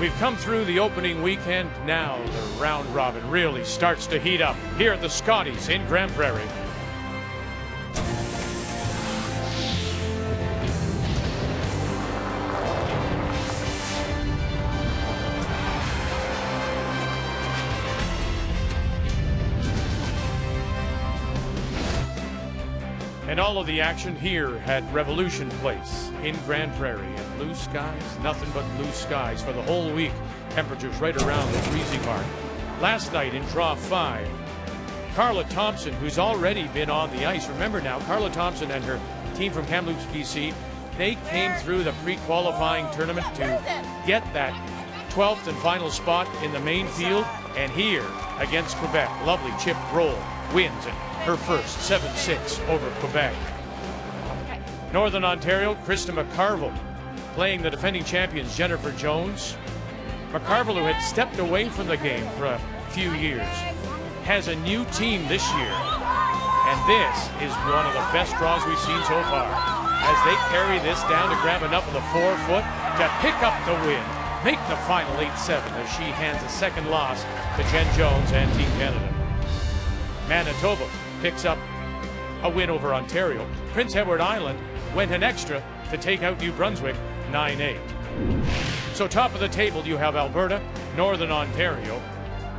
We've come through the opening weekend. Now the round robin really starts to heat up here at the Scotties in Grand Prairie. And all of the action here at Revolution Place in Grand Prairie. And blue skies, nothing but blue skies for the whole week. Temperatures right around the freezing mark. Last night in Draw 5, Carla Thompson, who's already been on the ice. Remember now, Carla Thompson and her team from Kamloops, BC, they came through the pre-qualifying tournament to get that 12th and final spot in the main field. And here against Quebec, lovely chip roll, wins it. Her first 7-6 over Quebec. Northern Ontario, Krista McCarville playing the defending champions Jennifer Jones. McCarville, who had stepped away from the game for a few years, has a new team this year. And this is one of the best draws we've seen so far, as they carry this down to grab enough of the forefoot to pick up the win, make the final 8-7 as she hands a second loss to Jen Jones and Team Canada. Manitoba picks up a win over Ontario. Prince Edward Island went an extra to take out New Brunswick 9-8. So top of the table you have Alberta, Northern Ontario,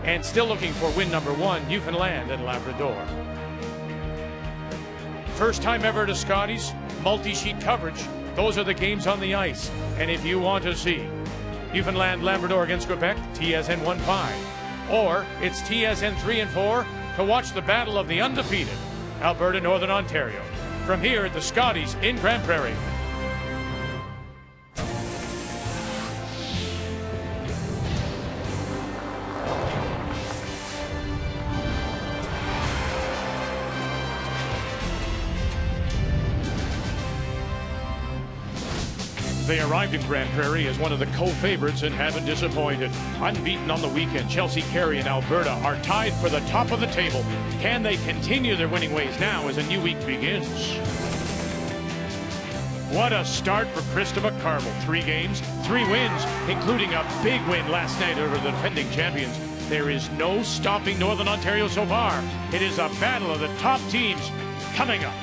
and still looking for win number 1, Newfoundland and Labrador. First time ever to Scotties, multi-sheet coverage. Those are the games on the ice. And if you want to see Newfoundland, Labrador against Quebec, TSN 1-5. Or it's TSN 3 and 4 to watch the battle of the undefeated Alberta, Northern Ontario. From here at the Scotties in Grand Prairie. They arrived in Grand Prairie as one of the co-favorites and haven't disappointed. Unbeaten on the weekend, Chelsea, Carey, and Alberta are tied for the top of the table. Can they continue their winning ways now as a new week begins? What a start for Krista McCarville. 3 games, 3 wins, including a big win last night over the defending champions. There is no stopping Northern Ontario so far. It is a battle of the top teams coming up.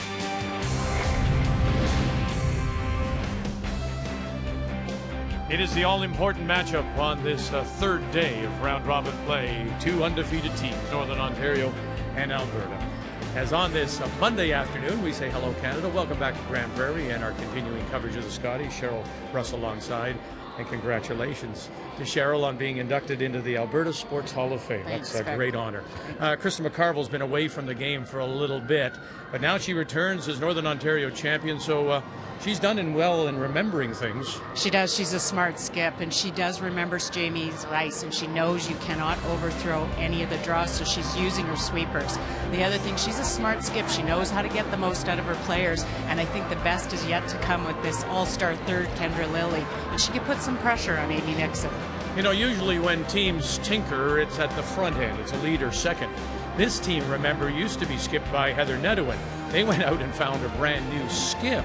It is the all-important matchup on this third day of round-robin play. 2 undefeated teams, Northern Ontario and Alberta. As on this Monday afternoon, we say hello, Canada. Welcome back to Grand Prairie and our continuing coverage of the Scotties. Cheryl Russell alongside. And congratulations to Cheryl on being inducted into the Alberta Sports Hall of Fame. Thanks, that's a great honor. Krista McCarville's been away from the game for a little bit, but now she returns as Northern Ontario champion, so she's done well in remembering things. She does. She's a smart skip, and she does remember Jamie's ice, and she knows you cannot overthrow any of the draws, so she's using her sweepers. The other thing, she's a smart skip. She knows how to get the most out of her players, and I think the best is yet to come with this all-star third, Kendra Lilly, and she could put some pressure on Amy Nixon. You know, usually when teams tinker, it's at the front end. It's a lead or second. This team, remember, used to be skipped by Heather Nedouin. They went out and found a brand new skip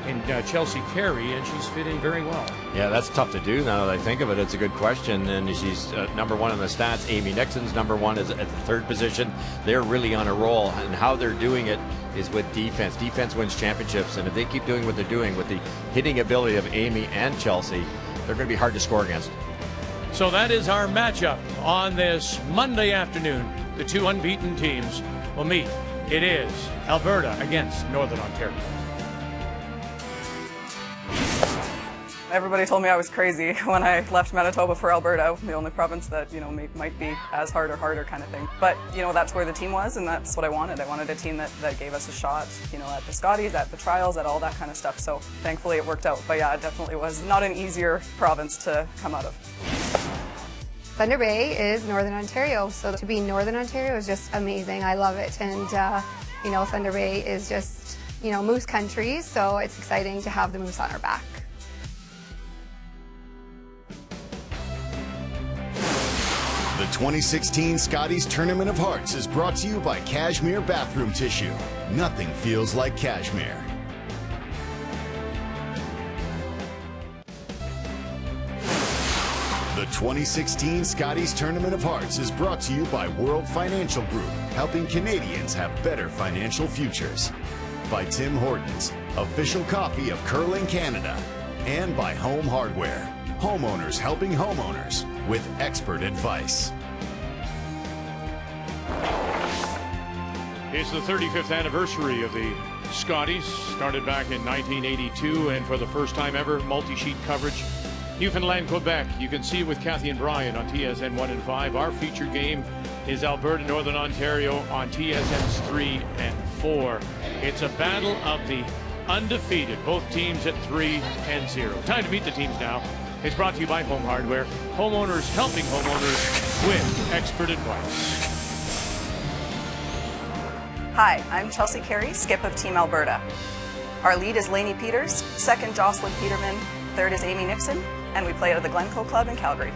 in Chelsea Carey, and she's fitting very well. Yeah, that's tough to do now that I think of it. It's a good question, and she's number 1 in the stats. Amy Nixon's number 1 is at the 3rd position. They're really on a roll, and how they're doing it is with defense. Defense wins championships, and if they keep doing what they're doing with the hitting ability of Amy and Chelsea, they're going to be hard to score against. So that is our matchup on this Monday afternoon. The 2 unbeaten teams will meet. It is Alberta against Northern Ontario. Everybody told me I was crazy when I left Manitoba for Alberta, the only province that, might be as hard or harder kind of thing. But, that's where the team was, and that's what I wanted. I wanted a team that gave us a shot, at the Scotties, at the trials, at all that kind of stuff. So thankfully it worked out. But yeah, it definitely was not an easier province to come out of. Thunder Bay is Northern Ontario, so to be in Northern Ontario is just amazing. I love it, and Thunder Bay is just Moose country, so it's exciting to have the Moose on our back. The 2016 Scotties Tournament of Hearts is brought to you by Cashmere Bathroom Tissue. Nothing feels like cashmere. The 2016 Scotties Tournament of Hearts is brought to you by World Financial Group, helping Canadians have better financial futures. By Tim Hortons, official coffee of Curling Canada. And by Home Hardware, homeowners helping homeowners with expert advice. It's the 35th anniversary of the Scotties, started back in 1982, and for the first time ever, multi-sheet coverage. Newfoundland, Quebec. You can see it with Kathy and Brian on TSN 1 and 5. Our featured game is Alberta, Northern Ontario on TSNs 3 and 4. It's a battle of the undefeated, both teams at 3-0. Time to meet the teams now. It's brought to you by Home Hardware, homeowners helping homeowners with expert advice. Hi, I'm Chelsea Carey, skip of Team Alberta. Our lead is Lainey Peters, second Jocelyn Peterman, third is Amy Nixon, and we play out of the Glencoe Club in Calgary.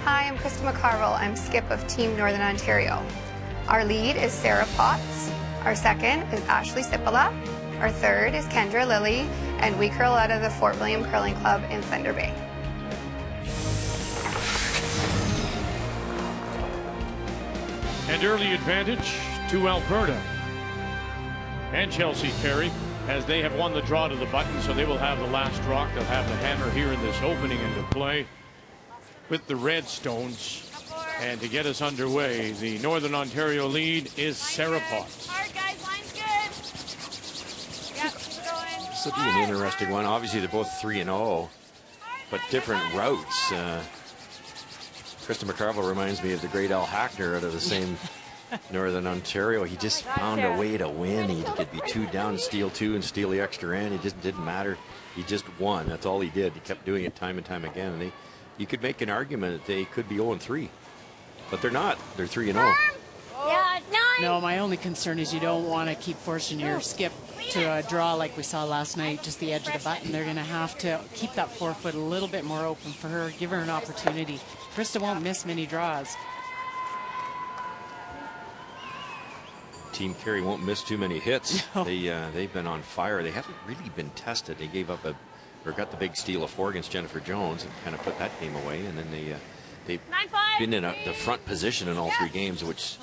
Hi, I'm Krista McCarville. I'm skip of Team Northern Ontario. Our lead is Sarah Potts. Our second is Ashley Sipola. Our third is Kendra Lilly, and we curl out of the Fort William Curling Club in Thunder Bay. And early advantage to Alberta and Chelsea Carey, as they have won the draw to the button, so they will have the last rock. They'll have the hammer here in this opening into play with the Redstones. And to get us underway, the Northern Ontario lead is Sarah Potts. Hard, guys. Line's good. Yep, keep going. This will be an interesting one. Obviously, they're both 3-0, but different routes. Krista McCarville reminds me of the great Al Hackner out of the same Northern Ontario. He just found a way to win. He could be 2 down, steal 2, and steal the extra end. It just didn't matter. He just won. That's all he did. He kept doing it time and time again. And you could make an argument that they could be 0-3. But they're not. They're 3-0. Yeah, 9. No, my only concern is you don't want to keep forcing your skip to a draw like we saw last night, just the edge of the button. They're going to have to keep that forefoot a little bit more open for her, give her an opportunity. Krista won't miss many draws. Team Carey won't miss too many hits. No. They've been on fire. They haven't really been tested. They gave up or got the big steal of 4 against Jennifer Jones and kind of put that game away. And then they've been in the front position in all 3 games, which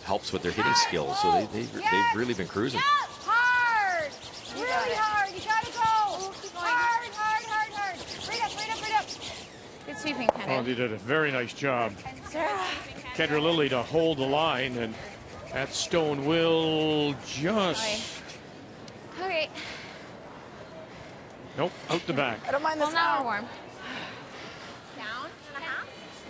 helps with their hitting skills. So they've really been cruising. Hard. Really hard. You gotta go. Hard, hard, hard, hard. Right up. Good sweeping, Kendra. Well, they did a very nice job. Kendra Lilly to hold the line, and that stone will just... Okay. Nope, out the back. I don't mind this. Well, now we're warm. Down and a half.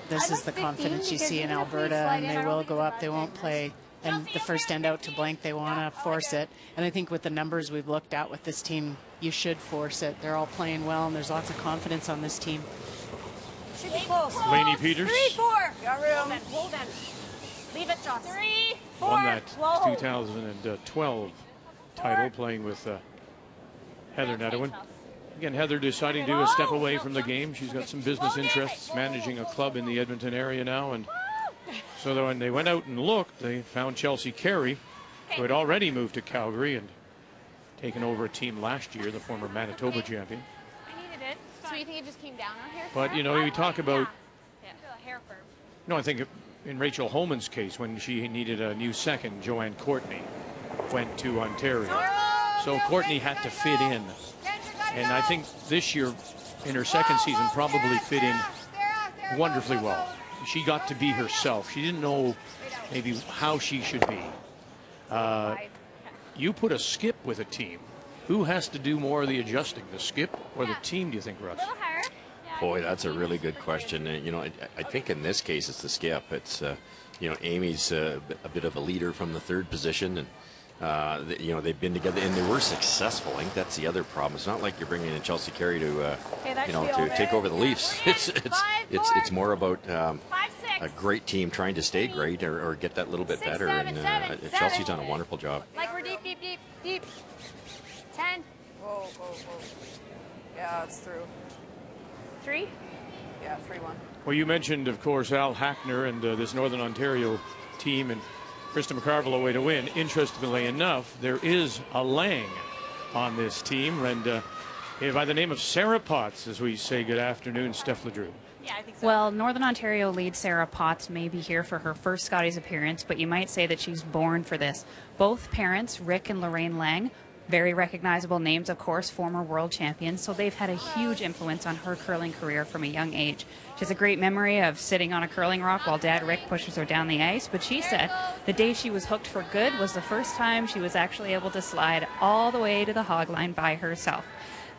This is the confidence you see in Alberta, and they will go up. They won't play. And the first end out to blank, they want to force it. And I think with the numbers we've looked at with this team, you should force it. They're all playing well, and there's lots of confidence on this team. Should be close. Lainey Peters. 3, 4. Got room. Hold them. Leave it, Joss. 3, 4. Won that 2012 title, playing with Heather Nedwin. Again, Heather deciding to step away from the game. She's got some business interests, managing a club in the Edmonton area now. And so when they went out and looked, they found Chelsea Carey, who had already moved to Calgary and taken over a team last year, the former Manitoba champion. I needed it. So you think it just came down on here? But, you know, we talk about... Yeah. Hair firm. No, I think in Rachel Holman's case, when she needed a new second, Joanne Courtney went to Ontario. So Courtney had to fit in. And I think this year, in her second season, probably fit in wonderfully well. She got to be herself. She didn't know maybe how she should be. You put a skip with a team. Who has to do more of the adjusting, the skip or the team, do you think, Russ? Boy, that's a really good question. You know, I think in this case it's the skip. It's, you know, Amy's a bit of a leader from the 3rd position, and you know, they've been together and they were successful. I think that's the other problem. It's not like you're bringing in Chelsea Carey to, you know, to take over the Leafs. It's more about a great team trying to stay great or get that little bit better. And Chelsea's done a wonderful job. Like we're deep. 10. Whoa. Yeah, it's through. 3. Yeah, 3-1. Well, you mentioned, of course, Al Hackner and this Northern Ontario team, and Krista McCarville away to win. Interestingly enough, there is a Lang on this team, and by the name of Sarah Potts, as we say good afternoon, Steph Ledrew. Yeah, I think so. Well, Northern Ontario lead Sarah Potts may be here for her first Scotties appearance, but you might say that she's born for this. Both parents, Rick and Lorraine Lang, very recognizable names, of course, former world champions, so they've had a huge influence on her curling career from a young age. She has a great memory of sitting on a curling rock while Dad Rick pushes her down the ice, but she said the day she was hooked for good was the first time she was actually able to slide all the way to the hog line by herself.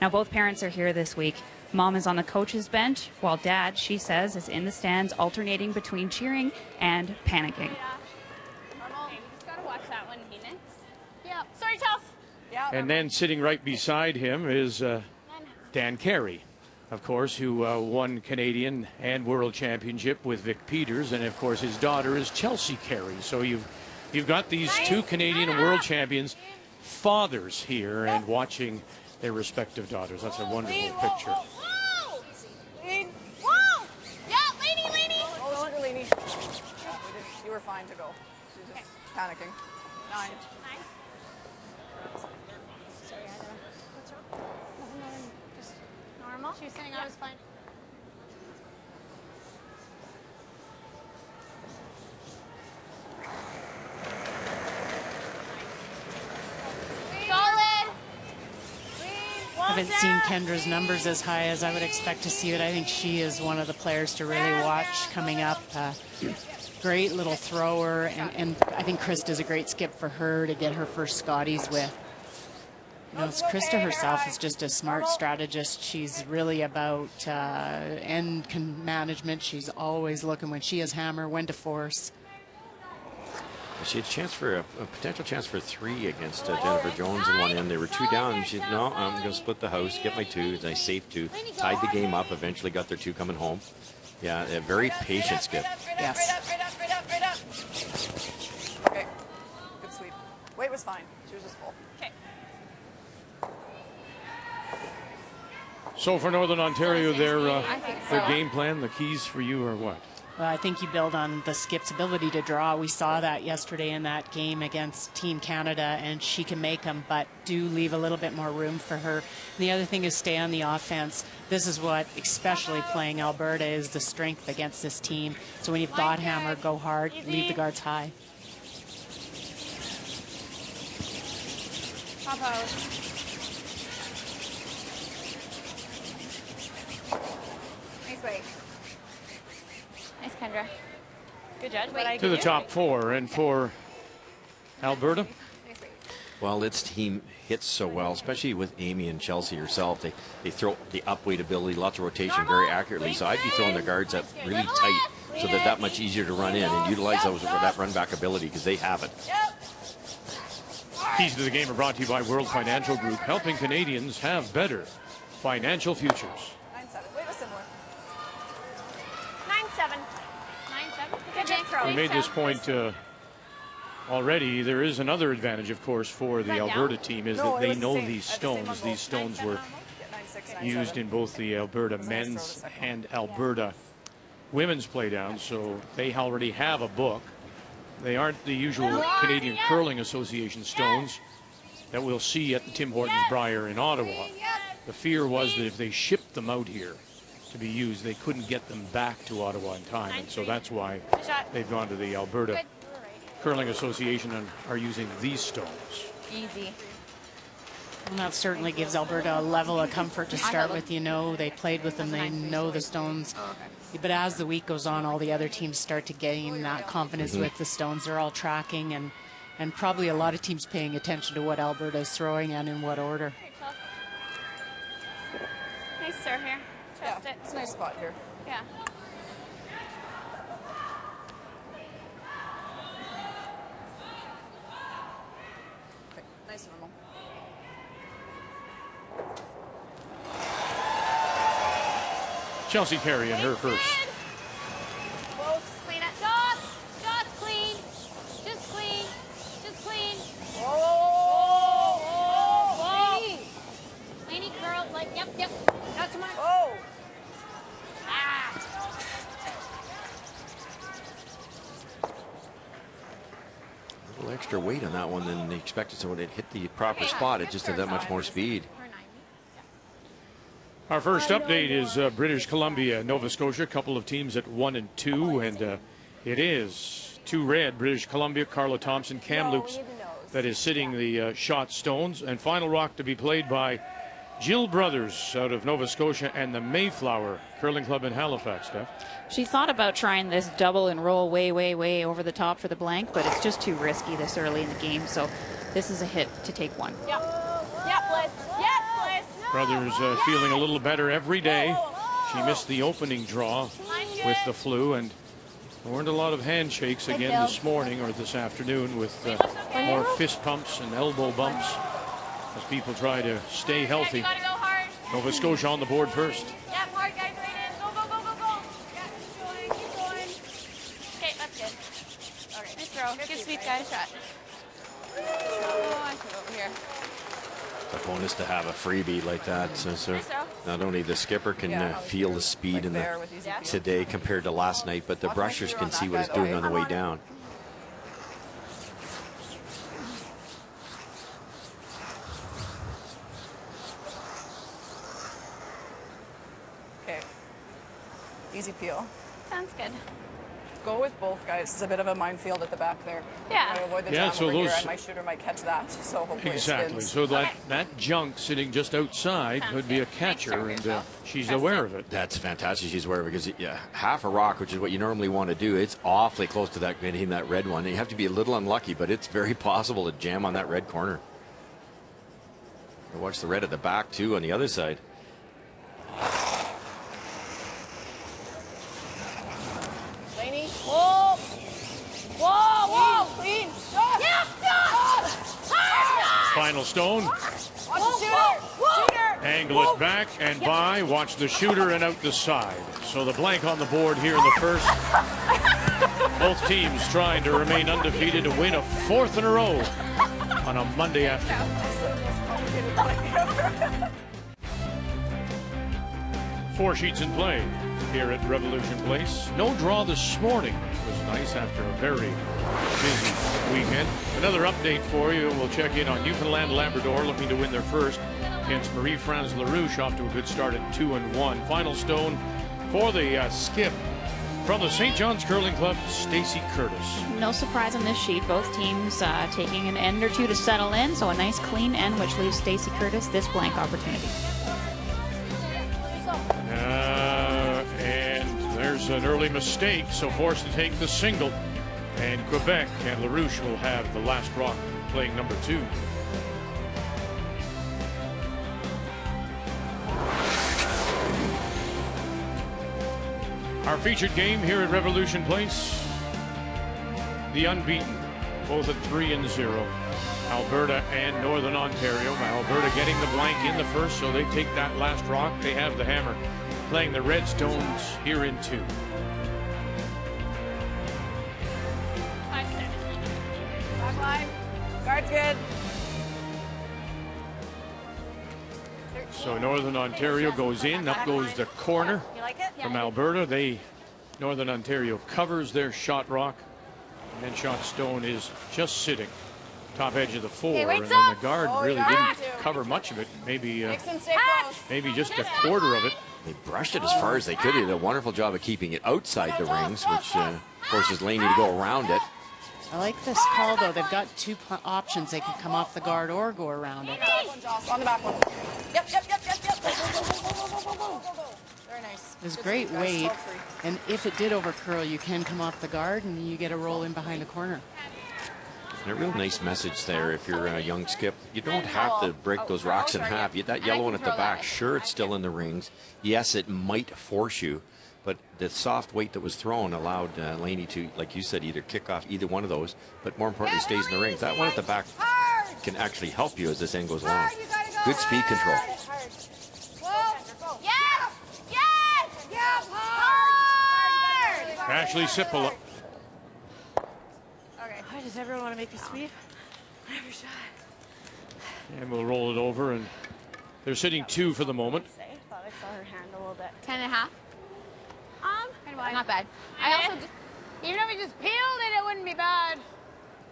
Now, both parents are here this week. Mom is on the coach's bench, while Dad, she says, is in the stands alternating between cheering and panicking. Okay, we just gotta watch that one, Phoenix. Yep. Sorry, Chels. Yeah. And then sitting right beside him is Dan Carey, of course, who won Canadian and World Championship with Vic Peters, and of course his daughter is Chelsea Carey. So you've got these two Canadian and World Champions fathers here and watching their respective daughters. That's a wonderful picture. Whoa! Lean. Whoa! Yeah, Leany. Oh, look, Leany. You were fine to go. She was just panicking. 9. Sorry, what's wrong? Nothing. Just normal. She was saying I was fine. Solid. I haven't seen Kendra's numbers as high as I would expect to see it. I think she is one of the players to really watch coming up. Great little thrower, and I think Krista's a great skip for her to get her first Scotties with. You know, Krista herself is just a smart strategist. She's really about end management. She's always looking when she has hammer, when to force. She had a chance for a potential chance for 3 against Jennifer Jones in one end. They were 2 down, and she said, no, I'm going to split the house, get my 2. Nice safe 2. Tied the game up, eventually got their 2 coming home. Yeah, a very patient skip. Yes. Right up. Okay. Good sweep. Weight was fine. She was just full. Okay. So for Northern Ontario, their game plan, the keys for you are what? Well, I think you build on the skip's ability to draw. We saw that yesterday in that game against Team Canada, and she can make them, but do leave a little bit more room for her. And the other thing is stay on the offense. This is what, especially playing Alberta, is the strength against this team. So when you've got hammer, go hard, leave the guards high. Pop out. Nice weight. Nice, Kendra. Good judge. To the top 4, and for Alberta. Well, its team hits so well, especially with Amy and Chelsea herself. They throw the upweight ability, lots of rotation very accurately. So I'd be throwing their guards up really tight so they're that much easier to run in and utilize that run back ability because they have it. Keys to the game are brought to you by World Financial Group, helping Canadians have better financial futures. 9-7. Weight was similar. 9-7. 9-7. Good intro. We made this point already. There is another advantage, of course, for the Alberta team is that they know these stones. These stones were used in both the Alberta men's and Alberta women's playdowns, so they already have a book. They aren't the usual Canadian Curling Association stones that we'll see at the Tim Hortons Briar in Ottawa. The fear was that if they shipped them out here to be used, they couldn't get them back to Ottawa in time, and so that's why they've gone to the Alberta Curling Association and are using these stones. Easy. And that certainly gives Alberta a level of comfort to start with. You know, they played with them, they know the stones. But as the week goes on, all the other teams start to gain that confidence with the stones. They're all tracking, and probably a lot of teams paying attention to what Alberta is throwing and in what order. Nice serve here. Trust it. It's a nice spot here. Yeah. Okay. Nice normal. Chelsea Carey in her first. Close. Clean it. Shots. Shots clean. Just clean. Just clean. Whoa! Whoa. Laney curl. Like, yep. Not too much. Oh! Ah. A little extra weight on that one than they expected, so when it hit the proper spot, it just had that much more speed. Her 90. Yeah. Our first update is British Columbia, Nova Scotia, a couple of teams at 1 and 2, and it is 2 red, British Columbia, Carla Thompson, Kamloops, that is sitting the shot stones, and final rock to be played by Jill Brothers out of Nova Scotia and the Mayflower Curling Club in Halifax, Steph. She thought about trying this double and roll way over the top for the blank, but it's just too risky this early in the game, so this is a hit to take one. Yeah, Bliss. Yes, Bliss. Brothers feeling a little better every day. She missed the opening draw with the flu, and there weren't a lot of handshakes again this morning or this afternoon with more fist pumps and elbow bumps as people try to stay healthy. You gotta go hard. Nova Scotia on the board first. Yeah, hard guys, right in. Go. Yeah, keep going. Okay, that's good. Okay, nice throw. Good sweep, guys. Shot. Oh, I should go over here. It's a bonus to have a freebie like that. So not only the skipper can feel the speed in the today compared to last night, but the brushers can see what he's doing on the way down. Okay. Easy peel. Sounds good. Go with both guys. It's a bit of a minefield at the back there. Yeah. Avoid the Yeah, jam so over here, those- and my shooter might catch that. So hopefully Exactly. it spins. So that junk sitting just outside could be a catcher, and she's aware of it. That's fantastic. She's aware because half a rock, which is what you normally want to do, it's awfully close to that hitting that red one. You have to be a little unlucky, but it's very possible to jam on that red corner. Watch the red at the back too on the other side. Laney. Whoa, clean. Yeah. Final stone. Watch the shooter. Angle it back and by. Watch the shooter and out the side. So the blank on the board here in the first. Both teams trying to remain undefeated to win a 4th in a row on a Monday afternoon. 4 sheets in play here at Revolution Place. No draw this morning, which was nice after a very busy weekend. Another update for you, and we'll check in on Newfoundland Labrador looking to win their first against Marie-France LaRouche, off to a good start at 2-1. Final stone for the skip from the St. John's Curling Club, Stacey Curtis. No surprise on this sheet. Both teams taking an end or two to settle in, so a nice clean end, which leaves Stacey Curtis this blank opportunity. And there's an early mistake, so forced to take the single. And Quebec and LaRouche will have the last rock playing number 2. Our featured game here at Revolution Place, the unbeaten, both at 3-0. Alberta and Northern Ontario. Alberta getting the blank in the first, so they take that last rock. They have the hammer, playing the Redstones here in 2. Back line. Guard's good. So Northern Ontario goes in, up goes the corner You like it? from Alberta. Northern Ontario covers their shot rock, and then shot stone is just sitting top edge of the 4, Okay, and then the guard really didn't cover much of it. Maybe Stay close. maybe just a quarter of it. They brushed it as far as they could. They did a wonderful job of keeping it outside the rings, which forces Laney to go around it. I like this call, though. They've got 2 options. They can come off the guard or go around it. On the back one. Yep. Go. Very nice. There's Good great sweep, guys. weight, 12-3. and if it did overcurl, you can come off the guard and you get a roll in behind the corner. And a real nice message there if you're a young skip. You don't have to break those rocks in half. That yellow one at the back, sure, it's still in the rings. Yes, it might force you, but the soft weight that was thrown allowed Laney to, like you said, either kick off either one of those, but more importantly, stays in the rings. That one at the back can actually help you as this end goes along. Good speed control. Ashley Sippola. Okay. Why does everyone want to make me sweep? Every shot. And we'll roll it over, and they're sitting 2 for the moment. I thought I saw her hand a little bit. 10.5. Not bad. I also just, even if we just peeled it, it wouldn't be bad.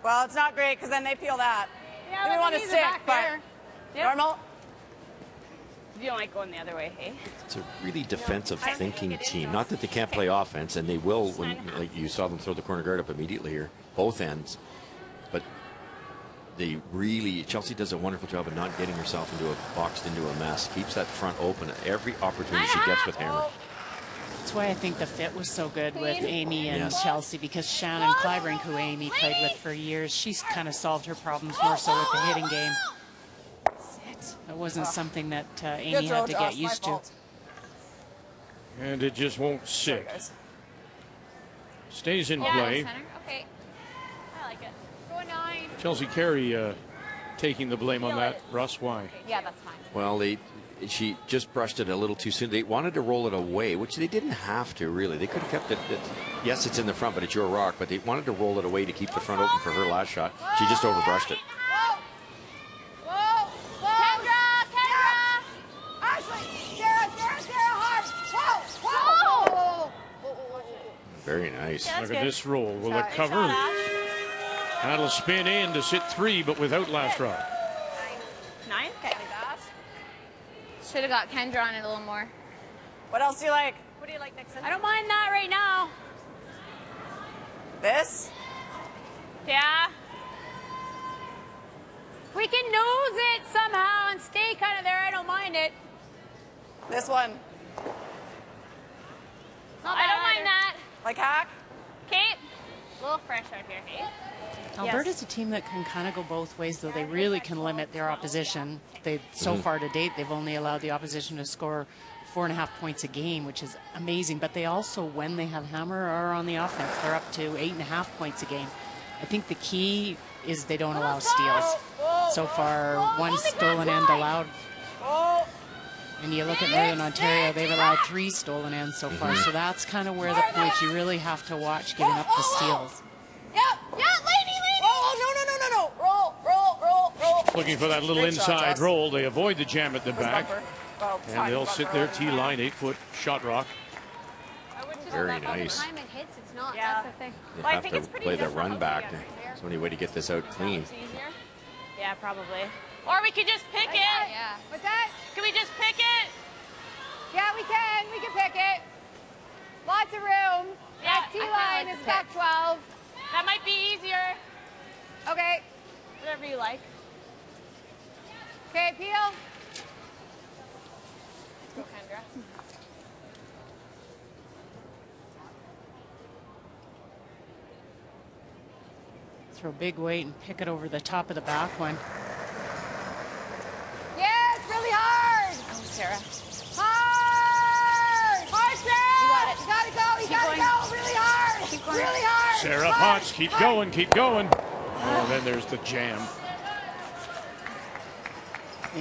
Well, it's not great because then they peel that. Yeah, We but want to these are stick, back but there. Yep. normal. You don't like going the other way, hey? It's a really defensive thinking team. Not that they can't play offense, and they will when, like you saw them throw the corner guard up immediately here, both ends. But they really, Chelsea does a wonderful job of not getting herself boxed into a mess. Keeps that front open at every opportunity she gets with Hammer. That's why I think the fit was so good with Amy and Chelsea, because Shannon Clybrink, who Amy played with for years, she's kind of solved her problems more so with the hitting game. It wasn't something that Amy had to get used to. And it just won't sit. Stays in Yeah, play. center. Okay. I like it. Go 9. Chelsea Carey taking the blame on that. Russ, why? Yeah, that's fine. Well, she just brushed it a little too soon. They wanted to roll it away, which they didn't have to, really. They could have kept it. Yes, it's in the front, but it's your rock. But they wanted to roll it away to keep the front open for her last shot. She just overbrushed it. Very nice. Look at this roll. Will it cover? That'll spin in to sit 3, but without last rock. 9? Okay. Should have got Kendra on it a little more. What else do you like? What do you like, Nixon? I don't mind that right now. This? Yeah. We can nose it somehow and stay kind of there. I don't mind it. This one? I don't mind that. Like hack? Kate? A little fresh out here, Kate. Alberta's a team that can kind of go both ways, though. They really can limit their opposition. So far to date, they've only allowed the opposition to score 4.5 points a game, which is amazing. But they also, when they have Hammer, are on the offense. They're up to 8.5 points a game. I think the key is they don't allow steals. So far, 1 stolen end allowed. And you look at Northern Ontario, they've allowed 3 stolen ends so far. So that's kind of where the points you really have to watch giving up the steals. Looking for that little inside roll. They avoid the jam at the back. And they'll sit there, T-line, 8-foot shot rock. Very nice. Time it hits, it's not. That's the thing. You have to play the run back. It's the only way to get this out clean. Yeah, probably. Or we could just pick it. Yeah. What's that? Can we just pick it? Yeah, we can. We can pick it. Lots of room. Yeah, T-line is back 12. That might be easier. Okay. Whatever you like. Okay, Peel. Let's go, Kendra. Throw big weight and pick it over the top of the back one. Yeah, it's really hard. Oh, Sarah. Hard! Hard, Sarah! You got it. You gotta go. You gotta go. Really hard. Keep going. Really hard. Sarah Potts, keep going, keep going. Oh, then there's the jam.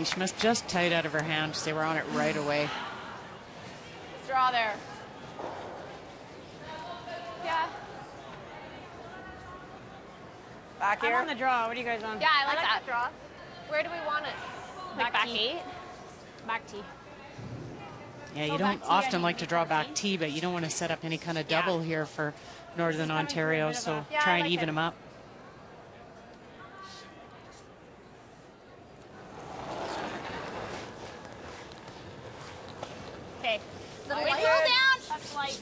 She must just tight out of her hand because they were on it right away. Draw there. Yeah. Back here? I'm on the draw. What are you guys on? Yeah, I like that. Draw. Where do we want it? Like back 8? Back T. Yeah, you don't often like to draw back T, but you don't want to set up any kind of double here for Northern Ontario, so try and even them up. Okay. Little weight down. That's light.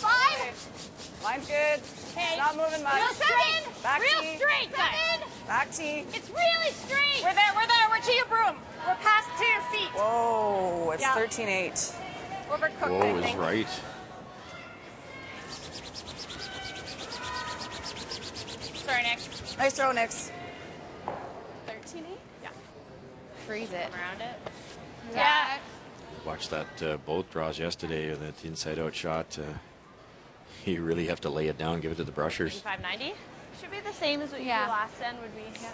5. Line's good. Okay. Not moving much. Real straight. Back Real T. straight. 7. Back T. It's really straight. We're there. We're there. We're to your broom. We're past to your feet. Whoa, it's 13-8. Overcooked, Whoa I is think. right. Sorry, Nick. Nice throw, Nix. 13-8? Yeah. Freeze it. Around it. Yeah. Watched that both draws yesterday, that inside-out shot. You really have to lay it down, give it to the brushers. 590? Should be the same as what you did last end would be. Yeah.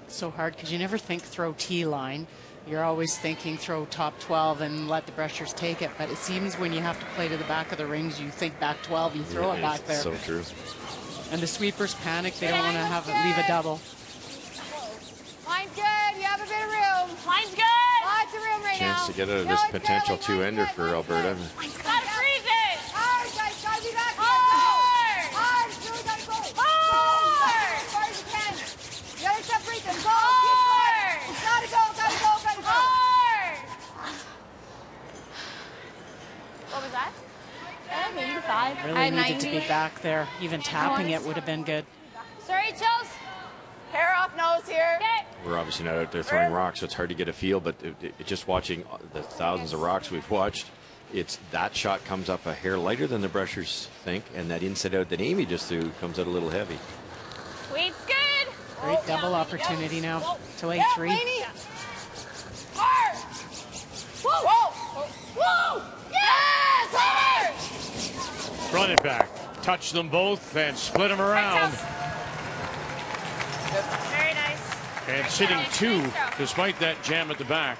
So hard because you never think throw T-line. You're always thinking throw top 12 and let the brushers take it. But it seems when you have to play to the back of the rings, you think back 12, you throw it back there. So true. And the sweepers panic. They don't want to have it leave a double. Line's good. You have a bit of room. Line's good. Lots of room right now. Chance to get out of this potential two-ender for Alberta. Gotta freeze it. Hard, guys. Gotta be back here. Hard. Hard. Really gotta go. Hard. As far as you can. needed to be back there. Even tapping it would have been good. Sorry, Chels. Hair off nose here. Okay. We're obviously not out there throwing rocks, so it's hard to get a feel, but just watching the thousands of rocks we've watched, it's that shot comes up a hair lighter than the brushers think, and that inside out that Amy just threw comes out a little heavy. Weight's good. Great double opportunity now to lay 3. Hard. Whoa. Whoa. Yes, hard. Front and back. Touch them both and split them around. Very nice. And sitting 2 despite that jam at the back.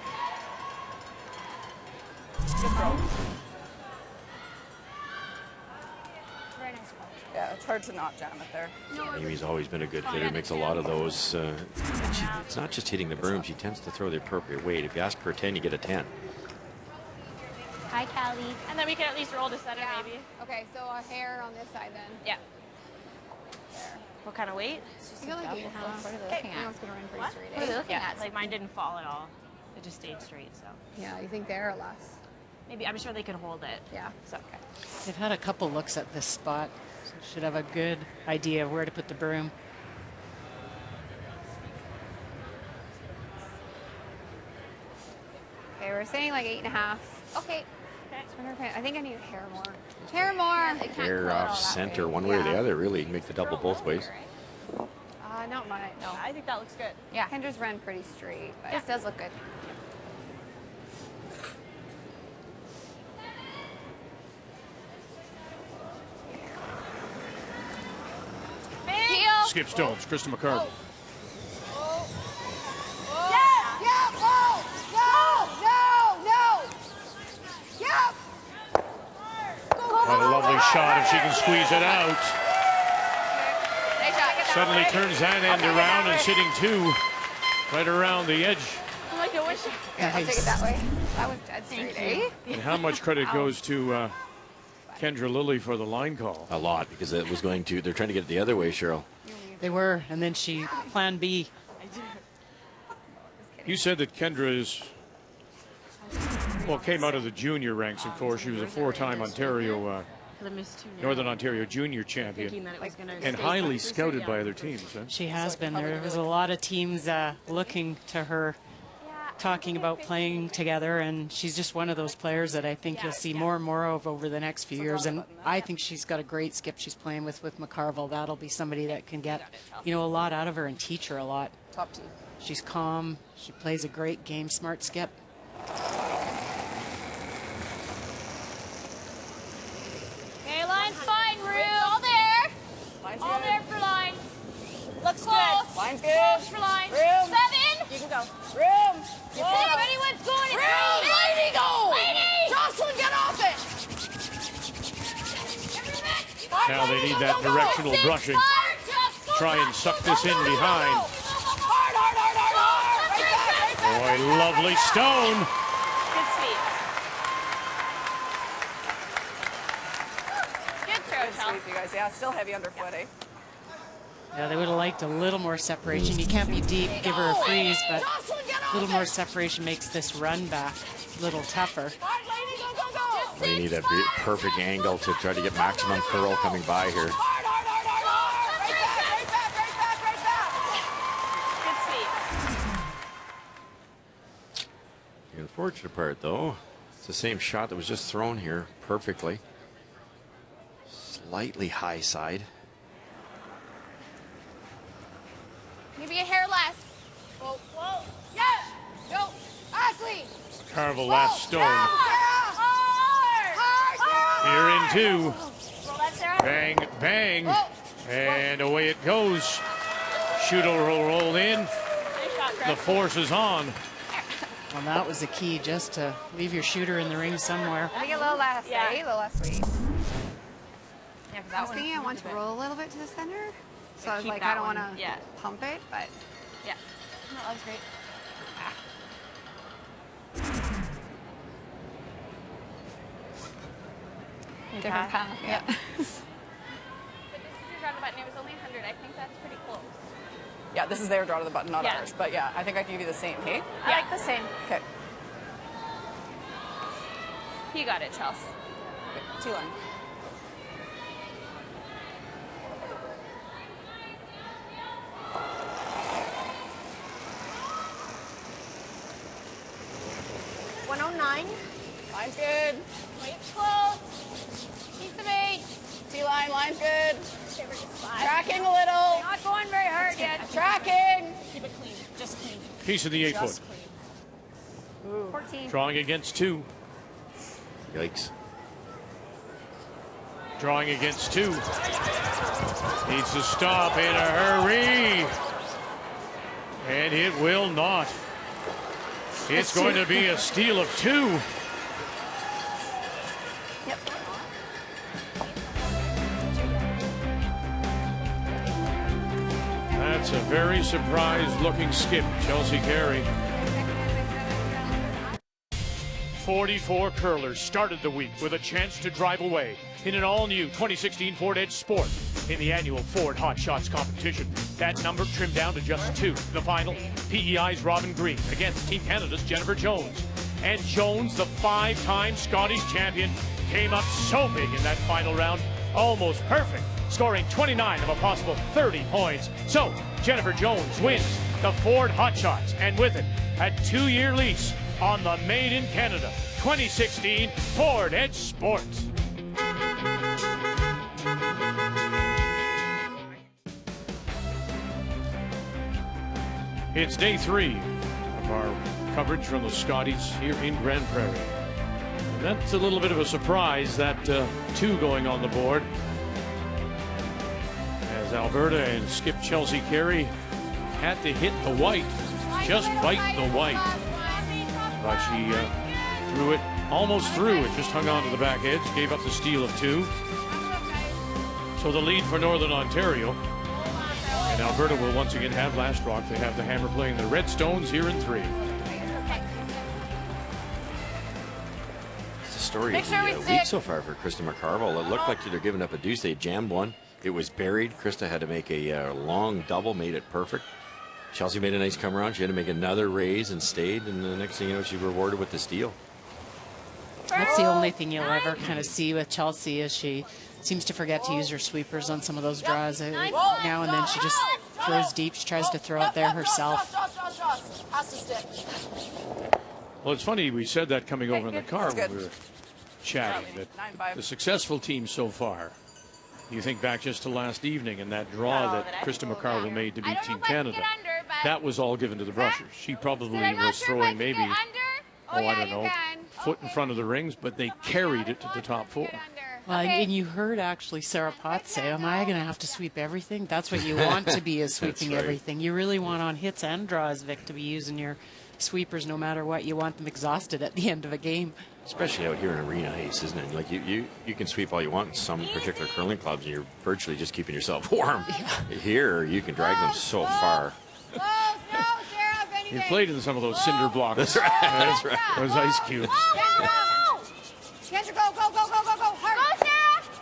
Very nice ball. Yeah, it's hard to not jam it there. Amy's always been a good hitter, makes a lot of those. It's not just hitting the broom, she tends to throw the appropriate weight. If you ask for a 10, you get a 10. Hi, Callie. And then we can at least roll to center, maybe. Okay, so a hair on this side then. Yeah. What kind of weight? I feel like 8.5. What are they looking I know at? it's going to run pretty What? straight. What are they looking Yeah. at? Like mine didn't fall at all. It just stayed straight, so. Yeah, you think there or less? Maybe, I'm sure they can hold it. Yeah. So, okay. They've had a couple looks at this spot, so should have a good idea of where to put the broom. Okay, we're saying like 8.5. Okay. I think I need hair more. Hair more. Hair off center, one way or the other, really. Make the double both ways. Not much. No. I think that looks good. Yeah. Kendra's ran pretty straight, but this does look good. Skip stones, Krista McCarville. What a lovely shot if she can squeeze it out. Suddenly turns that end around and sitting 2 right around the edge. Yeah, I'll take it that way. That was dead straight, eh? And how much credit goes to Kendra Lilly for the line call? A lot, because it was going to, they're trying to get it the other way, Cheryl. They were, and then she plan B. You said that Kendra is, well, came out of the junior ranks, of course. She was a 4-time Ontario, Northern Ontario junior champion, and highly scouted by other teams. Huh? She has been. There was a lot of teams looking to her, talking about playing together, and she's just one of those players that I think you'll see more and more of over the next few years. And I think she's got a great skip she's playing with McCarville. That'll be somebody that can get, a lot out of her and teach her a lot. Top 2. She's calm. She plays a great game, smart skip. Okay, line's fine, room. All there. All there for line. Looks good. Line's good. Close for line. Room. 7. You can go. Room. If anyone's going, it's Room. Lady, go. Lady. Jocelyn, get off it. Now they need that directional brushing. Try and suck this in behind. Hard. Right back. Boy, lovely stone. Good sweep. Good throw, Chelsea. Sweet, you guys. Yeah, still heavy underfoot, eh? Yeah, they would have liked a little more separation. You can't be deep, give her a freeze, but a little more separation makes this run back a little tougher. They need a perfect angle to try to get maximum curl coming by here. The unfortunate part, though, it's the same shot that was just thrown here perfectly. Slightly high side. Maybe a hair less. Whoa. Yes. Go. Ashley. McCarville last stone. Here in 2. Bang, bang. And away it goes. Shooter will roll in. The force is on. Well, that was the key, just to leave your shooter in the ring somewhere. I think a little less, Yeah. a little less weight. Yeah, I was thinking I want to roll a little bit to the center. So I was keep like, that I don't one. want to Yeah. pump it, but Yeah. No, that was great. different path. Yeah. But this is your draw to the button. It was only 100. I think that's pretty close. Yeah, this is their draw to the button, not Yeah. ours. But yeah, I think I can give you the same, hey? I like the same. Okay. You got it, Chelsea. 2 line. No 9. Line's good. Wait, close. Keep the bait. T-line, line's good. Okay, we're just 5. Tracking a little. Not going very hard yet. Tracking. Keep it clean. Just clean. Piece of the 8 foot. 14. Drawing against 2. Yikes. Drawing against 2. Needs to stop in a hurry. And it will not. It's going to be a steal of 2. Yep. That's a very surprised looking skip, Chelsea Carey. 44 curlers started the week with a chance to drive away in an all-new 2016 Ford Edge Sport in the annual Ford Hot Shots competition. That number trimmed down to just 2. The final, PEI's Robin Green against Team Canada's Jennifer Jones. And Jones, the 5-time Scotties champion, came up so big in that final round, almost perfect, scoring 29 of a possible 30 points. So, Jennifer Jones wins the Ford Hot Shots, and with it, a 2-year lease on the Made in Canada 2016 Ford Edge Sport. It's day 3 of our coverage from the Scotties here in Grand Prairie. And that's a little bit of a surprise, that 2 going on the board, as Alberta and skip Chelsea Carey had to hit the white, just bite the white. But she threw it almost through. It just hung on to the back edge, gave up the steal of 2. So the lead for Northern Ontario. And Alberta will once again have last rock. They have the hammer playing the Redstones here in 3. It's the story of the week so far for Krista McCarville. It looked like they're giving up a deuce. They jammed one. It was buried. Krista had to make a long double, made it perfect. Chelsea made a nice come around. She had to make another raise and stayed. And the next thing you know, she rewarded with the steal. That's the only thing you'll ever kind of see with Chelsea, is she seems to forget to use her sweepers on some of those draws. Now and then she just throws deep. She tries to throw it there herself. Has to stick. Well, it's funny, we said that coming over in the car when we were chatting, that the successful team so far, you think back just to last evening and that draw that Krista McCarville made to beat Team Canada, that was all given to the brushers. She probably was throwing maybe, I don't know, foot in front of the rings, but they carried it to the top 4. Well, and you heard actually Sarah Potts say, am I going to have to sweep everything? That's what you want to be, is sweeping everything. You really want on hits and draws, Vic, to be using your sweepers no matter what. You want them exhausted at the end of a game. Especially out here in arena ice, isn't it? Like you can sweep all you want in some particular curling clubs, and you're virtually just keeping yourself warm. Yeah. Here, you can drag them so far. You played in some of those cinder blocks. That's right. That's right. Those ice cubes. Kendra, go, go, go, go, go, go, hard. Go,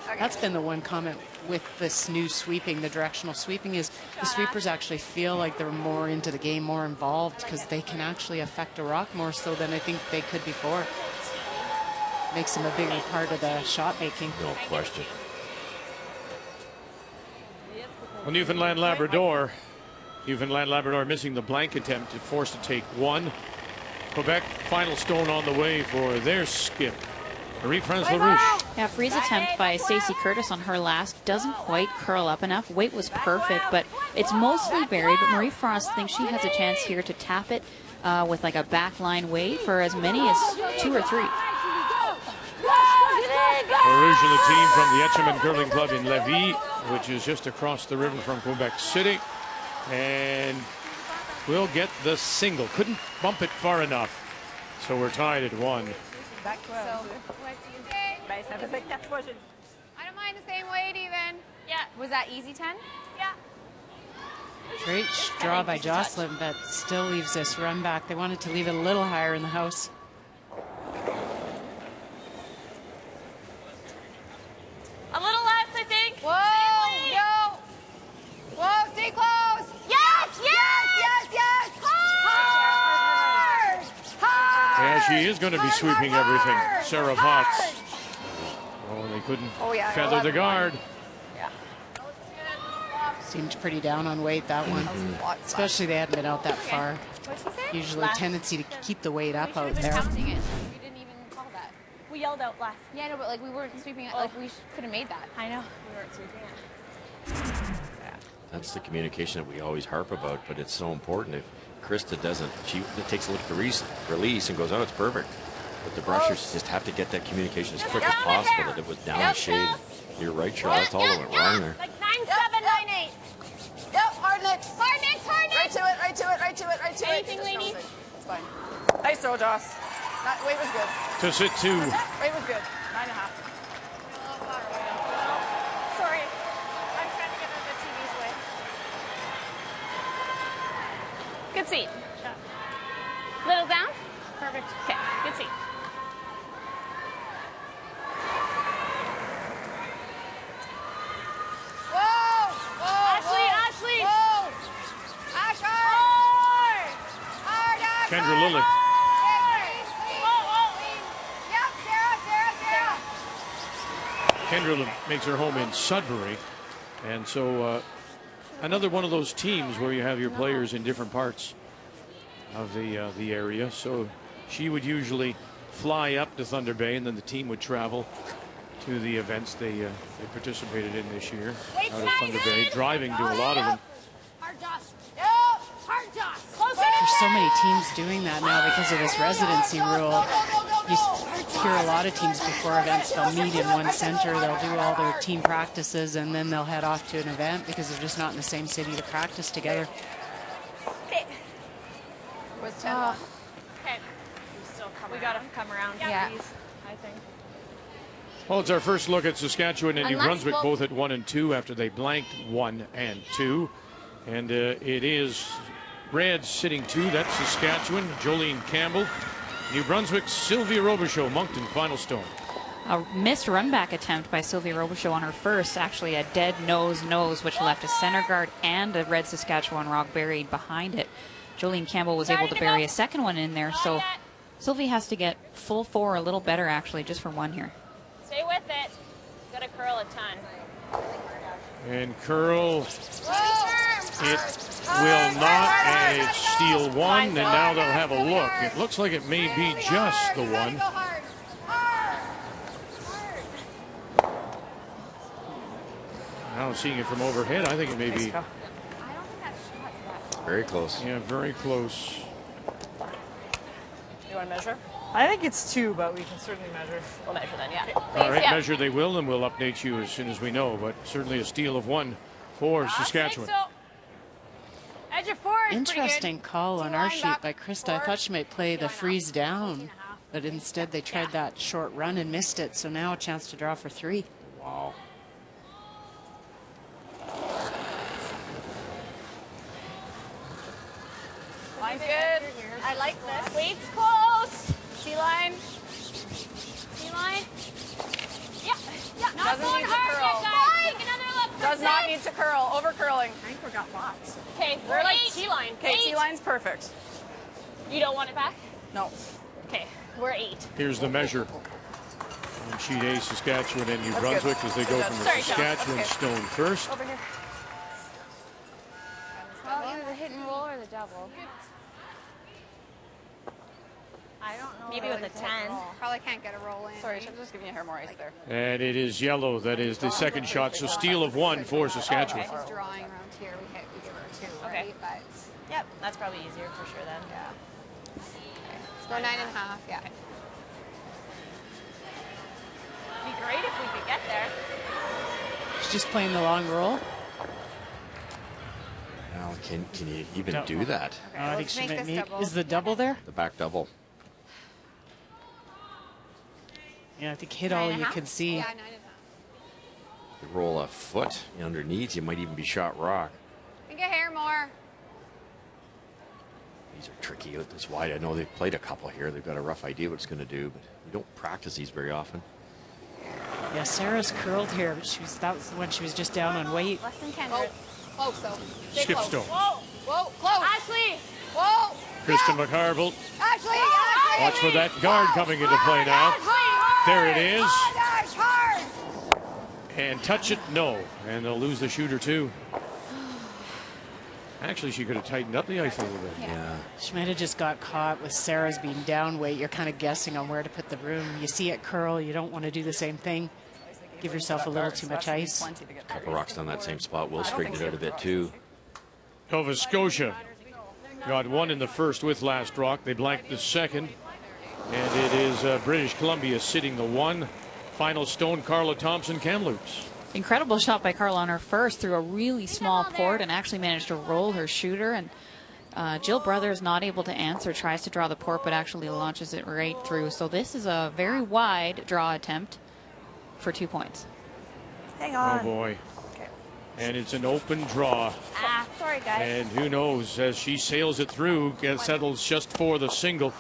Sarah. That's been the one comment with this new sweeping, the directional sweeping, is the sweepers actually feel like they're more into the game, more involved, because they can actually affect a rock more so than I think they could before. Makes them a bigger part of the shot making. No question. Well, Newfoundland Labrador missing the blank attempt, forced to take 1. Quebec, final stone on the way for their skip. Marie-France LaRouche. Yeah, freeze attempt by Stacey Curtis on her last doesn't quite curl up enough. Weight was perfect, but it's mostly buried. But Marie-France thinks she has a chance here to tap it with like a backline weight for as many as 2 or 3. LaRouche and the team from the Etchemin Curling Club in Lévis, which is just across the river from Quebec City. And we'll get the single. Couldn't bump it far enough. So we're tied at 1. I don't mind the same weight even. Yeah. Was that easy 10? Yeah. Great draw by Jocelyn, but still leaves this run back. They wanted to leave it a little higher in the house. A little left, I think. Whoa, no. Whoa, stay close. Yes, yes, yes, yes. Hard. Hard. Yeah, she is going to be sweeping everything. Sarah Potts. Oh, they couldn't feather the guard. Yeah. Seemed pretty down on weight, that one. Especially they hadn't been out that far. Usually a tendency to keep the weight up out there. Counting it. held out left. Yeah, no, but like we weren't sweeping it. Like we could have made that. I know. We weren't sweeping it. That's the communication that we always harp about, but it's so important. If Krista doesn't, she takes a look at the release and goes, oh, it's perfect. But the brushers just have to get that communication as quick as possible, that it was down shade. You're right, Cheryl. That's all that went wrong there. Like 9, 7, 9, 8. Yep, hard nicks. Hard nicks, hard nicks. Right to it, right to it, right to it, right to Anything, it. lady? It's fine. Nice throw, Joss. That weight was good. To sit 2. Weight was good. 9.5. Sorry. I'm trying to get out of the TV's way. Good seat. Little down. Perfect. Okay, good seat. Ashley! Whoa! Ash, hard! Hard, Ash! Kendra Lilly. Yep, Sarah, Kendra makes her home in Sudbury. And so another one of those teams where you have your players in different parts of the area. So she would usually fly up to Thunder Bay, and then the team would travel to the events they participated in this year out of Thunder Bay, driving to a lot of them. Hard Joss. Yep. Hard Joss. There's so many teams doing that now because of this residency rule. You hear a lot of teams before events, they'll meet in one center, they'll do all their team practices, and then they'll head off to an event because they're just not in the same city to practice together. Okay. Was 10. Okay. We gotta come around. Yeah. These, I think. Well, it's our first look at Saskatchewan and New Unless Brunswick, we'll- both at 1 and 2 after they blanked 1 and 2. And it is Reds sitting 2. That's Saskatchewan, Jolene Campbell. New Brunswick, Sylvia Robichaud, Moncton, final stone. A missed run back attempt by Sylvia Robichaud on her first, actually a dead nose, which left a center guard and a Red Saskatchewan rock buried behind it. Jolene Campbell was able to bury a second one in there, so Sylvie has to get full 4, a little better actually, just for one here. Stay with it. Gotta curl a ton. And curl, it will not, and it's steal 1, and now they'll have a look. It looks like it may be just the one. Now seeing it from overhead, I think it may be. Very close. Yeah, very close. You want to measure? I think it's 2, but we can certainly measure. We'll measure then, yeah. All right, Yeah. measure they will, and we'll update you as soon as we know. But certainly a steal of 1 for Saskatchewan. So, edge of 4 is Interesting call on our sheet by Krista. I 4. thought she might play the freeze down, but instead they tried that short run and missed it. So now a chance to draw for 3. Wow. Line's good. I like this. Weight's close. C-line. C-line. Yeah. Yeah. Not Doesn't going need to hard curl. yet, guys. Take another look. Does not need to curl. Over curling. I think we got lots. Okay, We're like eight. T-line. Okay, Eight. T-line's perfect. You don't want it back? No. Okay, we're 8. Here's the measure on sheet A, Saskatchewan and New That's Brunswick good. as they go Good. from the Sorry, Sean. Saskatchewan Okay. stone first. Over here. Well, either the hit and roll or the double. I don't know. Maybe with a 10. Probably can't get a roll in. Sorry, I should have just given you a hair more ice there. And it is yellow. That is the second shot. So steal of 1 for Saskatchewan. She's drawing around here. We give her 2, Okay. right? But Yep, that's probably easier for sure then. yeah. Okay. Let's go 9.5. Yeah. It'd be great if we could get there. She's just playing the long roll. Now, can you even do that? I think let's she make might this meet. double. Is the double there? The back double. Yeah, I think hit all you 9.5? can see. Yeah, 9.5. You roll a foot underneath, you might even be shot rock. Think a hair more. These are tricky out this wide. I know they've played a couple here. They've got a rough idea what it's going to do, but you don't practice these very often. Yeah, Sarah's curled here, but that was when she was just down on weight. Less than 10. Oh, close though. Stay Skip close. stone. Whoa! Whoa, close. Ashley! Whoa. Kristen McCarville. Ashley, Watch for that guard coming into play now. There it is. Ash, hard. And touch it, no. And they'll lose the shooter too. Actually, she could have tightened up the ice a little bit. Yeah. She might have just got caught with Sarah's being down weight. You're kind of guessing on where to put the room. You see it curl, you don't want to do the same thing. Give yourself a little too much ice. A couple rocks on that same spot will straighten it out a bit too. Nova Scotia got one in the first with last rock. They blanked the second. And it is British Columbia sitting the one. Final stone, Carla Thompson, Kamloops. Incredible shot by Carla on her first through a really small port and actually managed to roll her shooter. And Jill Brothers not able to answer, tries to draw the port, but actually launches it right through. So this is a very wide draw attempt for 2 points. Hang on. Oh boy. And it's an open draw. Sorry, guys. And who knows, as she sails it through, settles just for the single.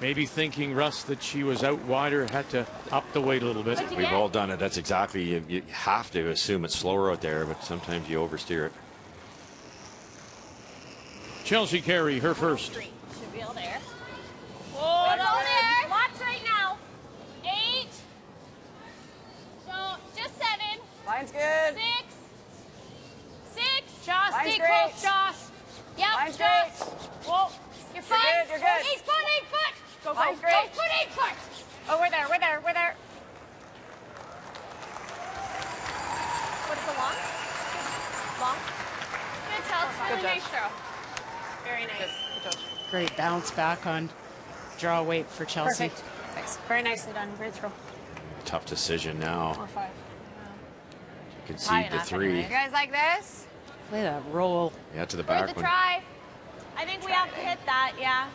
Maybe thinking, Russ, that she was out wider, had to up the weight a little bit. We've all done it. That's exactly, you have to assume it's slower out there, but sometimes you oversteer it. Chelsea Carey, her first. Should be all there. Whoa, it's all there. Lots right now. 8. So just 7. Line's good. 6. 6. Joss, Line's stay great. close, Joss. Yep, Line's Joss. Whoa, you're fine. You're good. 8 foot, 8 foot. Go, go, Line's go, great. foot, 8 foot. Oh, we're there. We're there. We're there. What is it, long? Long? Good, Chelsea. Really nice throw. Very nice. Good job. Great bounce back on draw weight for Chelsea. Perfect. Thanks. Very nicely done. Great throw. Tough decision now. 4 5. You concede the 3. You guys like this? Play that roll. Yeah, to the Worth back the one. try. I think we have to hit that, yeah.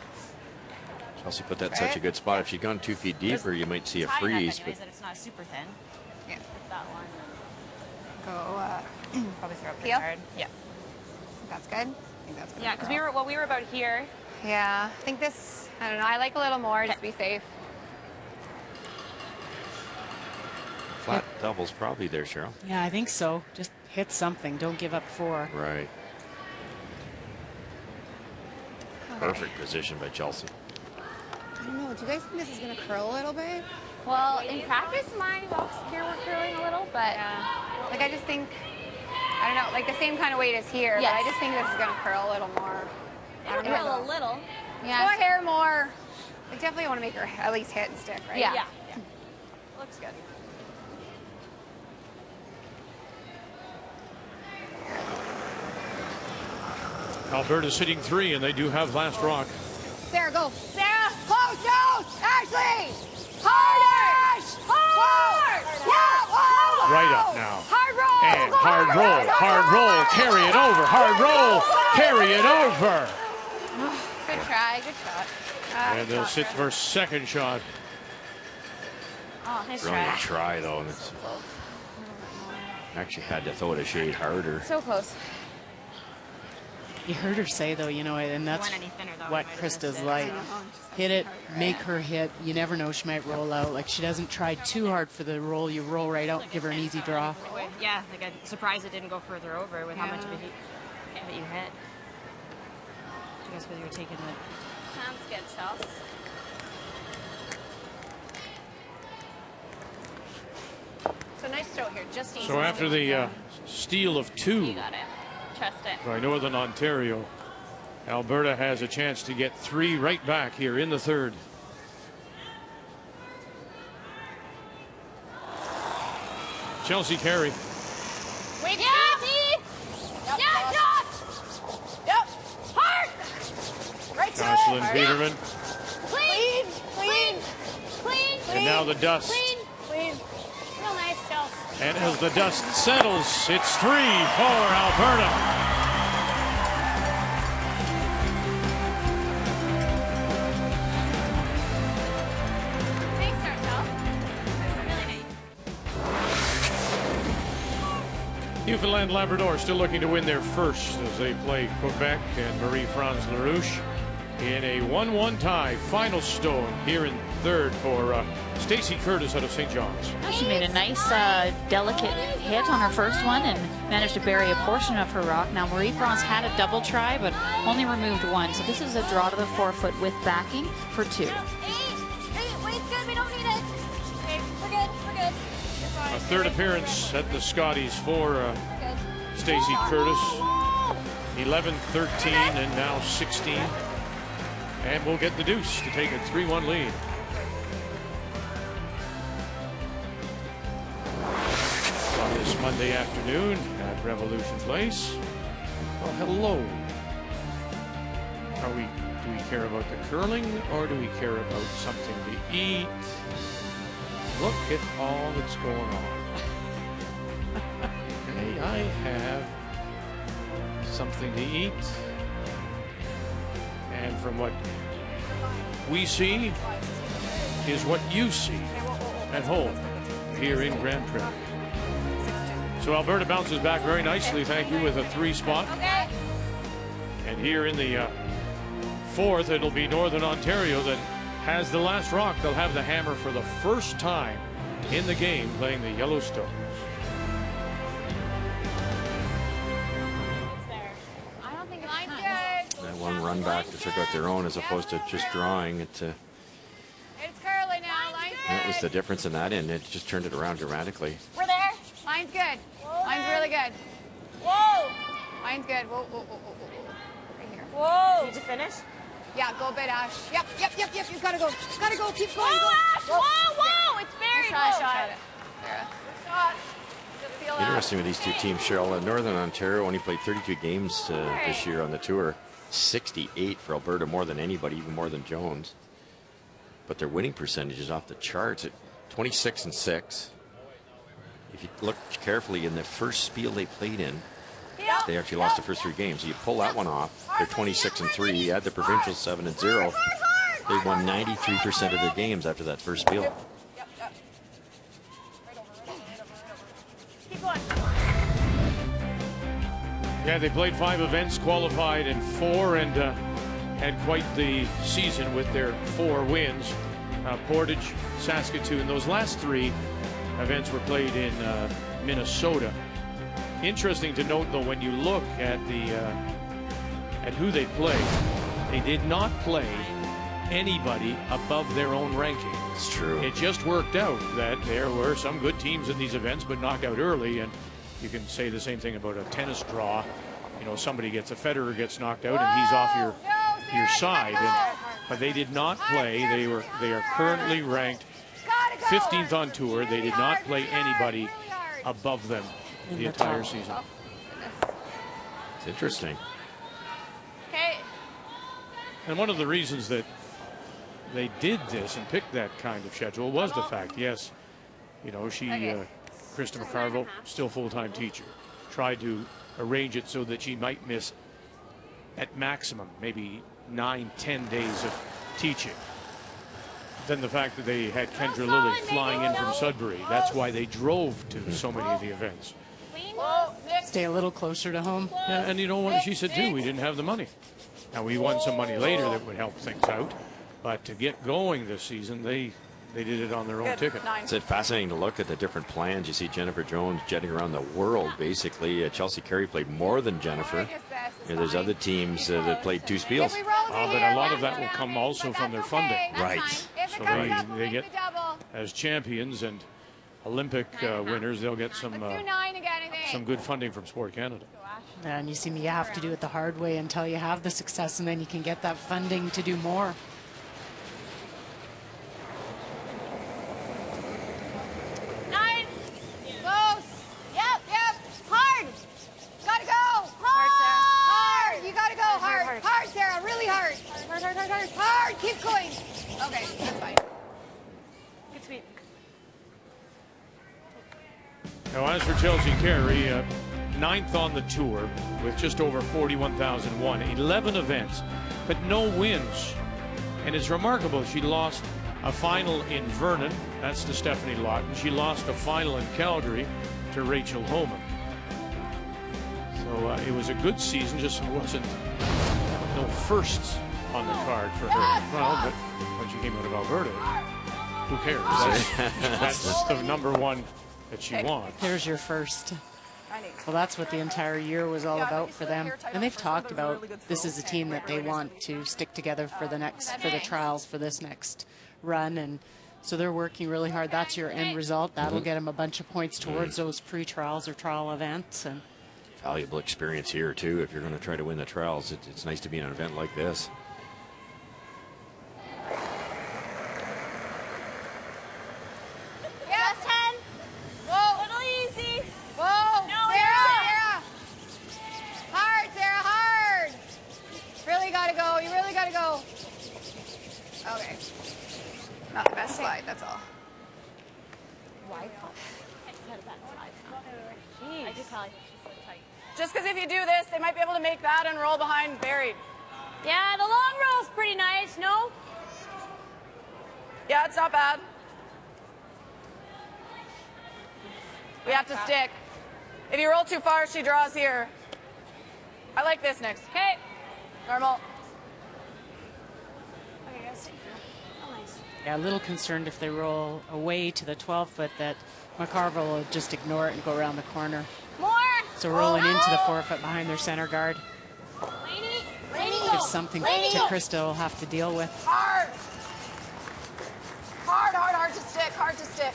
Chelsea put that in such a good spot. If she'd gone 2 feet deeper, you might see a freeze. But That it's not super thin. Yeah. That one. Go. Probably throw it pretty Heel? hard. Yeah. That's good. I think that's good. Yeah, because we were about here. Yeah. I think this. I don't know. I like a little more just to be safe. flat double's probably there, Cheryl. Yeah, I think so. Just hit something. Don't give up 4. Right. Perfect position by Chelsea. I don't know. Do you guys think this is going to curl a little bit? Well, in practice, my rocks here were curling a little, but like I just think, I don't know, like the same kind of weight as here, Yes. but I just think this is going to curl a little more. It'll curl a little. Yeah. Go hair more. I definitely want to make her at least hit and stick, right? Yeah. Looks good. Alberta's sitting 3, and they do have last rock. Sarah, go. Sarah, close, no! Ashley! Harder! Hard! Yeah, whoa! Right up now. Hard roll! And hard roll, hard roll, carry it over, hard roll, carry it over. Good try, good shot. And they'll sit for second shot. Oh, nice Brilliant try, though. And it's actually had to throw it a shade harder. So close. You heard her say, though, you know, and that's Went any thinner, though, what we might have Krista's missed it. like. Hit it, make her hit. You never know, she might roll out. Like, she doesn't try too hard for the roll. You roll right out, give her an easy draw. Yeah, like I'm surprised it didn't go further over with how much of it that you hit. I guess because you were taking the... Sounds good, Chelsea. So nice throw here, just easy. So after the steal of 2 You got it. Trust it. by Northern Ontario, Alberta has a chance to get 3 right back here in the third. Chelsea Carey. Wait, Chelsea! Yeah, Josh! Yep. Hard! Right to Jocelyn it. Peterman. Clean! Clean! Clean! And now the dust. Clean! Clean! Real nice, Chelsea. And as the dust settles, it's 3 for Alberta. Nice start, Chelsea. Really nice. Newfoundland Labrador still looking to win their first as they play Quebec and Marie-France LaRouche in a 1-1 tie. Final stone here in third for Stacey Curtis out of St. John's. She made a nice, delicate hit on her first one and managed to bury a portion of her rock. Now, Marie-France had a double try, but only removed 1. So this is a draw to the 4-foot with backing for 2. Weight's good. We don't need it. Okay, we're good. We're good. You're fine. A third appearance at the Scotties for Stacey Curtis. 11, 13, and now 16. And we'll get the deuce to take a 3-1 lead. On this Monday afternoon at Revolution Place. Well, hello. Do we care about the curling, or do we care about something to eat? Look at all that's going on. Okay, I have something to eat. And from what we see is what you see at home here in Grand Prairie. So Alberta bounces back very nicely, thank you, with a 3 spot. And here in the fourth, it'll be Northern Ontario that has the last rock. They'll have the hammer for the first time in the game, playing the Yellowstones. That one run back to took out their own as opposed to just drawing it. It's curly now. Line's good. That was the difference in that end. It just turned it around dramatically. We're there. Line's good. Line's really good. Whoa. Line's good. Whoa, whoa, whoa, whoa, whoa. Right here. Whoa. Did you finish? Yeah, go bit, Ash. Yep. You gotta go. Gotta go. Keep going. Go. Ash. Whoa. It's very close. Shot it. Sarah. Shot. Just feel Interesting with these two teams, Cheryl. Northern Ontario only played 32 games this year on the tour. 68 for Alberta, more than anybody, even more than Jones. But their winning percentage is off the charts at 26 and 6. If you look carefully in the first spiel they played in, they actually lost the first 3 games. So you pull that one off, they're 26 and 3. You add the provincial 7 and 0. They won 93% of their games after that first spiel. Keep going. Yeah, they played 5 events, qualified in 4, and had quite the season with their 4 wins. Portage, Saskatoon. Those last 3 events were played in Minnesota. Interesting to note, though, when you look at at who they played, they did not play anybody above their own ranking. It's true. It just worked out that there were some good teams in these events, but knocked out early. And you can say the same thing about a tennis draw. You know, somebody gets, a Federer gets knocked out and he's off your side. But they did not play. They are currently ranked 15th on tour. They did not play anybody above them the entire season. It's interesting. Okay. And one of the reasons that they did this and picked that kind of schedule was the fact, yes, you know, Krista McCarville, still full-time teacher, tried to arrange it so that she might miss at maximum maybe 9-10 days of teaching. Then the fact that they had Kendra Lilly flying in from Sudbury, that's why they drove to so many of the events. Stay a little closer to home. Yeah, and you know what she said too, we didn't have the money. Now we won some money later that would help things out, but to get going this season, they did it on their own ticket. It's fascinating to look at the different plans. You see Jennifer Jones jetting around the world, basically. Chelsea Carey played more than Jennifer. There's other teams that played 2 spiels. But a lot of that will come also from their funding. Right. So they get, as champions and Olympic winners, they'll get some good funding from Sport Canada. And you see me, you have to do it the hard way until you have the success, and then you can get that funding to do more. Hard, keep going. Okay, that's fine. Good sweep. Now, as for Chelsea Carey, 9th on the tour with just over 41,000 won, 11 events, but no wins. And it's remarkable, she lost a final in Vernon, that's to Stephanie Lawton. She lost a final in Calgary to Rachel Homan. So it was a good season, just wasn't no firsts on the card for her. Well, but when she came out of Alberta, who cares? That's the number one that she wants. There's your first. Well, that's what the entire year was all about for them. And they've talked about this is a team that they want to stick together for the trials for this next run. And so they're working really hard. That's your end result. That'll get them a bunch of points towards those pre-trials or trial events. And valuable experience here too. If you're going to try to win the trials, it's nice to be in an event like this. Okay. Not the best slide, that's all. Just because if you do this, they might be able to make that and roll behind buried. Yeah, the long roll's pretty nice, no? Yeah, it's not bad. We have to stick. If you roll too far, she draws here. I like this next. Okay. Normal. Yeah, a little concerned if they roll away to the 12-foot that McCarville will just ignore it and go around the corner. More! So rolling into the 4-foot behind their center guard. Gives something to Krista will have to deal with. Hard! Hard, hard, hard to stick, hard to stick.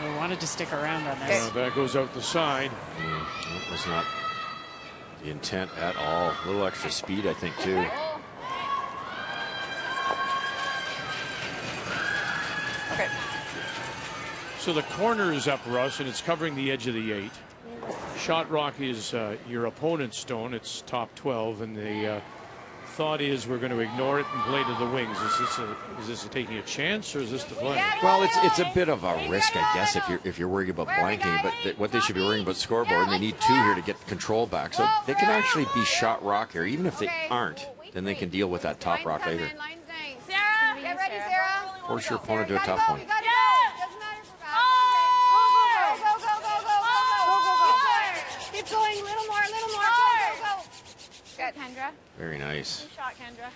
We wanted to stick around on this. That goes out the side. That was not the intent at all. A little extra speed, I think, too. Okay. So the corner is up, Russ, and it's covering the edge of the 8. Shot rock is your opponent's stone. It's top 12, and the thought is we're going to ignore it and play to the wings. Is this taking a chance, or is this the play? Well, it's a bit of a risk, I guess, if you're worried about blanking. But what they should be worrying about scoreboard, and they need 2 here to get control back. So they can actually be shot rock here, even if they aren't. Then they can deal with that top rock later. Sarah! Get ready, Sarah. Force your opponent to a tough one. Keep going, little more, go. Good, Kendra. Very nice. Good shot, Kendra.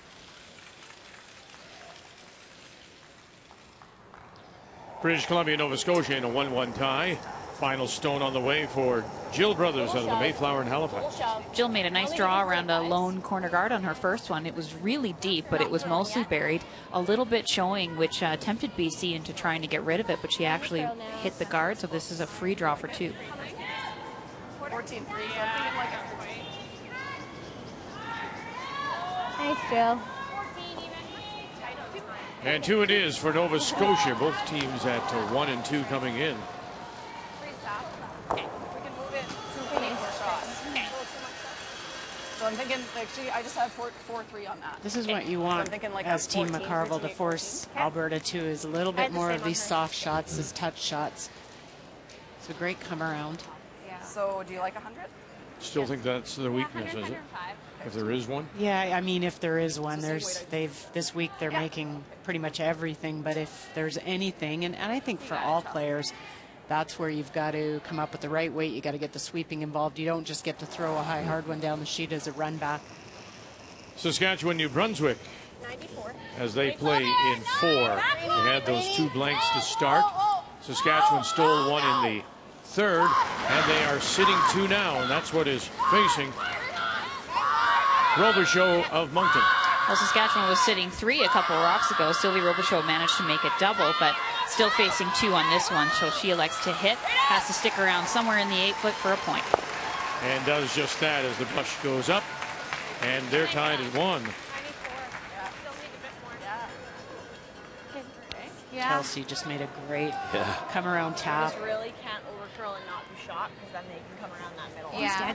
British Columbia, Nova Scotia in a 1-1 tie. Final stone on the way for Jill Brothers out of the Mayflower in Halifax. Jill made a nice draw around a lone corner guard on her first one. It was really deep, but it was mostly buried. A little bit showing, which tempted BC into trying to get rid of it, but she actually hit the guard, so this is a free draw for 2. 14-3, so I'm thinking like a... Nice, Jill. And 2 it is for Nova Scotia. Both teams at 1 and 2 coming in. Okay. We can move it to 4 shots. Okay. So I'm thinking, actually, I just have 4-3 on that. This is what you want like as Team McCarville to force Alberta to, is a little bit more of these soft shots, these touch shots. It's a great come around. Yeah. So do you like 100? Still think that's their weakness, is it? If there is one? Yeah, I mean, if there is one, this week they're making pretty much everything, but if there's anything, and I think for all players, that's where you've got to come up with the right weight. You got to get the sweeping involved. You don't just get to throw a high hard one down the sheet as a run back. Saskatchewan, New Brunswick, as they play in 4. They had those 2 blanks to start. Saskatchewan stole 1 in the 3rd, and they are sitting 2 now, and that's what is facing Robichaud of Moncton. Well, Saskatchewan was sitting 3 a couple of rocks ago. Sylvie Robichaud managed to make it double, but still facing 2 on this one. So she elects to hit, has to stick around somewhere in the 8-foot for a point. And does just that as the brush goes up, and they're tied at 1. Yeah. Kelsey just made a great come around tap. You really can't overcurl and not be shot, because then they can come around that middle. Yeah,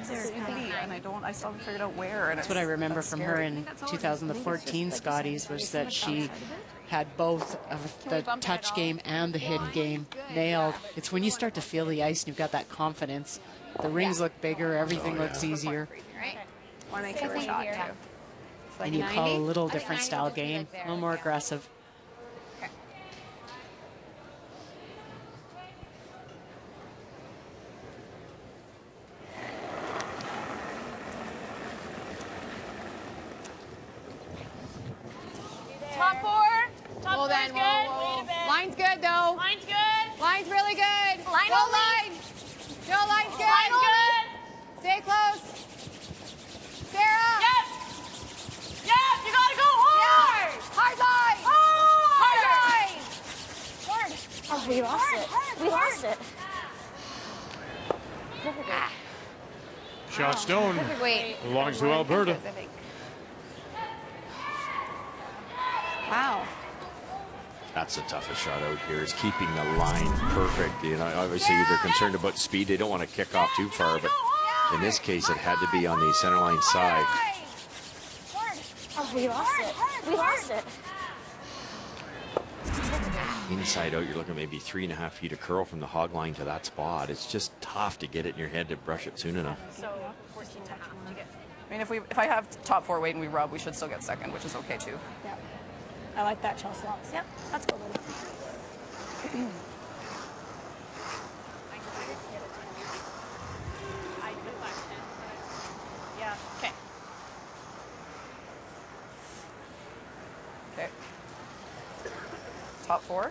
and I still haven't figured out where. And that's what I remember from her in 2014 Scotties, was that she had both of the touch game and the hidden game nailed. It's when you start to feel the ice and you've got that confidence. The rings look bigger, everything looks easier. Want to make sure shot too. And you call a little different style game, a little more aggressive. Top 4. Top 4 is good. Wait a bit. Line's good though. Line's good. Line's really good. Line Go only. line. Joe, line's good. Line's good. Stay close. Sarah. Yes. Yes, you gotta go hard. Hard line. Hard. Shot stone. Perfect weight. Belongs to Alberta. I think. Wow. That's the toughest shot out here, is keeping the line perfect. You know, obviously they're concerned about speed. They don't want to kick off too far, but in this case, it had to be on the center line side. Oh, we lost it. We lost it. Inside out, you're looking at maybe 3.5 feet of curl from the hog line to that spot. It's just tough to get it in your head to brush it soon enough. So 14 and a half to get. I mean, if I have top 4 weight and we rub, we should still get second, which is okay too. Yeah. I like that, Chelsea. Yep, that's good. Yeah. Okay. Okay. Top 4.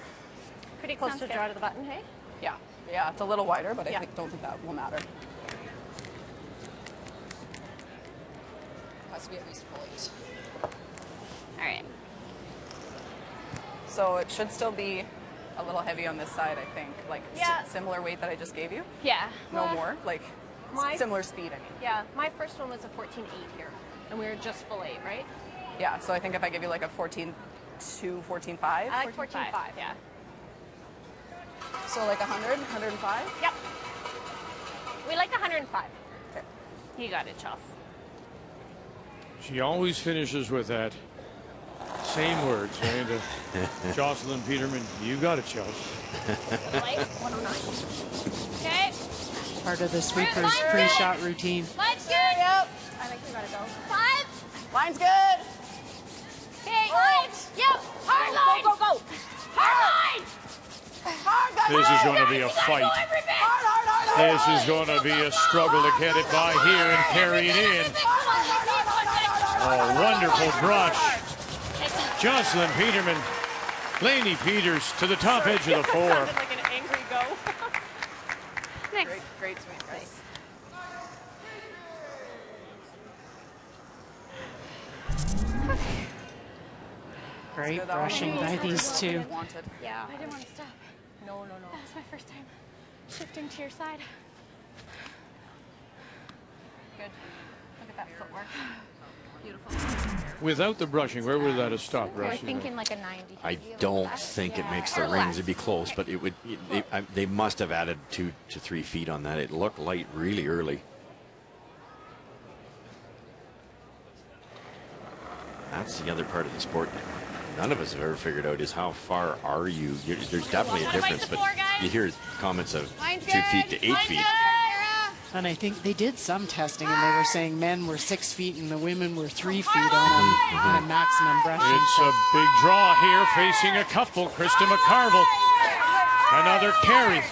Pretty close to draw to the button, hey? Yeah. Yeah, it's a little wider, but I don't think that will matter. Has to be at least full 8. All right. So it should still be a little heavy on this side, I think. Like similar weight that I just gave you. Yeah. No more. Like similar speed, I mean. Yeah, my first one was a 14.8 here, and we were just full 8, right? Yeah, so I think if I give you like a 14.2, 14.5. I like 14.5, yeah. So like 100, 105? Yep. We like 105. Okay. You got it, Chelsea. She always finishes with that same words, right? Jocelyn Peterman, you got it, Chelsea. 109. Okay. Part of the sweeper's pre-shot routine. Line's good. Yep. I think we gotta go. 5. Line's good. Okay. Line. Yep. Hard line. Go, go, go. Hard line. This is going to be a fight. This is going to be a struggle to get it by here and carry it in. Oh, wonderful brush. Jocelyn Peterman, Lainey Peters to the top edge of the 4. Sounded like an angry go. Next. Great swing, guys. Great brushing by these two. Yeah. I didn't want to stop. No, no, no. That was my first time shifting to your side. Good. Look at that footwork. Beautiful. Without the brushing, where would that have stopped, We're Rush? thinking like a 90. I don't think it makes the rings. It'd be close, but it would. They must have added 2 to 3 feet on that. It looked light really early. That's the other part of the sport none of us have ever figured out, is how far are you? There's definitely a difference, but you hear comments of 2 feet to 8 feet. And I think they did some testing, and they were saying men were 6 feet and the women were 3 feet on the maximum brushing. It's a big draw here, facing a couple. Krista McCarville, another Carey.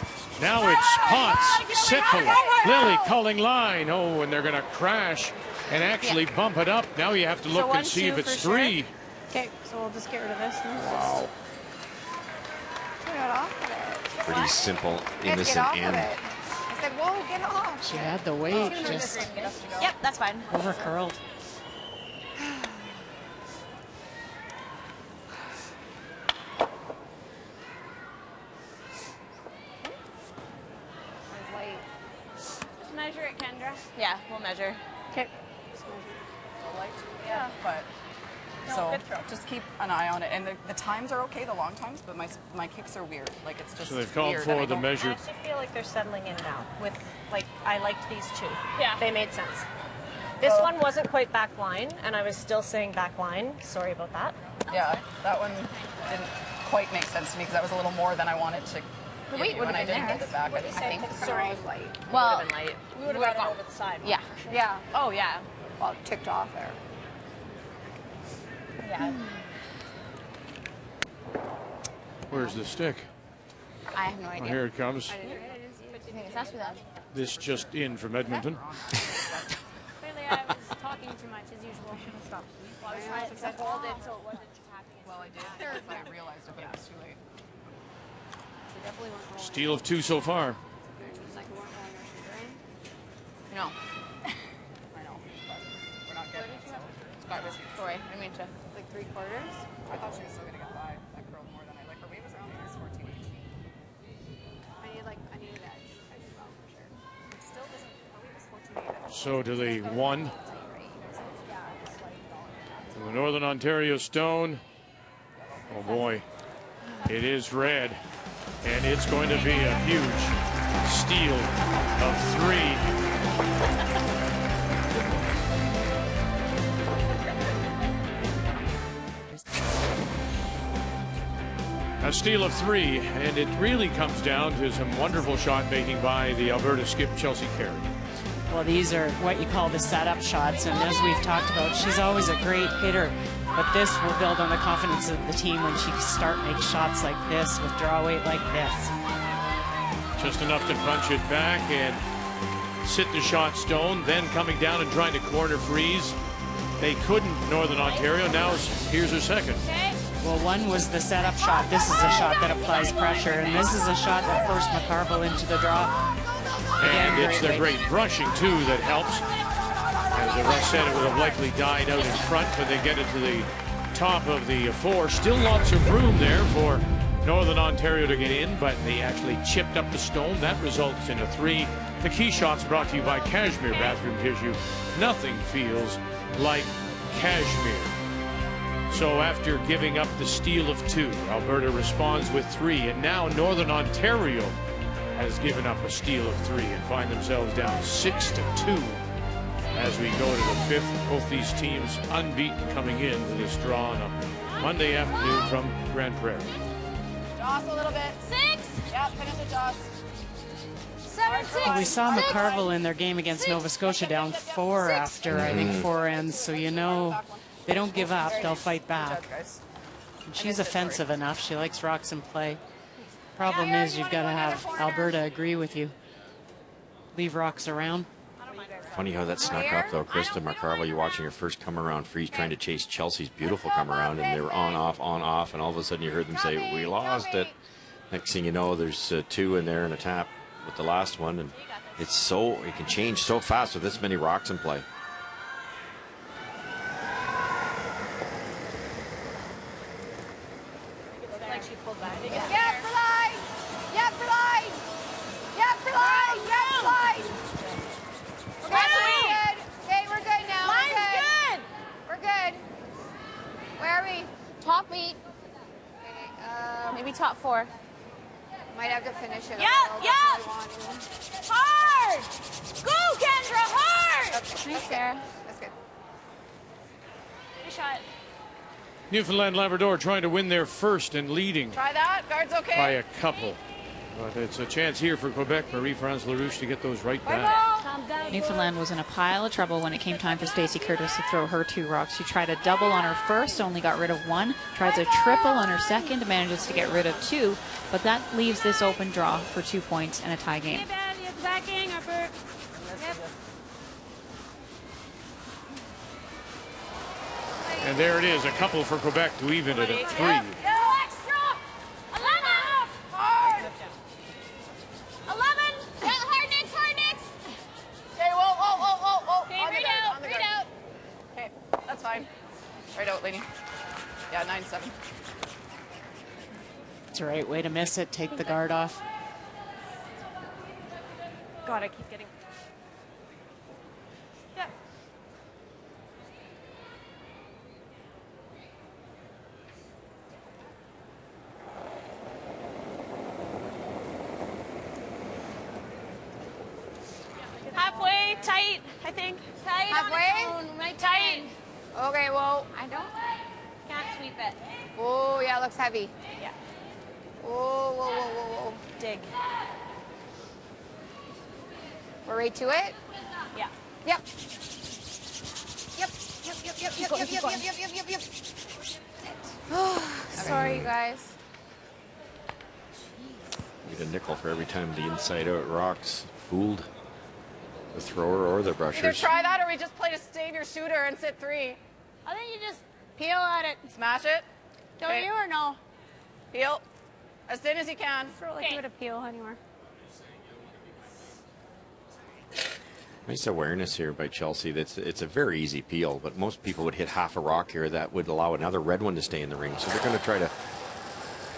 Now it's Potts, Sickle, Lily calling line. Oh, and they're going to crash and actually bump it up. Now you have to look and see if it's 3. Sure. Okay, so we'll just get rid of this. Wow. Get off of it. Pretty simple, innocent Get off of end. it. I said, whoa, get off. She had the weight just Yep, that's fine. over curled. Just measure it, Kendra. Yeah, we'll measure. Okay. Yeah, but so just keep an eye on it. And the times are okay, the long times, but my kicks are weird. Like it's just So they've called weird, for the measure. I actually feel like they're settling in now. With like, I liked these 2. Yeah. They made sense. This one wasn't quite back line, and I was still saying back line. Sorry about that. Yeah, that one didn't quite make sense to me because that was a little more than I wanted to. The weight would when have I been didn't there. get it back. I think Sorry. Well, would have been light. We would have gone over the side. yeah. For sure. Yeah. Oh, yeah. Well, it ticked off there. Yeah. Where's the stick? I have no Oh, idea. here it comes. I think it's us with that. This just in from Edmonton. Clearly, I was talking too much as usual. Stop. Well, I was trying to hold it so it wasn't just happening. Well, I did. I realized it, but it was too late. Steal of 2 so far. No. I know, but we're not getting it. So Scott was huge. Sorry, I mean to like 3/4. I thought she was still gonna get by. That curled more than I like. Her weight was around there. It's 14. I need an edge. I need well for sure. It still doesn't. Her weight was 14. So to the 1. To the Northern Ontario stone. Oh boy, it is red, and it's going to be a huge steal of 3. A steal of 3, and it really comes down to some wonderful shot making by the Alberta skip Chelsea Carey. Well, these are what you call the setup shots, and as we've talked about, she's always a great hitter. But this will build on the confidence of the team when she start make shots like this with draw weight like this. Just enough to punch it back and sit the shot stone, then coming down and trying to corner freeze. They couldn't, Northern Ontario. Now here's her second. Well, one was the setup shot. This is a shot that applies pressure, and this is a shot that forced McCarville into the draw. And it's the great brushing, too, that helps. As the ref said, it would have likely died out in front, but they get it to the top of the 4. Still lots of room there for Northern Ontario to get in, but they actually chipped up the stone. That results in a 3. The key shots brought to you by Cashmere Bathroom Tissue. Nothing feels like Cashmere. So after giving up the steal of 2, Alberta responds with 3, and now Northern Ontario has given up a steal of 3 and find themselves down 6-2 as we go to the 5th. Both these teams unbeaten coming into this draw on a Monday afternoon from Grand Prairie. Joss a little bit. 6. Yep, finish it, Joss. 7, 6. Well, we saw McCarville in their game against Nova Scotia down 4 after, I think, 4 ends. So you know they don't give up. They'll fight back. And she's offensive enough. She likes rocks in play. Problem is you've got to have Alberta agree with you. Leave rocks around. Funny how that snuck up, though, Krista McCarville. You're watching her first come around freeze, trying to chase Chelsea's beautiful come around, and they were on, off, and all of a sudden you heard them say, "We lost it." Next thing you know, there's 2 in there and a tap with the last one, and it's so, it can change so fast with this many rocks in play. Like she pulled back. Yeah, for line! Yeah, for line! Yeah, for line! Yeah, for line! Okay, we're good. Okay, we're good now. Line's good. We're good. Where are we? Top 8. Okay, maybe top 4. Might have to finish it. Yeah. Hard! Go, Kendra, hard! Okay. Nice, Sarah. That's good. Good shot. Newfoundland Labrador trying to win their first and leading Try that. Guard's okay. by a couple. But it's a chance here for Quebec, Marie-France LaRouche, to get those right back. Newfoundland was in a pile of trouble when it came time for Stacey Curtis to throw her 2 rocks. She tried a double on her first, only got rid of 1. Tries a triple on her second, manages to get rid of 2. But that leaves this open draw for 2 points and a tie game. And there it is, a couple for Quebec to even it at 3. Fine. Right out, lady. Yeah, 9-7. That's the right way to miss it. Take the guard off. God, I keep getting. Yeah. Halfway, tight, I think. Tight. Halfway? Tight. Okay, well, Can't sweep it. oh, yeah, looks heavy. Yeah. Whoa. Dig. We're right to it? Yeah. Yep. Sorry, you guys. Need a nickel for every time the inside out rocks fooled the thrower or the Either brushers. try that or we just play to save your shooter and sit 3. I think you just peel at it. Smash it. Don't you or no? Peel. As thin as you can. Throw like you would appeal anywhere. Nice awareness here by Chelsea. It's a very easy peel, but most people would hit half a rock here. That would allow another red one to stay in the ring. So they're going to try to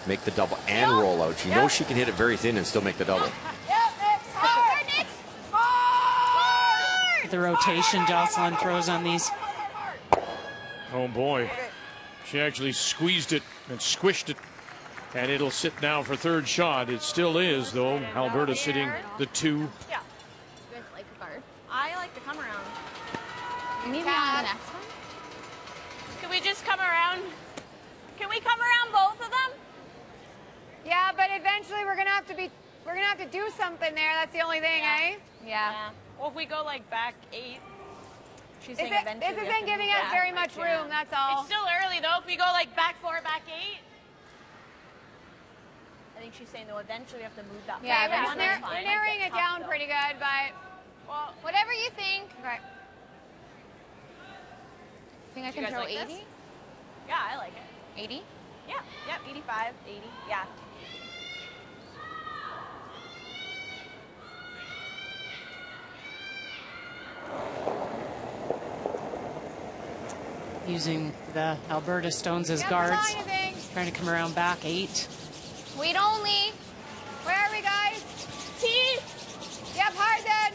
make the double and roll out. She knows she can hit it very thin and still make the double. the rotation Jocelyn throws on these. Oh boy. She actually squeezed it and squished it. And it'll sit now for third shot. It still is, though. Alberta sitting the 2. Yeah. You guys like a guard? I like to come around. Maybe on the next one. Can we just come around? Can we come around both of them? Yeah, but eventually we're gonna have to do something there. That's the only thing, eh? Yeah. Well, if we go like back 8. She's saying This eventually. isn't giving us very much room, that's all. It's still early though. If we go like back 4, back 8. I think she's saying though eventually we have to move that. Yeah, forward. but you're narrowing it down pretty good, but Well, whatever you think. Okay. Think I can throw 80? Yeah, I like it. 80? Yeah, yep, 85, 80, yeah. Using the Alberta stones as guards. Trying to come around back 8. Wait only. Where are we, guys? T. Yep, hard then.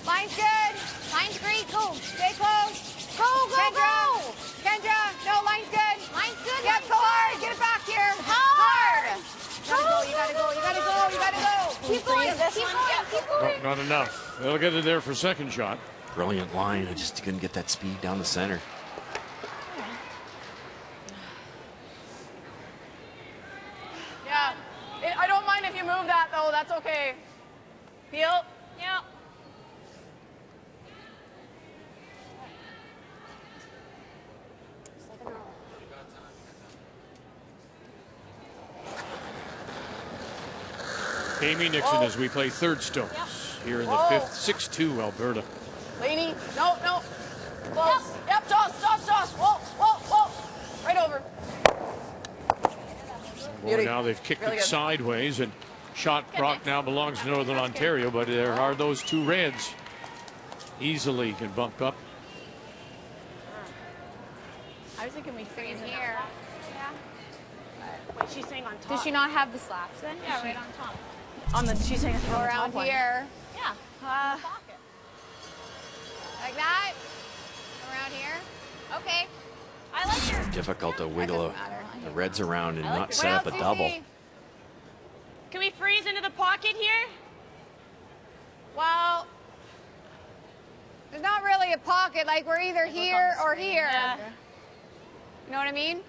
Line's good. Line's great. Go. Stay close. Go, go, go. Kendra, no, line's good. Line's good. Yep, go hard. Get it back here. Hard. You gotta go, you gotta go, you gotta go. Keep going, keep going, keep going. Not enough. They'll get it there for second shot. Brilliant line. I just couldn't get that speed down the center. Yeah. I don't mind if you move that, though. That's okay. Peel? Yep. Amy Nixon as we play third stones here in the 5th. 6-2 Alberta. Laney? No, no. Close. Yep, toss, toss, toss. Whoa, whoa, whoa. Right over. Boy, now they've kicked Really it good. sideways, and shot rock now belongs to Northern Ontario, but there are those 2 reds. Easily can bump up. I was thinking we freeze in Here. Wait, she's saying on top. Does she not have the slaps then? Yeah, right on top. On the, she's saying it's on the Around top one. here. Yeah. Pocket. Like that? Around here? Okay. I like your. Difficult to wiggle the reds around and not set up a What else, double. Cece? Can we freeze into the pocket here? Well, there's not really a pocket. Like we're either here or here. Yeah. You know what I mean?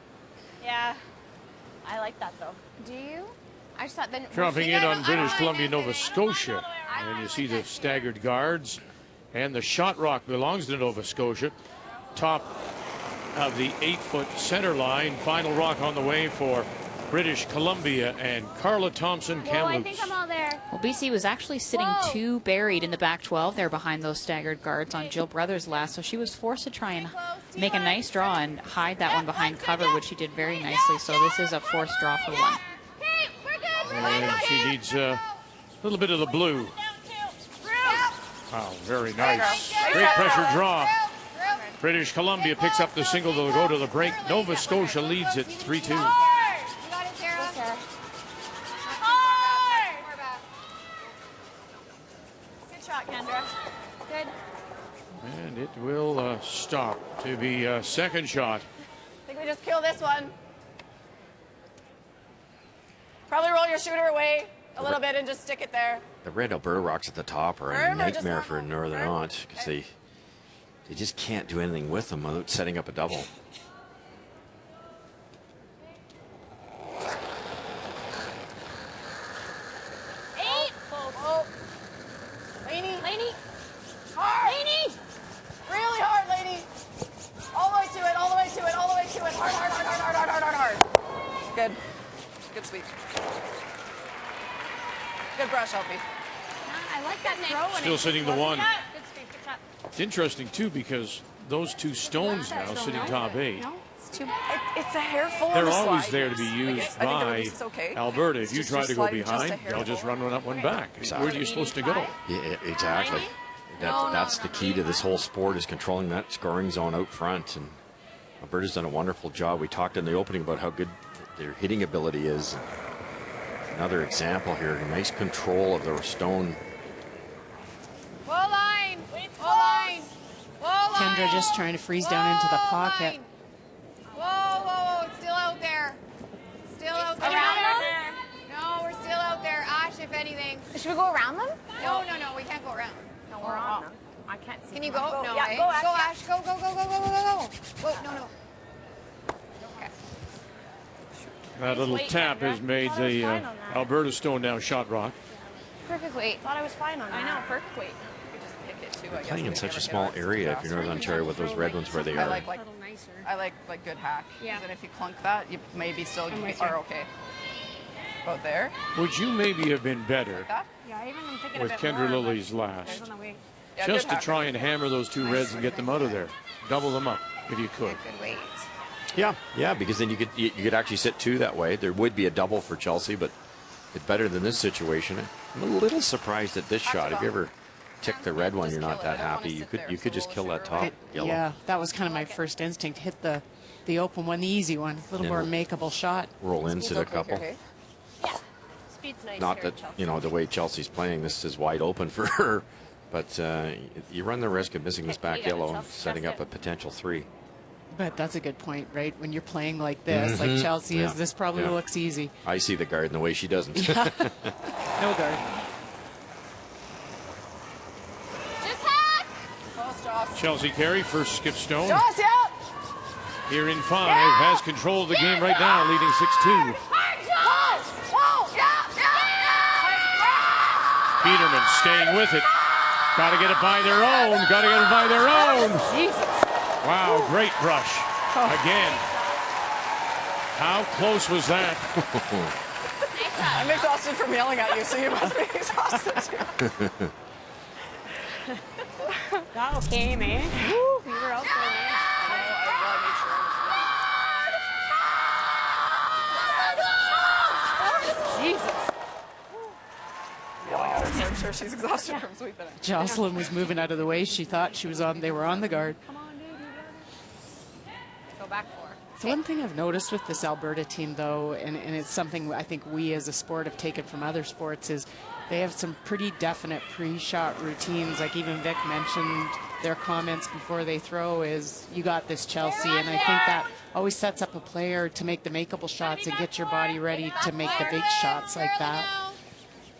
Yeah. I like that though. Do you? I just thought then. Dropping See, in I on don't British mind Columbia, anything. Nova Scotia. And you see the staggered guards. And the shot rock belongs to Nova Scotia. Top of the 8-foot center line. Final rock on the way for British Columbia and Carla Thompson Well, I think Kamloops. I'm all there. Well, BC was actually sitting Whoa. 2 buried in the back 12 there behind those staggered guards on Jill Brothers last, so she was forced to try and make a nice draw and hide that one behind cover, which she did very nicely. So this is a forced draw for 1. Hey, we're good. And she needs a little bit of the blue. Wow, very nice. Great pressure draw. British Columbia picks up the single. They'll go to the break. Nova Scotia leads at 3-2. You got it, Sarah. Good shot, Kendra. Good. And it will stop to be a second shot. I think we just kill this one. Probably roll your shooter away a little bit and just stick it there. The red Alberta rocks at the top are a Firm or just nightmare for normal? Northern Firm? Ont because they just can't do anything with them without setting up a double. Eight. Oh. Laney. Laney. Hard. Laney. Really hard, Laney. All the way to it, all the way to it, all the way to it. Hard, hard, hard, hard, hard, hard, hard, hard. Good. Good sweep. Good brush, Helpy. I like that throw. Still sitting the 1. Good sweep. Good shot. It's interesting, too, because those 2 stones now sitting top 8. No, it's too. It's a hair full They're on the always slide. there to be used I think the by release is okay. Alberta. If It's you just try you're to go sliding just a behind, hair they'll just full. run one back. Exactly. Where are you supposed to go? Yeah, exactly. That's the key to this whole sport is controlling that scoring zone out front. And Alberta's done a wonderful job. We talked in the opening about how good their hitting ability is. Another example here, nice control of their stone. Full line. Wait, Kendra just trying to freeze down into the pocket. Whoa, whoa, whoa, it's still out there. Still out there. Around them? No, we're still out there. Ash, if anything. Should we go around them? No, no, no, we can't go around. No, we're on them. I can't see. Can you them. go? No, yeah, eh? go, Ash. Go, Ash. Go, go, go, go, go, go, go. Whoa, no, no. Okay. That little Wait, tap Kendra. has made Thought I was the fine on that. Alberta Stone now shot rock. Perfect weight. Thought I was fine on that. I know, perfect weight. You could just pick it too, I guess. Playing in if such you a ever small get it. area if you're Northern Ontario with those red ones where they I are. like A little nicer. I like good hack. Yeah. And if you clunk that, you maybe still with are you. okay. About there. Would you maybe have been better That? Yeah, even I'm thinking with a bit Kendra more, Lilly's but last? there's on the way. Yeah, Just good to hack. try and hammer those two reds and get them out of there. Double them up if you could. Good weight. Yeah, because then you could actually sit two that way. There would be a double for Chelsea, but it's better than this situation. I'm a little surprised at this shot. If you ever tick the red one, you're not that happy. You could just kill that top yellow. Yeah, that was kind of my first instinct. Hit the open one, the easy one. A little Yeah. more makeable shot. Roll into a couple. Yeah. Speed's nice Not here that, at Chelsea. you know, the way Chelsea's playing, this is wide open for her. But you run the risk of missing this back you got it, yellow and Chelsea. setting That's up a potential 3. But that's a good point, right? When you're playing like this, like Chelsea Yeah. is, this probably Yeah. looks easy. I see the guard in the way she doesn't. No guard. Just hack! Close, Joss. Chelsea Carey, first skip Stone. Joss, yeah! Here in 5, has control of the game right now, leading 6-2. Peterman staying with it. Got to get it by their own. Got to get it by their own. Jesus. Wow, great brush. Again. How close was that? I'm exhausted from yelling at you, so you must be exhausted too. That okay, man. Woo, we were out there, man. Jesus. Yelling at her, so I'm sure she's exhausted from sweeping it. Jocelyn was moving out of the way. She thought they were on the guard. Come on, dude, you got it. Go back for. So one thing I've noticed with this Alberta team, though, and it's something I think we as a sport have taken from other sports, is they have some pretty definite pre-shot routines. Like even Vic mentioned their comments before they throw is, you got this, Chelsea. And I think that always sets up a player to make the makeable shots and get your body ready to make the big shots like that.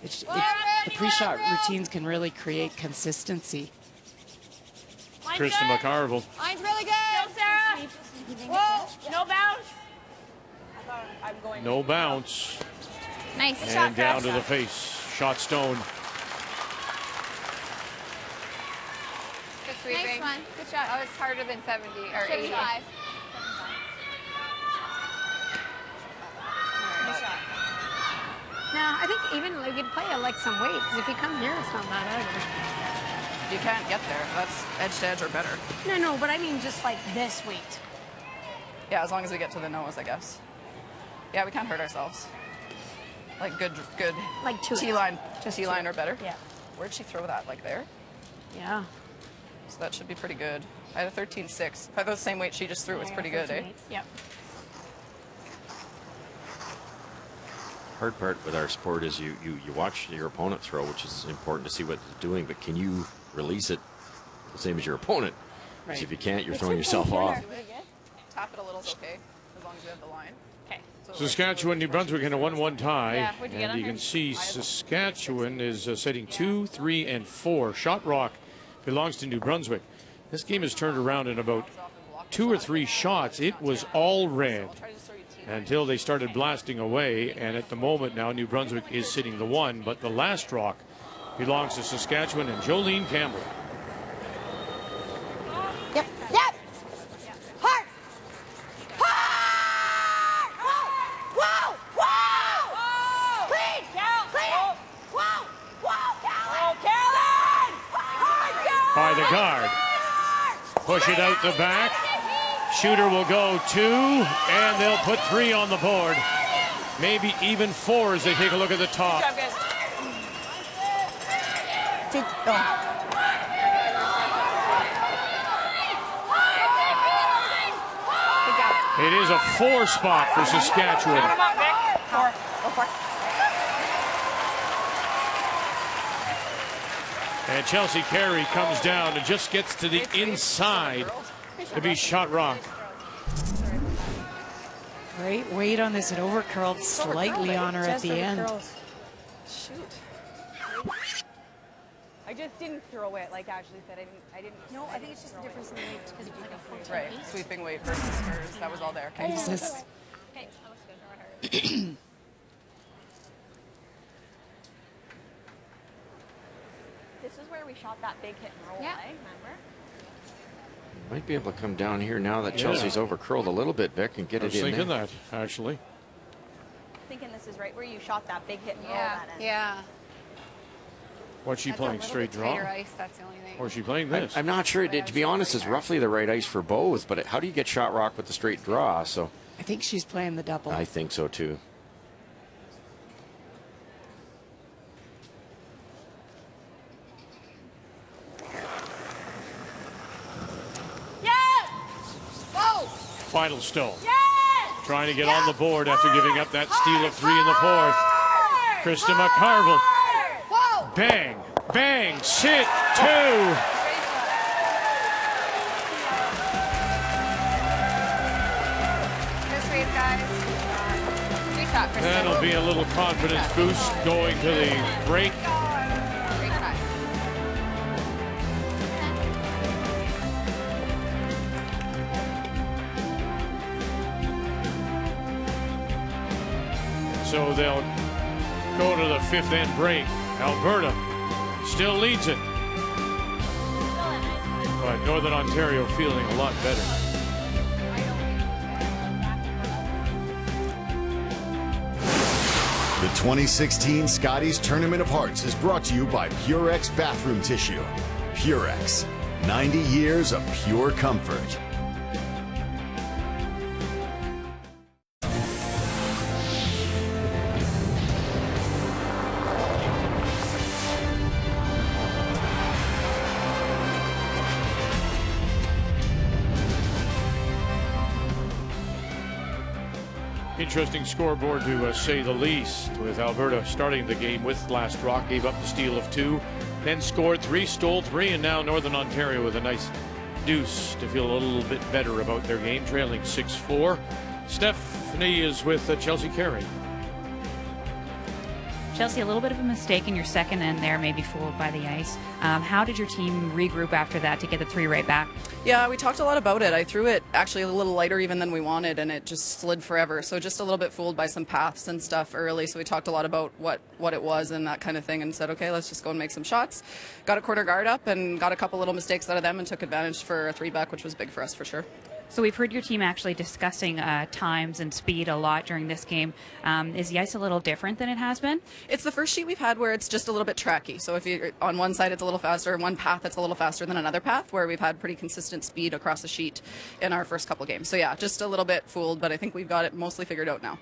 The pre-shot routines can really create consistency. Krista McCarville. Line's really good. Go, Sarah. Whoa. No bounce. No bounce. Nice shot. And down to the face. Shot Stone. Good sweeping. Nice one. Good shot. That was harder than 70 or 80. 75. No, I think even like you'd play like some weight, because if you come here, it's not that either. You can't get there. That's edge to edge or better. No, but I mean just like this weight. Yeah, as long as we get to the nose, I guess. Yeah, we can't hurt ourselves. Like good Like two. T-line, Just T-line two. or better. Yeah. Where'd she throw that? Like there? Yeah. So that should be pretty good. I had a 13.6. If I thought the same weight she just threw, it was pretty good, eh? Yep. Hard part with our sport is you watch your opponent throw, which is important to see what it's doing, but can you release it the same as your opponent? 'Cause Right. if you can't, you're throwing yourself off. Tap it a little's okay, as long as we have the line. Okay. So Saskatchewan, New Brunswick in a 1-1 tie. Yeah, what'd you get And on you her? can see Saskatchewan is setting 2, 3, and 4. Shot rock belongs to New Brunswick. This game has turned around in about 2 or 3 shots. It was all red until they started blasting away. And at the moment now, New Brunswick is sitting the 1. But the last rock belongs to Saskatchewan and Jolene Campbell. Yep. Hard. Hard. Whoa. Whoa. Clean. Clean. Whoa. Callan. Hard. By the guard. Push it out the back. Shooter will go 2, and they'll put 3 on the board. Maybe even 4 as they take a look at the top. It is a 4 spot for Saskatchewan. And Chelsea Carey comes down and just gets to the inside to be shot rock. Great weight on this. It overcurled slightly on her at the end. Shoot. I just didn't throw it like Ashley said. I didn't. No, I think it's just the difference in the weight because it's like a 14 Right, sweeping weight versus hers. That was all there. Okay. Jesus. Okay, that looks good. This is where we shot that big hit and roll, Yeah. remember? Might be able to come down here now that Chelsea's overcurled a little bit, Vic, and get I was it in thinking there. that, actually. Thinking this is right where you shot that big hit and roll Yeah, that in. yeah. What's she That's playing? a little Straight bit draw? tighter ice, that's the only thing. Or is she playing this? I'm not sure. To be honest, it's roughly the right ice for both, but how do you get shot rock with the straight draw? So I think she's playing the double. I think so too. Final stone. Yes! Trying to get on the board after giving up that steal of 3 in the fourth. Krista McCarville. Whoa! Bang, bang, sit, 2. This race, guys. Great shot, Kristen. That'll be a little confidence boost going to the break. Great shot. So they'll go to the 5th end break. Alberta still leads it. But Northern Ontario feeling a lot better. The 2016 Scotties Tournament of Hearts is brought to you by Purex Bathroom Tissue. Purex, 90 years of pure comfort. Interesting scoreboard to say the least, with Alberta starting the game with last rock, gave up the steal of 2, then scored 3, stole 3, and now Northern Ontario with a nice deuce to feel a little bit better about their game, trailing 6-4. Stephanie is with Chelsea Carey. Chelsea, a little bit of a mistake in your second end there, maybe fooled by the ice. How did your team regroup after that to get the 3 right back? Yeah, we talked a lot about it. I threw it actually a little lighter even than we wanted, and it just slid forever. So just a little bit fooled by some paths and stuff early. So we talked a lot about what it was and that kind of thing, and said, okay, let's just go and make some shots. Got a corner guard up and got a couple little mistakes out of them and took advantage for a 3-back, which was big for us for sure. So we've heard your team actually discussing times and speed a lot during this game. Is the ice a little different than it has been? It's the first sheet we've had where it's just a little bit tracky. So if you're on one side, it's a little faster, one path that's a little faster than another path, where we've had pretty consistent speed across the sheet in our first couple games. So yeah, just a little bit fooled, but I think we've got it mostly figured out now.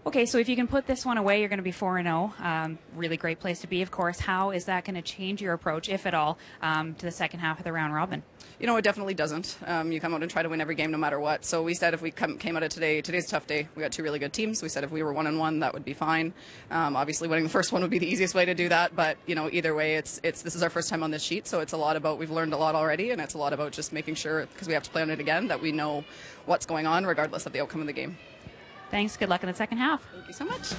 Okay, so if you can put this one away, you're going to be 4-0. Really great place to be, of course. How is that going to change your approach, if at all, to the second half of the round robin? You know, it definitely doesn't. You come out and try to win every game no matter what. So we said if we came out of today's a tough day. We got 2 really good teams. We said if we were 1-1, that would be fine. Obviously, winning the first one would be the easiest way to do that. But, you know, either way, this is our first time on this sheet. So it's a lot about, we've learned a lot already. And it's a lot about just making sure, because we have to play on it again, that we know what's going on regardless of the outcome of the game. Thanks. Good luck in the second half. Thank you so much.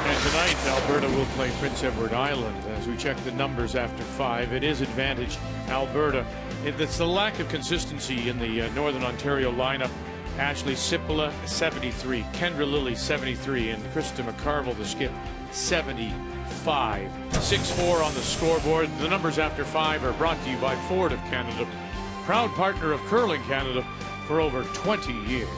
And tonight, Alberta will play Prince Edward Island. As we check the numbers after 5, it is advantage Alberta. It's the lack of consistency in the Northern Ontario lineup. Ashley Sipola, 73. Kendra Lilly, 73. And Krista McCarville, the skip, 75. 6-4 on the scoreboard. The numbers after 5 are brought to you by Ford of Canada, proud partner of Curling Canada for over 20 years.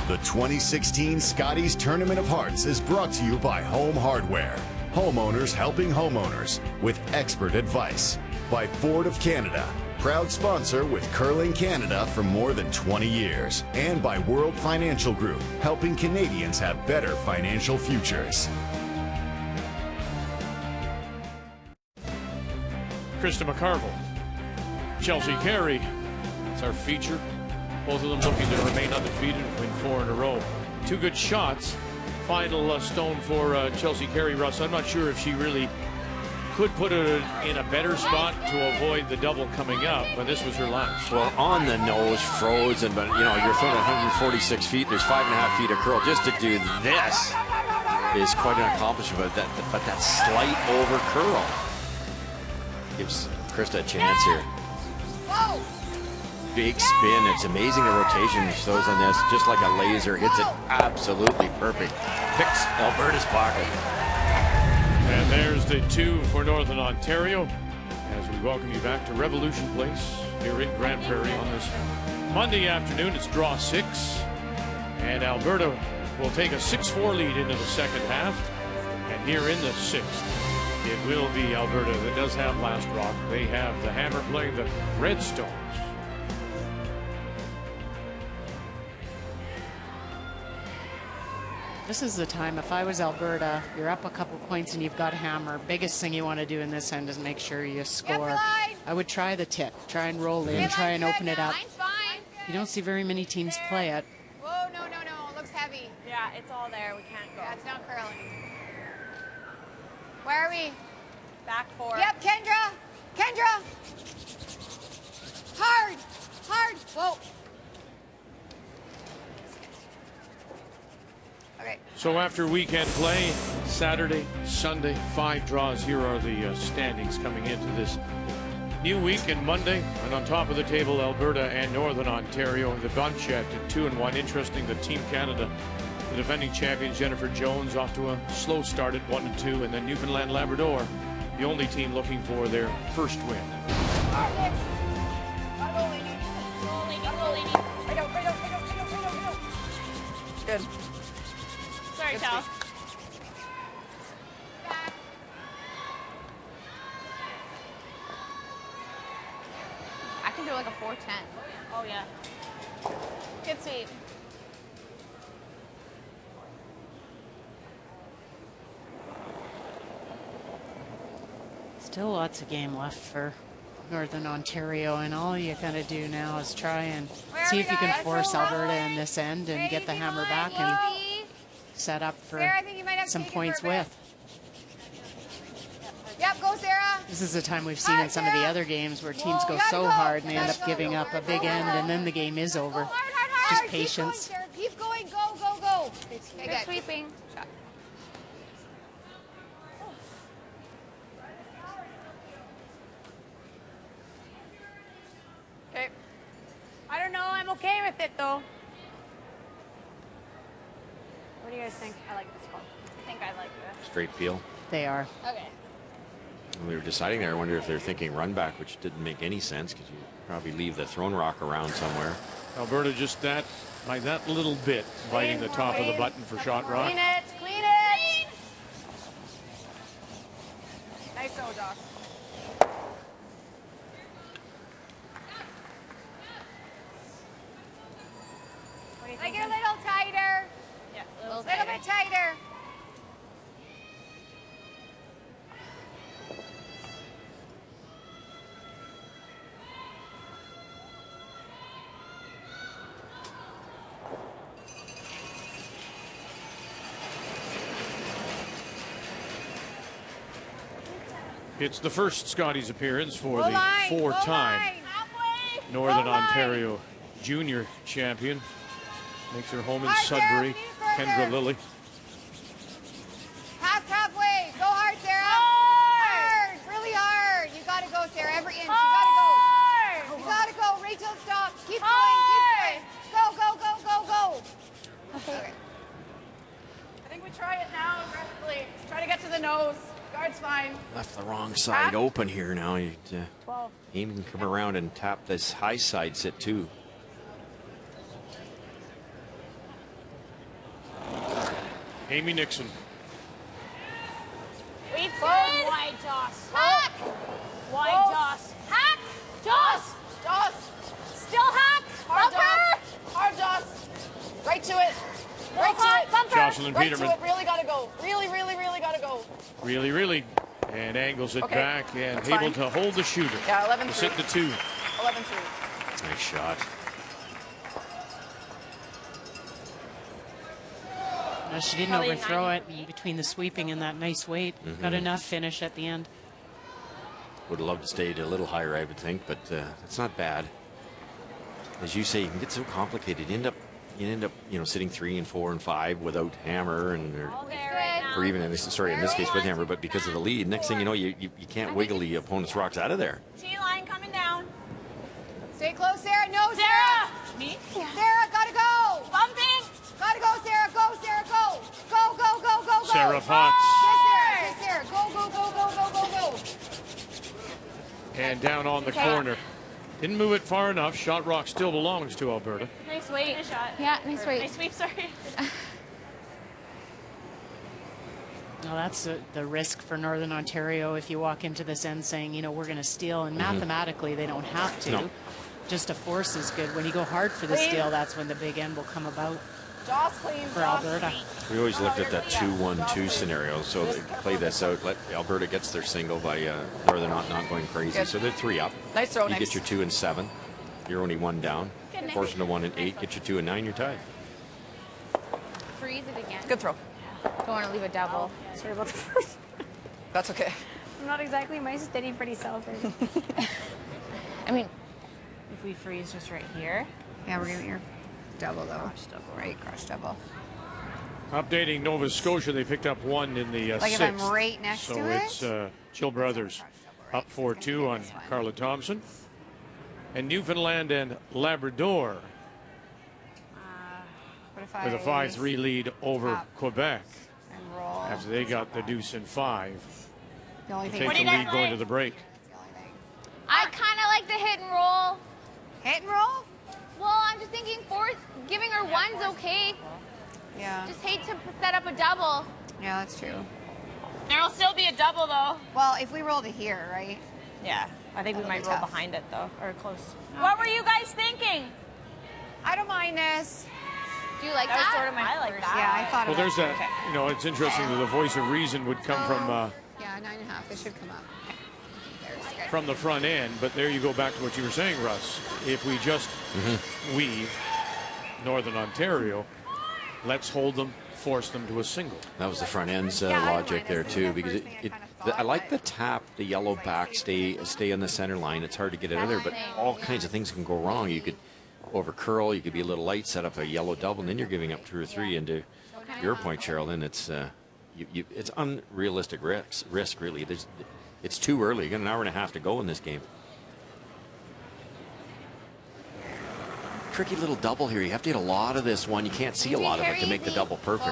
The 2016 Scotties Tournament of Hearts is brought to you by Home Hardware. Homeowners helping homeowners with expert advice. By Ford of Canada, proud sponsor with Curling Canada for more than 20 years. And by World Financial Group, helping Canadians have better financial futures. Krista McCarville, Chelsea Carey. That's our feature. Both of them looking to remain undefeated and win 4 in a row. 2 good shots, final stone for Chelsea Carey, Russ. I'm not sure if she really could put it in a better spot to avoid the double coming up, but this was her last. Well, on the nose, frozen, but you know, you're throwing 146 feet, there's 5.5 feet of curl. Just to do this is quite an accomplishment, but that slight over curl gives Krista a chance here. Big spin, it's amazing the rotation she throws on this, just like a laser, hits it absolutely perfect. Picks Alberta's pocket. And there's the 2 for Northern Ontario as we welcome you back to Revolution Place here in Grand Prairie on this Monday afternoon. It's draw 6, and Alberta will take a 6-4 lead into the second half. And here in the 6th, it will be Alberta that does have last rock. They have the Hammer playing the Redstones. This is the time, if I was Alberta, you're up a couple points and you've got Hammer. Biggest thing you want to do in this end is make sure you score. I would try the tip, try and roll in, try and open it up. You don't see very many teams play it. Whoa, no, no, no, it looks heavy. Yeah, it's all there, we can't go. Yeah, it's not curling. Where are we? Back 4. Yep, Kendra, Kendra. Hard, hard, whoa. Okay. So after weekend play, Saturday, Sunday, 5 draws. Here are the standings coming into this new week. And Monday, and on top of the table, Alberta and Northern Ontario. The bunch at 2-1. Interesting that Team Canada, the defending champion Jennifer Jones, off to a slow start at 1-2, and then Newfoundland Labrador, the only team looking for their first win. Good. Sorry, Cal. I can do like a 410. Oh, yeah. Good sweep. Still lots of game left for Northern Ontario, and all you gotta do now is try and see if you can force Alberta in this end and get the Hammer back and set up for some points with. Yep, go Sarah. This is the time we've seen in some of the other games where teams go so hard and they end up giving up a big end, and then the game is over. Just patience. Keep going, go, go, go. Okay, good sweeping. Shot. Okay. I don't know, I'm okay with it though. What do you guys think? I like this one. I think I like this. Straight peel. They are. Okay. We were deciding there, I wonder if they're thinking run back, which didn't make any sense because you probably leave the thrown rock around somewhere. Alberta just that, like that little bit, biting the top of the button for shot rock. Clean it, clean it. Nice throw, Josh. Like a little tighter. Yeah, A little bit tighter. It's the first Scotties appearance for Goal the line, four-time goal Northern Goal line. Ontario junior champion. Makes her home in Hard, Sarah, Sudbury. we need it Kendra further. Lilly. Pass halfway. Go hard, Sarah. Hard. Really hard. You gotta go, Sarah. Every inch. You gotta go. You gotta go. Rachel, stop. Keep going. Keep going. Go, go, go, go, go. Okay. I think we try it now aggressively. Try to get to the nose. Guard's fine. Left the wrong side open here now. You, 12. Amy can come around and tap this high side sit too. Amy Nixon. Wait, Wide toss. Hack. Wide toss. Hack. Toss. Toss. Still hack. Hard Bumper. toss. Hard toss. Right to it. Right to it. Bumper. Jocelyn Right Peterman. to it. Really gotta go. Really, really, really gotta go. Really, really. And angles it Okay, back and that's able fine. to hold the shooter. Yeah, 11-3. To sit the 2. 11-3. Nice shot. No, she didn't Probably overthrow 90. it between the sweeping and that nice weight. Got enough finish at the end. Would have loved to stay a little higher, I would think, but it's not bad. As you say, you can get so complicated. You end up, you know, sitting 3 and 4 and 5 without hammer, or even in this case with hammer. But because of the lead, next thing you know, you can't wiggle the opponent's rocks out of there. T-line coming down. Stay close, Sarah. No, Sarah. Me? Sarah, gotta go. Bumping. Gotta go, Sarah. Go, Sarah. Go. Go, go, go, go, go. Sarah Potts. Yes, Sarah. Go, go, go, go, go, go, go. And down on the corner. Didn't move it far enough. Shot rock still belongs to Alberta. Nice weight. Nice shot. Yeah, nice weight. Nice sweep, sorry. Well, that's the risk for Northern Ontario if you walk into this end saying, you know, we're going to steal. And mathematically, they don't have to. No. Just a force is good. When you go hard for the steal, that's when the big end will come about Joss clean. for Alberta. We always looked at that 2-1-2 scenario. So they play this out. Let Alberta gets their single by Northern not going crazy. Good. So they're 3 up. Nice throw, You nice. get your 2 and 7. You're only 1 down. Good, Force them to 1 and 8. Get your 2 and 9. You're tied. Freeze it again. Good throw. Don't want to leave a double. Sorry about the first. That's okay. I'm not exactly my steady, pretty self. I mean, If we freeze just right here. yeah, we're gonna your double though. Crush double. Right, crush double. Updating Nova Scotia, they picked up 1 in the Like if sixth. I'm right next so to it? it's Chill Brothers up 4-2 on Carla Thompson. And Newfoundland and Labrador What if I with a 5-3 lead over Up. Quebec and roll? after they got the deuce in 5. The only thing Take What the do you guys lead going like? to the break. That's the only thing. I kind of like the hit and roll. Hit and roll? Well, I'm just thinking giving her one's okay. Yeah. Just hate to set up a double. Yeah, that's true. There will still be a double though. Well, if we roll to here, right? Yeah. I think we That'll might be roll tough. behind it though, or close. What were you guys thinking? I don't mind this. Do you like That was that? sort of my I like first that. Yeah, I thought Well, of there's that. that, you know, it's interesting that the voice of reason would come Yeah, 9.5. It should come up. There's good. from the front end, but there you go back to what you were saying, Russ. If we just weave Northern Ontario, let's hold them, force them to a single. That was the front end's I don't logic mind there this. too, The because first thing I kinda thought, I like the but- tap, the yellow back, stay in the center line. It's hard to get it out of there, but all kinds of things can go wrong. You could over curl, you could be a little light, set up a yellow double, and then you're giving up 2 or 3. And to your point, Cheryl, then it's it's unrealistic risk really. It's too early. You got an hour and a half to go in this game. Tricky little double here. You have to get a lot of this one. You can't see a lot of it to make the double perfect.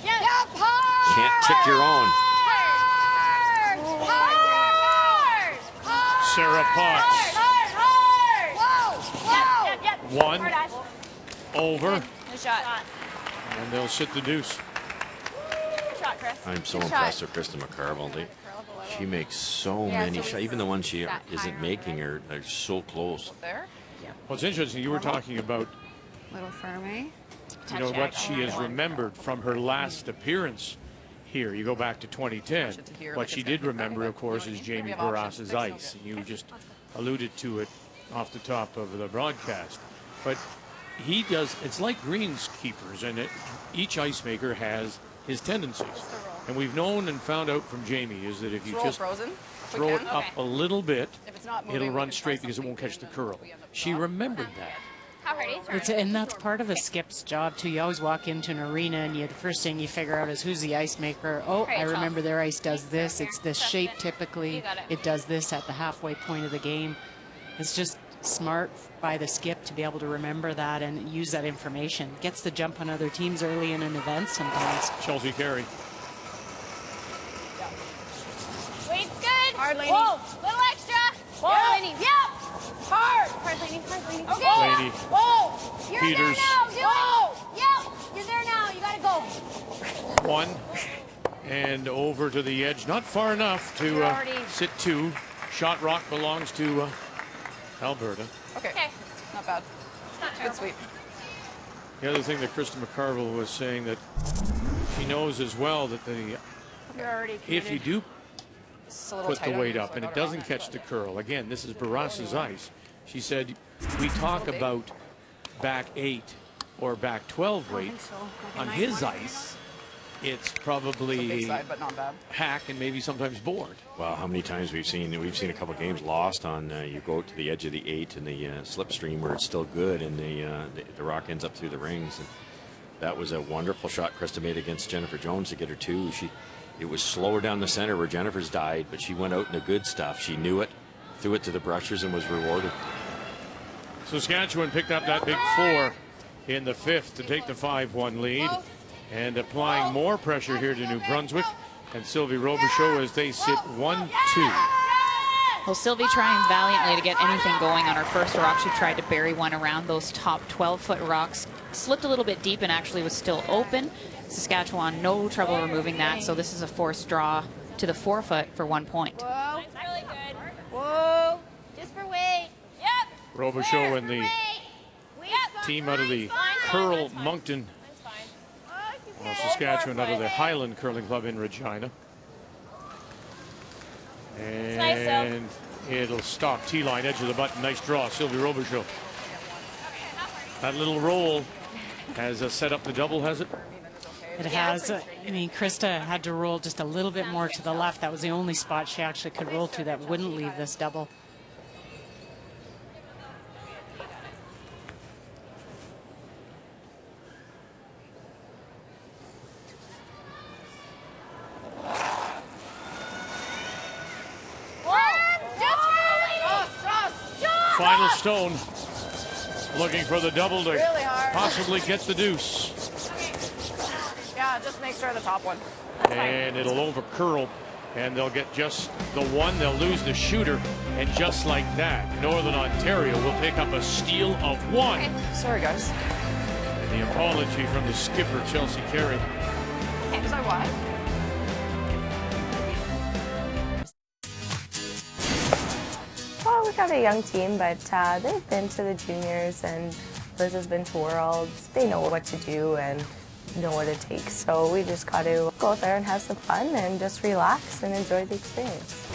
Yep, hard! Can't tick your own. Hard! Hard! Hard! Sarah Potts, Whoa! Whoa! Yep. 1 Hard ash. over, Good shot. and they'll sit the deuce. Good shot, Chris. I'm so Good impressed shot. with Krista McCarville. She makes so many so shots. we Even the ones she sat isn't higher, making are so close. There. Well, it's interesting. You were talking about, Little firm, eh? you know, what she is remembered from her last appearance here. You go back to 2010. What she did remember, of course, is Jamie Barras's ice. And you just alluded to it off the top of the broadcast. But he does, it's like greenskeepers, and each ice maker has his tendencies. And we've known and found out from Jamie is that if you Roll just frozen. if we throw it can. up a little bit, If it's not moving, it'll we run can try straight because it something won't catch the green curl. if we end up She top. remembered that. How hard is it? And that's part of a skip's job too. You always walk into an arena and the first thing you figure out is who's the ice maker. Oh, I remember their ice does this. It's this shape typically. It does this at the halfway point of the game. It's just smart by the skip to be able to remember that and use that information. Gets the jump on other teams early in an event sometimes. Chelsea Carey. Weight's good. Hard, Lainey. Whoa, little extra. Whoa. Lainey. Yep. Hard! Hard, Lainey. Hard, Lainey. Okay. Lady. Whoa! You're Peters. there now. Do Whoa. it. Yep. You're there now. You gotta go. 1 and over to the edge. Not far enough to sit 2. Shot rock belongs to Alberta. Okay. Okay. Not bad. It's not Good terrible. sweep. The other thing that Krista McCarville was saying that she knows as well that You're already if you do Just a little put the tight on weight you, up so and I it got it doesn't wrong. catch the curl, again, this is Barras's ice. She said, we talk about back 8 or back 12 weight on his ice. it's probably big side, but not bad. hack and maybe sometimes board. Well, how many times we've seen a couple games lost on you go out to the edge of the 8 and the slipstream where it's still good and the rock ends up through the rings. And that was a wonderful shot Krista made against Jennifer Jones to get her 2. It was slower down the center where Jennifer's died, but she went out in the good stuff. She knew it, threw it to the brushers, and was rewarded. Saskatchewan picked up that big 4 in the 5th to take the 5-1 lead, and applying more pressure here to New Brunswick and Sylvie Robichaud as they sit 1-2. Well, Sylvie trying valiantly to get anything going on her first rock. She tried to bury one around those top 12-foot rocks. Slipped a little bit deep and actually was still open. Saskatchewan, no trouble removing that. So this is a forced draw to the 4-foot for 1 point. Whoa. That's really good. Whoa. Just for weight. Yep. Robichaud and the team out of the Curl Moncton. Well, Saskatchewan out of the Highland Curling Club in Regina. And it'll stop T-line, edge of the button. Nice draw, Sylvie Robichaud. That little roll has set up the double, has it? It has. I mean, Krista had to roll just a little bit more to the left. That was the only spot she actually could roll to that wouldn't leave this double. Final stone, looking for the double to possibly get the deuce. Yeah, just make sure the top one. And it'll over curl, and they'll get just the 1. They'll lose the shooter, and just like that, Northern Ontario will pick up a steal of 1. Okay. Sorry, guys. And the apology from the skipper, Chelsea Carey. Was I what? Well, we got a young team, but they've been to the juniors, and Liz has been to Worlds. They know what to do and know what it takes. So we just got to go out there and have some fun and just relax and enjoy the experience.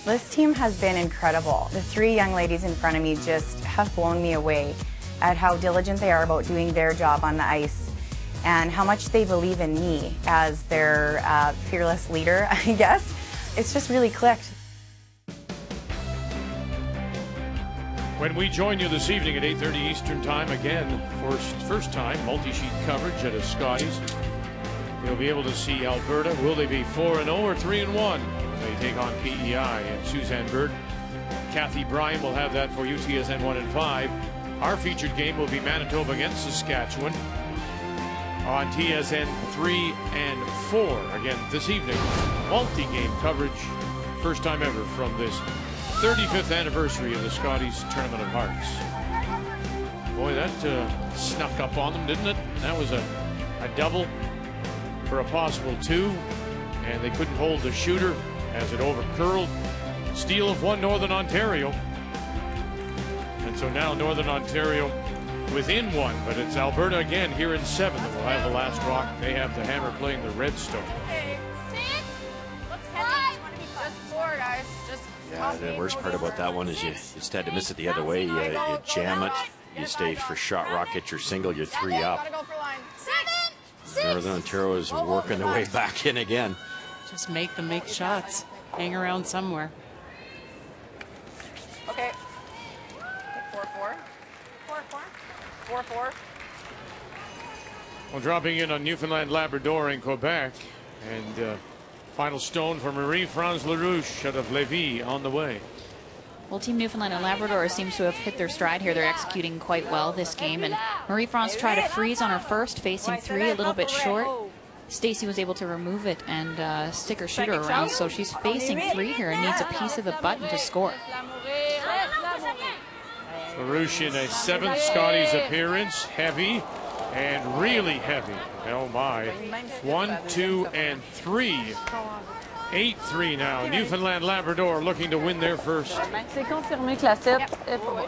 This team has been incredible. The 3 young ladies in front of me just have blown me away at how diligent they are about doing their job on the ice and how much they believe in me as their fearless leader, I guess. It's just really clicked. When we join you this evening at 8:30 Eastern Time, again, first time multi-sheet coverage at a Scotties. You'll be able to see Alberta. Will they be 4-0 or 3-1? They take on PEI and Suzanne Bird. Kathy Bryan will have that for you, TSN 1 and 5. Our featured game will be Manitoba against Saskatchewan on TSN 3 and 4. Again, this evening, multi-game coverage. First time ever from this 35th anniversary of the Scotties Tournament of Hearts. Boy, that snuck up on them, didn't it? That was a double for a possible 2, and they couldn't hold the shooter as it overcurled. Steal of 1, Northern Ontario. And so now Northern Ontario within 1, but it's Alberta again here in 7th that will have the last rock. They have the Hammer playing the Redstone. Yeah, the worst part about that one is you just had to miss it the other way. You jam it, you stay for shot rock, hit your single, you're 3 up. Northern Ontario is working their way back in again. Just make shots. Hang around somewhere. Okay. 4-4. 4-4. Well, dropping in on Newfoundland, Labrador, and Quebec, and final stone for Marie-France LaRouche out of Lévis on the way. Well, Team Newfoundland and Labrador seems to have hit their stride here. They're executing quite well this game, and Marie-France tried to freeze on her first, facing 3 a little bit short. Stacey was able to remove it and stick her shooter around, so she's facing 3 here and needs a piece of the button to score. LaRouche in a 7th Scotties appearance, heavy and really heavy. Oh my. 1, 2, and 3. 8-3 now. Newfoundland Labrador looking to win their first. C'est confirmé que la 7 est pour moi.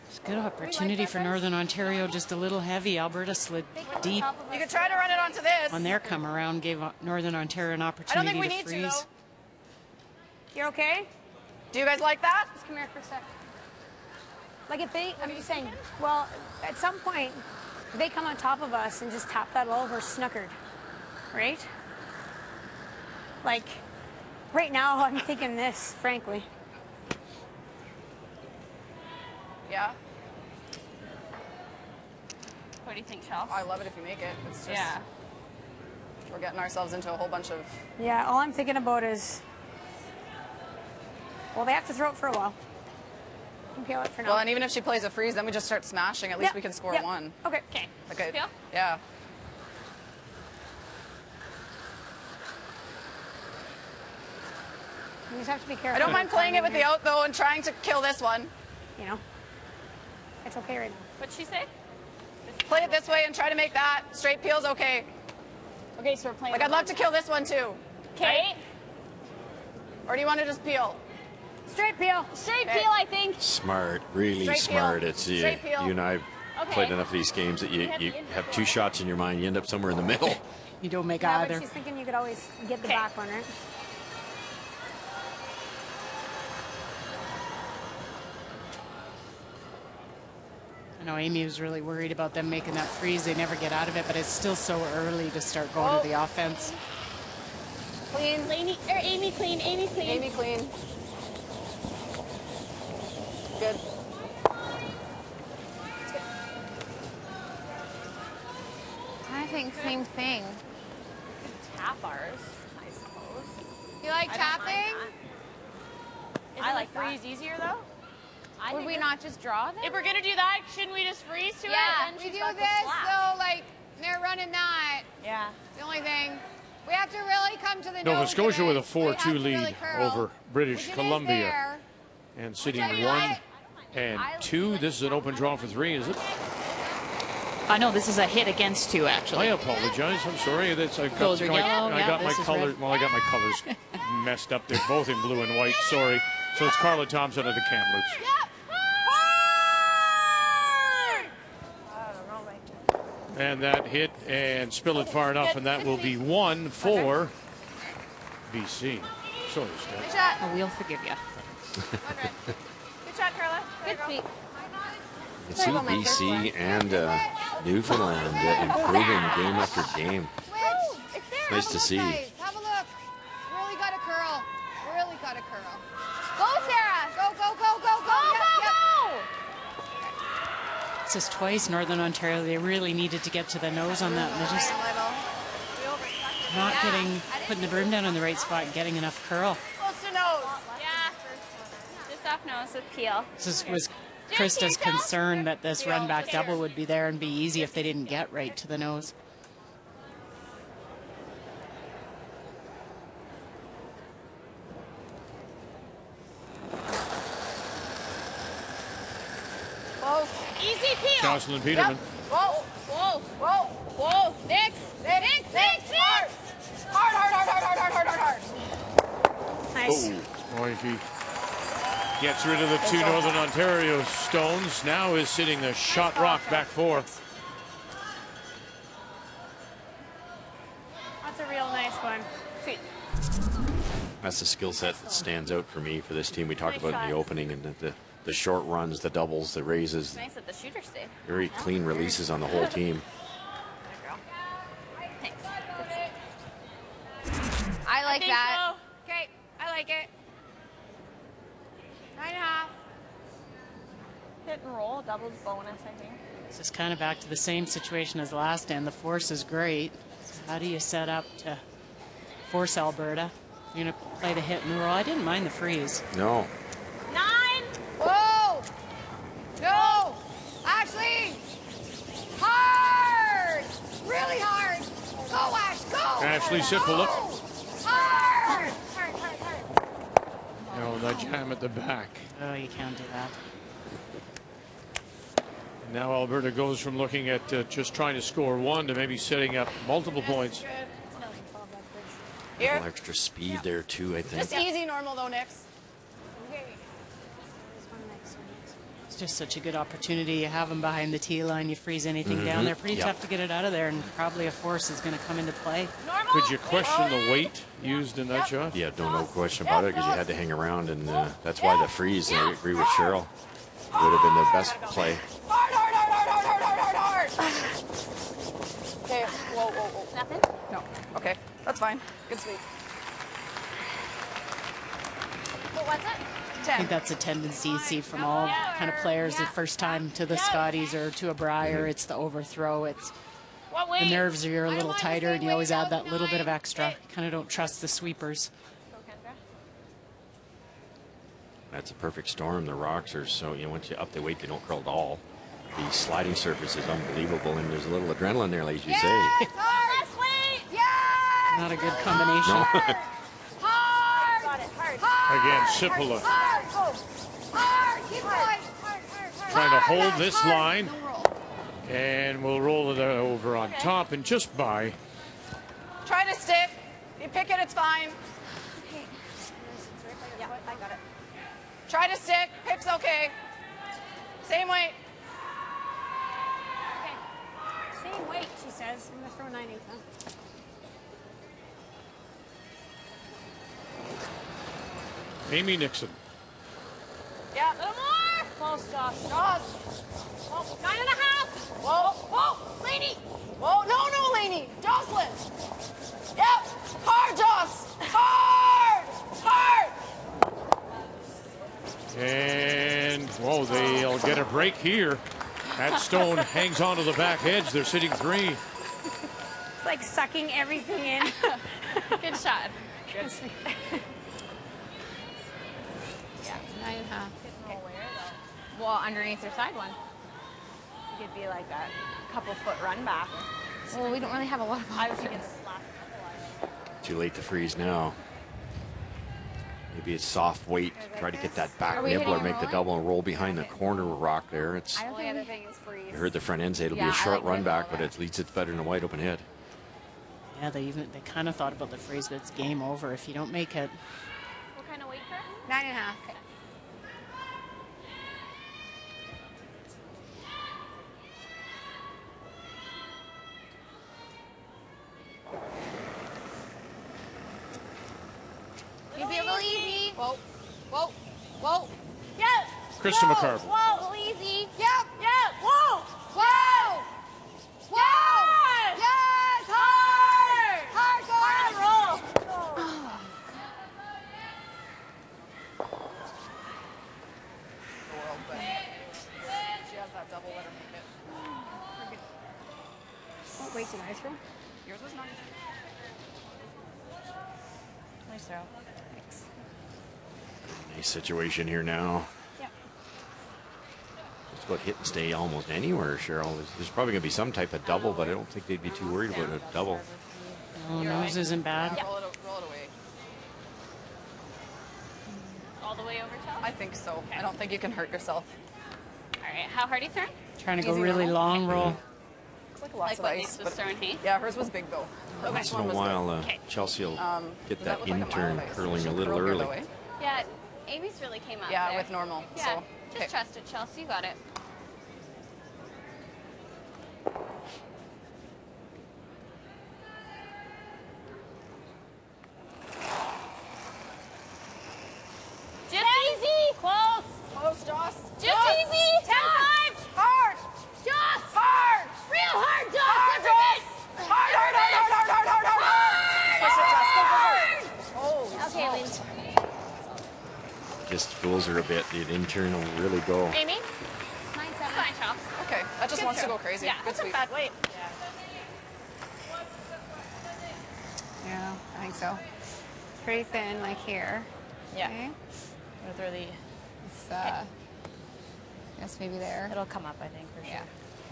It's a good opportunity for Northern Ontario, just a little heavy. Alberta slid deep. You could try to run it onto this. On their come around, gave Northern Ontario an opportunity to freeze. I don't think we need to, though. You're okay? Do you guys like that? Just come here for a sec. Like if they, I'm just saying, well, at some point, they come on top of us and just tap that all over snookered, right? Like, right now, I'm thinking this, frankly. Yeah. What do you think, Chelsea? I love it if you make it. It's just, we're getting ourselves into a whole bunch of... Yeah, all I'm thinking about is, well, they have to throw it for a while. You can peel it for now. Well, and even if she plays a freeze, then we just start smashing. At least we can score one. Okay. Okay. Okay. Peel? Yeah. You just have to be careful. I don't mind playing it with the out, though, and trying to kill this one. You know? It's okay right now. What'd she say? Play it this way and try to make that. Straight peel's okay. Okay, so we're playing... Like, I'd love to kill this one, too. Okay. Right? Or do you want to just peel? Straight peel. Straight peel, I think. Smart, really Straight smart. peel. It's you Straight peel. and I Okay. played enough of these games that you have two shots in your mind. You end up somewhere in the middle. You don't make Yeah, either. but she's thinking you could always get the back one, right? I know Amy was really worried about them making that freeze. They never get out of it, but it's still so early to start going to the offense. Clean. Amy clean, Amy clean. Amy clean. Good. I think same thing. Tap ours, I suppose. You like tapping? I like freeze easier though. Would we not just draw them? If we're gonna do that, shouldn't we just freeze to it? Yeah, And we she's do got the this, slack? so like they're running that. Yeah. The only thing. We have to really come to the Nova nose Scotia of with it. a 4-2 We have to lead really curl, over British which it is Columbia. there. And sitting Which I 1 like. and 2. This is an open draw for 3, is it? No, this is a hit against 2, actually. I apologize. I'm sorry. That's I got, Those are yellow. I Yeah, got my this is color. red. Well, I got my colors messed up. They're both in blue and white. Sorry. So it's Carla Thompson of the Kamloops. And that hit and spill it far enough, and that will be 1 for BC. Sorry, Steph. Good shot. Oh, we'll forgive you. Good shot, Carla. Good sweep. You see BC and Newfoundland improving game after game. It's there. Nice Have a to look, see. Guys. Have a look. Really got to curl. Really got to curl. Go, Sarah. Go, go, go, go, go. Yep. It's just twice Northern Ontario. They really needed to get to the nose on that. And they're just not putting the broom down in the right spot and getting enough curl. Close to nose. Yeah. Just off nose with peel. This was Krista's concern that this run back double would be there and be easy if they didn't get right to the nose. Close. Easy peel. Jocelyn Peterman. Yep. Whoa, whoa, whoa, whoa. Nix. Hard, hard, hard, hard, hard, hard, hard, hard. Nice. Boy, if he gets rid of the 2 Northern Ontario stones, now is sitting the shot rock back 4. That's a real nice one. Sweet. That's the skill set that stands out for me for this team. We talked Nice about in shot. the opening, and the short runs, the doubles, the raises, Nice that the shooter stayed. very clean releases on the whole team. Thanks. I like think that. so. Okay, I like it. 9.5. Hit and roll, doubles bonus, I think. This is kind of back to the same situation as last end. The force is great. How do you set up to force Alberta? You're going to play the hit and roll. I didn't mind the freeze. No. 9. Whoa! No! Ashley! Hard! Really hard! Go, Ash, go! Ashley Sipple up. Hard! No, that jam at the back. Oh, you can't do that. Now Alberta goes from looking at just trying to score 1 to maybe setting up multiple points. A little extra speed there too, I think. Just easy normal, though, Nix. It's just such a good opportunity. You have them behind the tee line. You freeze anything down there. Pretty tough to get it out of there, and probably a force is going to come into play. Could you question the weight used in that shot? Yeah, no question about it, because you had to hang around, and that's why the freeze. I agree with Cheryl. would have been the best play. Hard. Okay, whoa. Nothing? No, okay, that's fine. Good sweep. What was it? I think that's a tendency you see from all kind of players the first time to the Scotties or to a Briar. It's the overthrow. It's the nerves are a little tighter, and you always add that little bit of extra. Kind of don't trust the sweepers. That's a perfect storm. The rocks are so, once you up the weight, they don't curl at all. The sliding surface is unbelievable, and there's a little adrenaline there, as you say. Not a good combination. No. Again, Sipula trying to hold this line, and we'll roll it over on top and just by. Try to stick. You pick it, it's fine. Yeah, I got it. Try to stick. Pick's okay. Same weight. Okay. Same weight, she says. I'm going to throw 9/8 on. Amy Nixon. Yeah. A little more. Close, Josh. Oh, 9.5. Whoa. Laney. Whoa, no, Laney. Jocelyn. Yep. Hard, Joss. Hard. And, whoa, they'll get a break here. That stone hangs onto the back edge. They're sitting 3. It's like sucking everything in. Good shot. Good. Yeah, 9.5. Well, underneath their side one. It could be like a couple foot run back. Well, we don't really have a lot of options. Too late to freeze now. Maybe it's soft weight. Try to get that back nibble or make the double and roll behind the corner rock there. It's. The only other thing is freeze. I heard the front end say it'll be a short run back, but at least it's better than a wide open hit. Yeah, they kind of thought about the freeze, but it's game over if you don't make it. What kind of weight, Chris? 9.5. Okay. You'd be a little easy. Whoa. Yep. Krista McCarville. Whoa, a little easy. Yep. Whoa. Yes, hard. Hard roll. She has that double, let her make it. What weight did I throw? Yours was 9. Nice throw. Thanks. Nice situation here now. Yep. Just about hit and stay almost anywhere, Cheryl. There's probably going to be some type of double, but I don't think they'd be too worried about a double. Oh, nose isn't bad. Roll it away. All the way over, Chelsea? I think so. I don't think you can hurt yourself. All right, how hard are you throwing? Trying to go Easy really roll. long roll. It's like lots Like of what ice. Nix was throwing, hey? Yeah, hers was big though. The Once next in a one was while, Okay. Chelsea will get Does that look like a mile in-turn of ice? curling She a little curled the early. other way? Yeah, Amy's really came up Yeah, there. with normal. Yeah, So just trust it, Chelsea. You got it. Just easy. Close, Joss. Just easy. 10-5. Hard. Joss. Hard. Real hard, Joss. Hard, Joss. Hard. Twist it, Joss. Go hard. Okay, Lynn. Just fools her a bit. The in-turn will really go. Amy? 9-7. Fine, Chelsea. Okay, that just Good wants throw. to go crazy. Yeah, Good that's sweep. a bad weight. Yeah, I think so. It's pretty thin, like here. Yeah. Okay. With really, It's, I guess maybe there. it'll come up, I think, for sure. Yeah.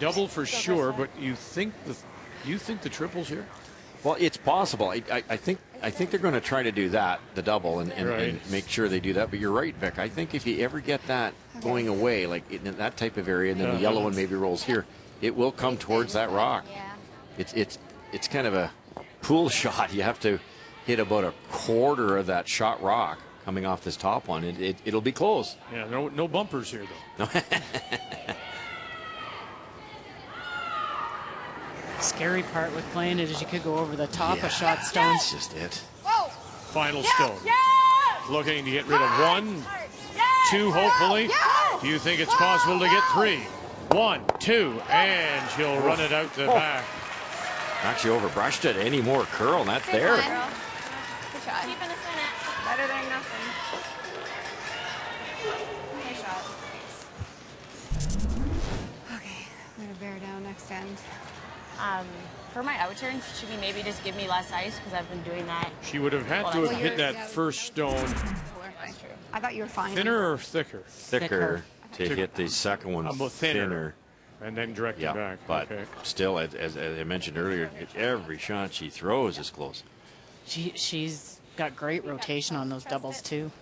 Double for sure, but you think the triple's here? Well, it's possible. I think they're going to try to do that, the double, and Right. make sure they do that. But you're right, Vic. I think if you ever get that going away, like in that type of area, and then the yellow one maybe rolls here, it will come towards that rock. Yeah. It's kind of a pool shot. You have to hit about a quarter of that shot rock coming off this top one. It'll be close. Yeah, no bumpers here, though. Scary part with playing it is you could go over the top Yeah. of shot stones. That's just it. Final stone. Looking to get rid of 1, 2, hopefully. Do you think it's possible to get 3? 1, 2, and she'll run it out the back. Actually overbrushed it. Any more curl, and that's there. Good shot. Keeping us in it. Better than nothing. Nice shot. Okay, I'm going to bear down next end. For my out turns, should we maybe just give me less ice because I've been doing that? She would have had to have hit that first stone. That's true. I thought you were fine. Thinner or thicker? Thicker to hit the second one. Thinner. And then direct it back. But still, as I mentioned earlier, every shot she throws is close. She's got great rotation on those doubles too.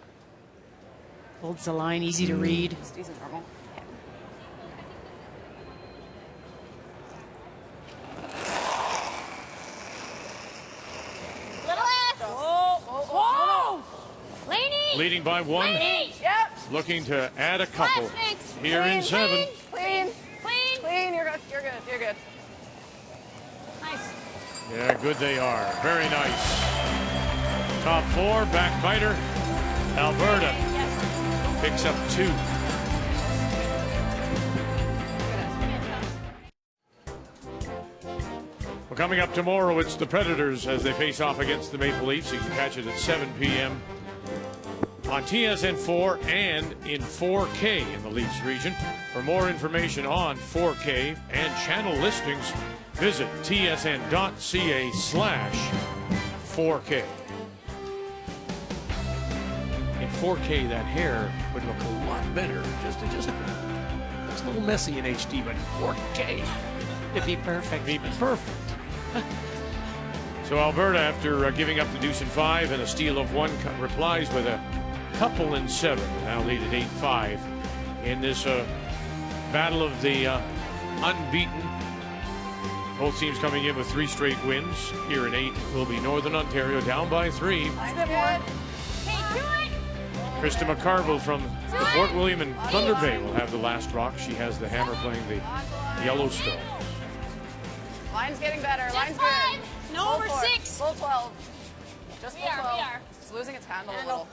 Holds the line, easy to read. Normal. Leading by 1. Yep. Looking to add a couple here in 7. Clean. You're good. You're good. Nice. Yeah, good they are. Very nice. Top 4, backbiter. Alberta picks up 2. Well, coming up tomorrow, it's the Predators as they face off against the Maple Leafs. You can catch it at 7 p.m. on TSN4 and in 4K in the Leafs region. For more information on 4K and channel listings, visit tsn.ca/4K. In 4K, that hair would look a lot better. It's a little messy in HD, but in 4K, It'd be perfect. it'd be perfect. So Alberta, after giving up the deuce in 5 and a steal of 1, replies with a couple in 7. Now lead at 8-5 in this battle of the unbeaten. Both teams coming in with 3 straight wins. Here in 8 will be Northern Ontario down by 3. Krista McCarville from the Fort William and Thunder Bay will have the last rock. She has the hammer playing the Yellowstone. Line's getting better. Line's good. No, over 6. Full 12. Just full 12. We are. It's losing its handle a little.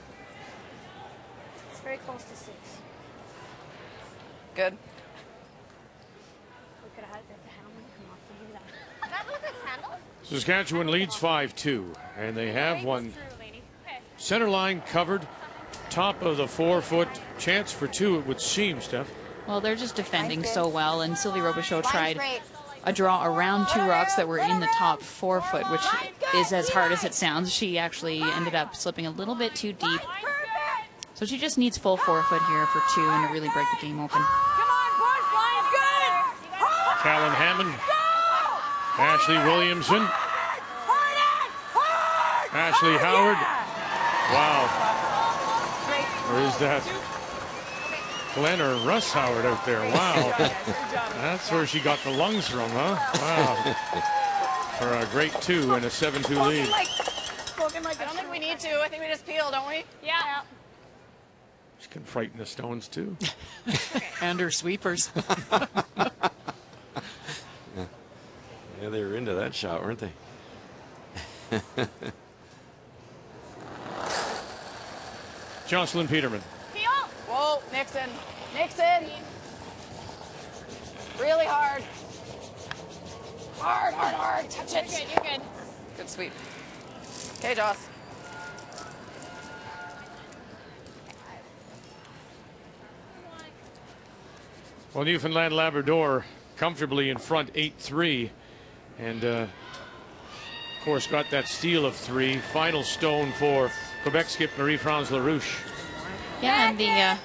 It's very close to 6. Good. We could have had the helmet come off to do that. That was its handle? Saskatchewan leads 5-2, and they have one center line covered. Top of the 4-foot, chance for 2, it would seem, Steph. Well, they're just defending so well, and Sylvie Robichaud tried a draw around 2 rocks that were in the top 4-foot, which is as hard as it sounds. She actually ended up slipping a little bit too deep. So she just needs full 4-foot here for 2 and to really break the game open. Callan Hammond, Ashley Williamson, Ashley Howard. Wow. Or is that Glenn or Russ Howard out there? Wow. That's where she got the lungs from, huh? Wow. For a great 2 and a 7-2 lead. I don't think we need to. I think we just peel, don't we? Yeah. She can frighten the Stones, too. And her sweepers. Yeah, they were into that shot, weren't they? Jocelyn Peterman. Whoa, Nixon. Really hard. Hard. Touch it. You're good. Good sweep. Okay, Joss. Well, Newfoundland Labrador comfortably in front 8-3. And, of course, got that steal of 3. Final stone for Quebec skip Marie-France LaRouche. Yeah, and the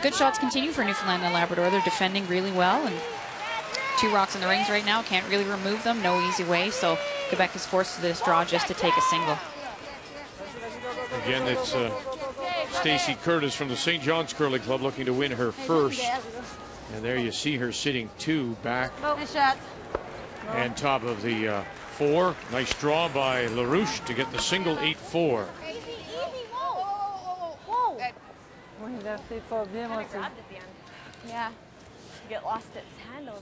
good shots continue for Newfoundland and Labrador. They're defending really well, and 2 rocks in the rings right now. Can't really remove them. No easy way. So Quebec is forced to this draw just to take a single. Again, it's Stacey Curtis from the St. John's Curling Club looking to win her first. And there you see her sitting 2 back and top of the 4. Nice draw by LaRouche to get the single 8-4. Yeah. You get lost its handle.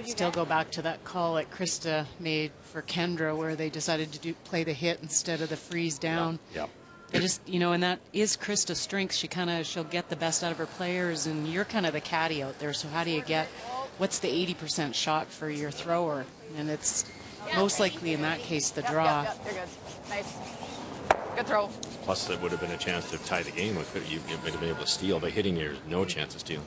Still go back to that call that Krista made for Kendra where they decided to play the hit instead of the freeze down. Yep. I just, you know, and that is Krista's strength. She'll get the best out of her players, and you're kind of the caddy out there. So how do you get, what's the 80% shot for your thrower? And it's most likely in that case the draw. Yep, you're good. Nice. Good throw. Plus, it would have been a chance to tie the game. You might have been able to steal. By hitting, there's no chance of stealing.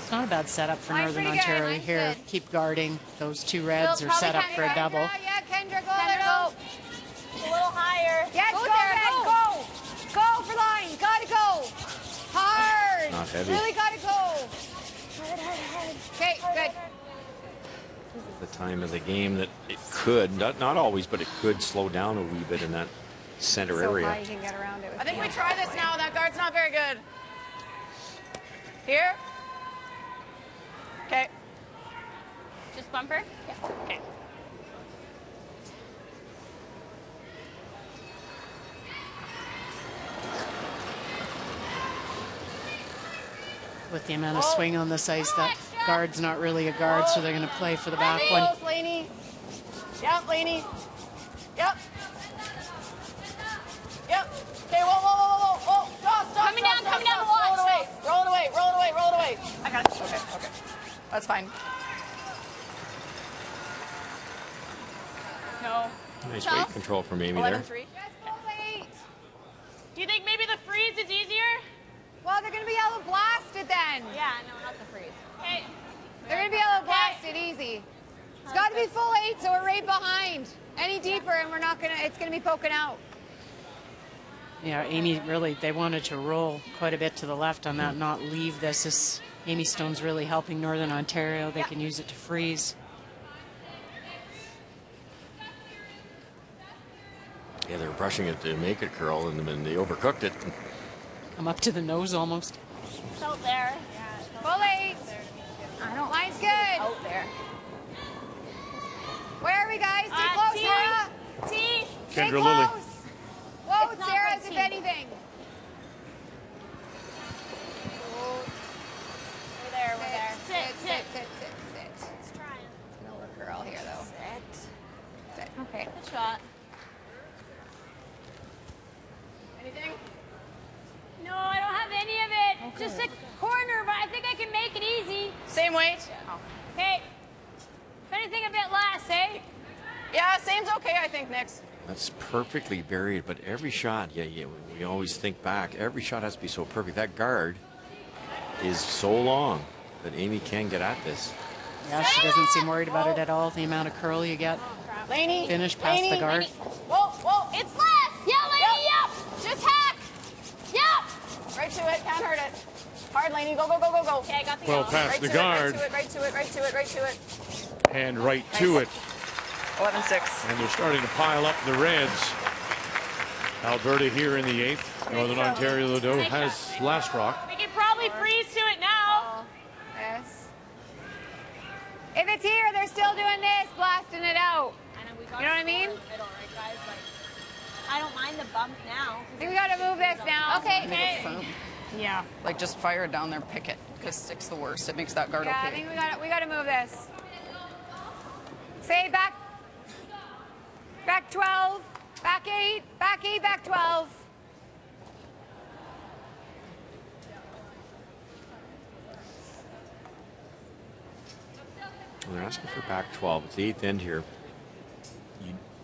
It's not a bad setup for Northern Ontario here. Keep guarding. Those two reds are set up for a double. Yeah, Kendra, go. A little higher. Yes, go, Ken, go. Go for line. Gotta go. Hard. Not heavy. Really gotta go. Hard. Okay, good. The time of the game that it could, not always, but it could slow down a wee bit in that center area. High you can get around it. I think we try this now. That guard's not very good. Here. Okay. Just bumper? Yeah. Okay. With the amount of swing on this ice, that guard's not really a guard, so they're going to play for the back one. Close, Laney. Yep, Laney. Yep. Yep. Okay, whoa. Stop. Coming down, Roll watch. it away. I got it. Okay. That's fine. No. Nice weight control from Amy there. 11-3. Do you think maybe the freeze is easier? Well, they're going to be yellow blasted then. Yeah, no, not the freeze. Okay. They're going to be yellow blasted easy. It's got to be full 8, so we're right behind. Any deeper, and we're not going to, it's going to be poking out. Yeah, Amy really, they wanted to roll quite a bit to the left on that, not leave this. Amy Stone's really helping Northern Ontario. They can use it to freeze. Yeah, they were brushing it to make it curl, and then they overcooked it. Come up to the nose almost. It's out there. Full 8. I don't. Line's good. Out there. Where are we, guys? Stay close, T. Sarah. T. Stay Kendra close. Lilly. Whoa, It's not Sarah's, good, if T. anything. We're there. Sit. It's trying. No work curl here, though. Sit. Okay. Good shot. Anything? No, I don't have any of it. Just a corner, but I think I can make it easy. Same weight. Okay. If anything, a bit less, eh? Yeah, same's okay, I think, Nix. That's perfectly buried, but every shot, we always think back. Every shot has to be so perfect. That guard is so long that Amy can get at this. Yeah, she doesn't seem worried about it at all. The amount of curl you get. Laney. Finish past the guard. Whoa. It's less. Yeah, Laney, yep. Just hack. Yep. Right to it. Can't hurt it. Hard, Laney. Go. Okay, I got the Well yellow. past the guard. Right to it. And right to it. 11-6. And they're starting to pile up the reds. Alberta here in the 8th. Northern Ontario, though, has last rock. We can probably freeze to it now. Yes. If it's here, they're still doing this, blasting it out. You know what I mean? I don't mind the bump now. I think we got to move this now. Okay. Yeah. Like, just fire it down there, pick it, because stick's the worst. It makes that guard Yeah, I okay. think we got to move this. Say back 12, back 8, back 12. They're asking for back 12. It's the 8th end here.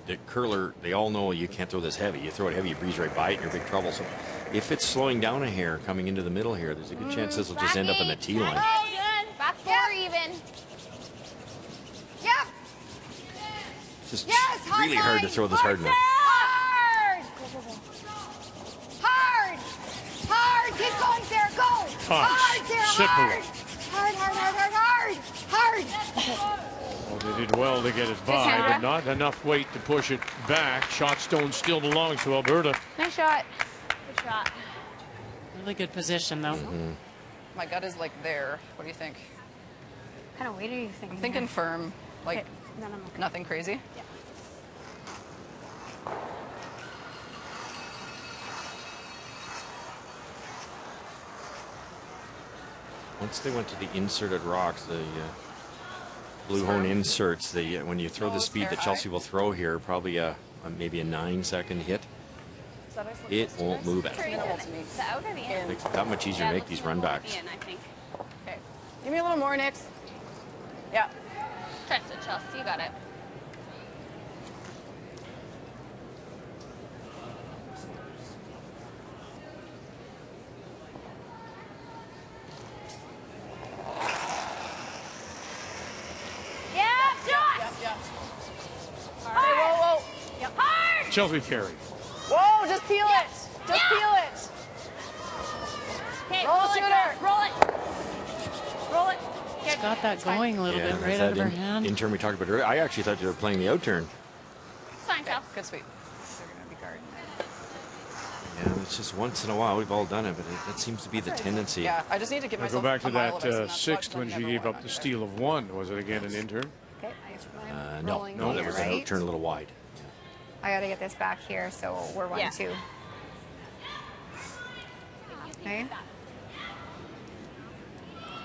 The curler, they all know you can't throw this heavy. You throw it heavy, you breeze right by it, and you're in big trouble. So if it's slowing down a hair coming into the middle here, there's a good chance this will just end up in the T line. Oh, good. Back 4 even. Yep. Just Yes, hard really hard to line. throw this hard enough. Hard. Keep going, Sarah. Go. Punch. Hard, Sarah. Simple. Hard. Well, they did well to get it by, but not enough weight to push it back. Shot stone still belongs to Alberta. Nice shot. Good shot. Really good position, though. My gut is like there. What do you think? What kind of weight are you thinking? I'm thinking firm. Like, No, okay. nothing crazy. Yeah. Once they went to the inserted rocks, the blue hone inserts, when you throw the speed that Chelsea will throw here, probably maybe a 9-second hit, it won't move it. The out or the in? Makes it that much easier to make these run backs. In, I think. Okay. Give me a little more, Nix. Yeah. Trust it, Chelsea. You got it. Chelsea Carey. Whoa, just peel it. Just peel it. Okay, roll the shooter. Roll it. Roll it. It's got that going a little bit right out of her hand. In turn we talked about earlier. I actually thought you were playing the out turn. It's fine, Chelsea. Good sweep. They're going to be guarding it. Yeah, it's just once in a while we've all done it, but that seems to be the tendency. Yeah, I just need to give myself Go back to a mile of ice, and that that's sixth what when she never gave went up the under. steal of one. Was it again an intern? Okay, No, rolling that here, was an right? out turn a little wide. I got to get this back here, so we're 1-2. Okay.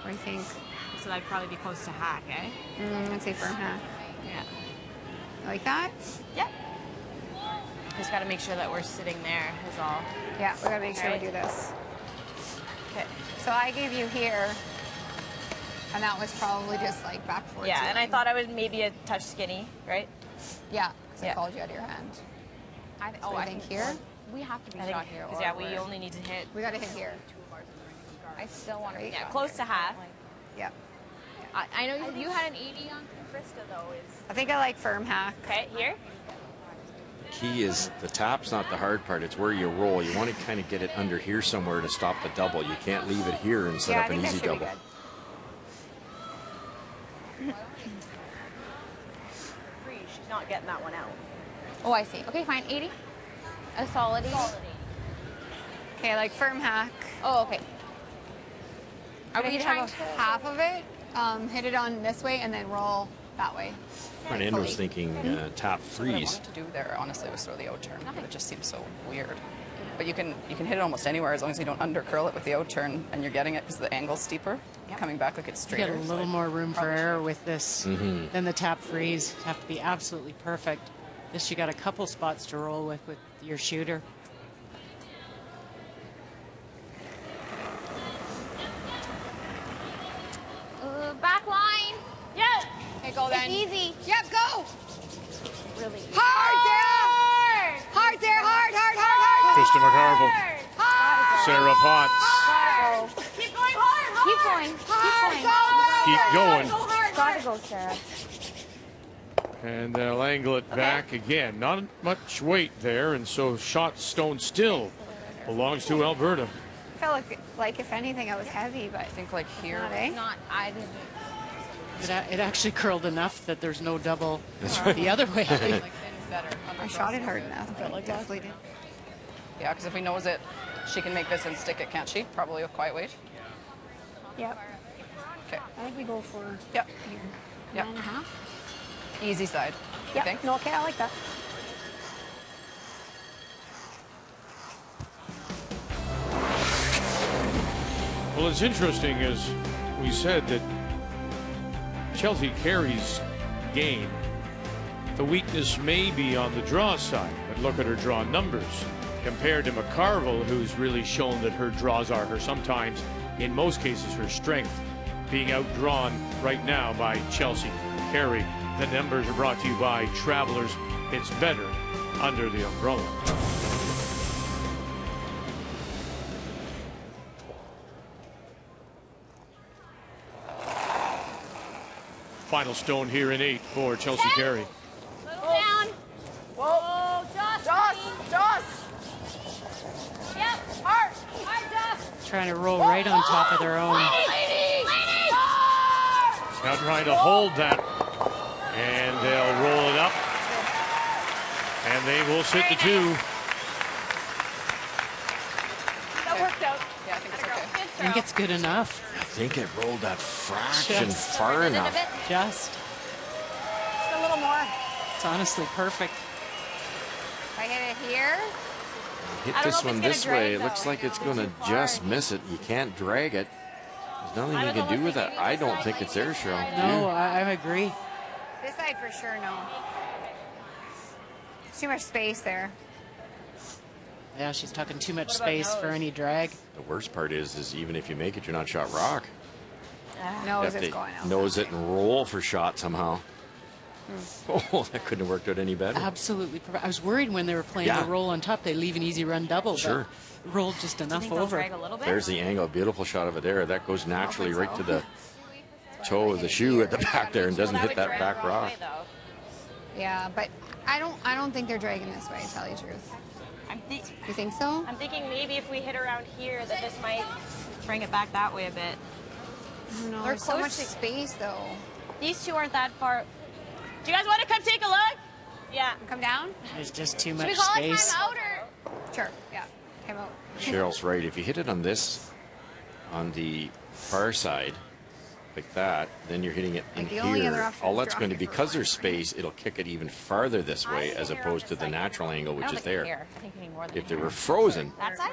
What do you think? So that'd probably be close to hack, eh? I'd say firm hack. Yeah. Like that? Yep. Just got to make sure that we're sitting there is all. Yeah, we got to make sure we do this. Okay. So I gave you here, and that was probably just like back 14. Yeah, and I thought I was maybe a touch skinny, right? Yeah, because I called you out of your hand. I think here. We have to be I think, shot here. because yeah, we only need to hit. We got to hit here. I still want to be Yeah, shot close here. to half. Yeah. I know you had an 80 on Krista though. I think I like firm hack. Okay, here. Key is the tap's not the hard part. It's where you roll. You want to kind of get it under here somewhere to stop the double. You can't leave it here and set Yeah, up I think an that easy should be double. good. She's not getting that one out. Oh, I see. Okay, fine. 80. A solid 80. Okay, like firm hack. Oh, okay. Are we we trying trying to to- half of it? Hit it on this way and then roll that way. And Endo was thinking tap What I freeze. wanted to do there, honestly, was throw the out turn. But it just seems so weird. But you can hit it almost anywhere as long as you don't under curl it with the out turn and you're getting it because the angle's steeper. Coming back like it's You get straighter. a little more room for error with this Mm-hmm. than the tap freeze. You have to be absolutely perfect. This you got a couple spots to roll with your shooter. Back line. Yep. Okay, go then. It's easy. Yep, go. Really. Hard, Sarah. Hard, Sarah. Hard, hard, hard, Krista McCarville. hard. Sarah Potts. Keep going hard. Keep going. Keep going. Gotta go, Sarah. And they'll angle it back again. Not much weight there, and so shot stone still belongs to Alberta. I felt like if anything, I was heavy, but I think like here. not, eh? Not. I didn't. It actually curled enough that there's no double That's right. the other way. Like thin is better. I shot it hard enough, but like definitely did. Yeah, because if we knows it, she can make this and stick it, can't she? Probably with quiet weight. Yep. Okay. I think we go for Yep. Yep. 9.5. Easy side. You Yep. think? No, okay, I like that. Well, it's interesting, as we said, that Chelsea Carey's game, the weakness may be on the draw side, but look at her draw numbers compared to McCarville, who's really shown that her draws are her, sometimes, in most cases, her strength, being outdrawn right now by Chelsea Carey. The numbers are brought to you by Travelers. It's better under the umbrella. Final stone here in 8 for Chelsea Carey. Little down. Whoa. Joss. Joss. Yep. Hard. Hard, Joss. Trying to roll right on top of their own. Lady. Now trying to hold that. And they'll roll it up. And they will sit the 2. That worked out. Yeah, I think it's okay. I think it's good enough. I think it rolled that fraction Just far enough. Just. Just a little more. It's honestly perfect. I hit it here. Hit this one this way. It looks like it's going to just miss it. You can't drag it. There's nothing you can do with it. I don't think it's there, Cheryl. No, I agree. This side for sure, no. Too much space there. Yeah, she's talking too much space for any drag. The worst part is even if you make it, you're not shot rock. Nose is going out. Nose it and roll for shot somehow. Oh, that couldn't have worked out any better. Absolutely. I was worried when they were playing the roll on top, they leave an easy run double. Sure. But rolled just enough over. There's the angle. Beautiful shot of it there. That goes naturally right to the toe of the shoe at the back there and doesn't hit that back rock. Yeah, but I don't think they're dragging this way, to tell you the truth. You think so? I'm thinking maybe if we hit around here that this might bring it back that way a bit. No, They're there's so close. much space though. These two aren't that far. Do you guys want to come take a look? Yeah. Come down? There's just too Should much we call space. a timeout or? Sure, yeah. Time out. Cheryl's right. If you hit it on this, on the far side, like that, then you're hitting it in the only other here. option All is that's going to, drawing it because there's space, it'll kick it even farther this way as opposed to the natural angle, which is there. I think we need more than If they were frozen, that side?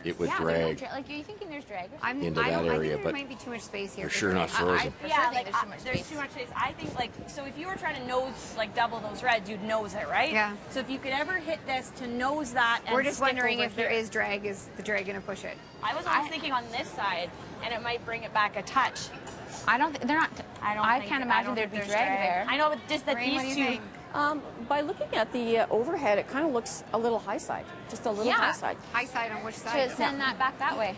it would Yeah, drag like, are you thinking there's drag? into that area, I think there but might be too much space here. for sure not frozen. Yeah, like there's too much space. I think like so if you were trying to nose like double those reds, you'd nose it, right? Yeah. So if you could ever hit this to nose that, and We're just stick wondering over if there here. is drag. Is the drag going to push it? I was always thinking on this side, and it might bring it back a touch. I don't. They're not. I can't imagine there'd be drag there. I know, but just that Rain, what do these you two. think? By looking at the overhead, it kind of looks a little high side, just a little high side. High side on which side? To send that back that way.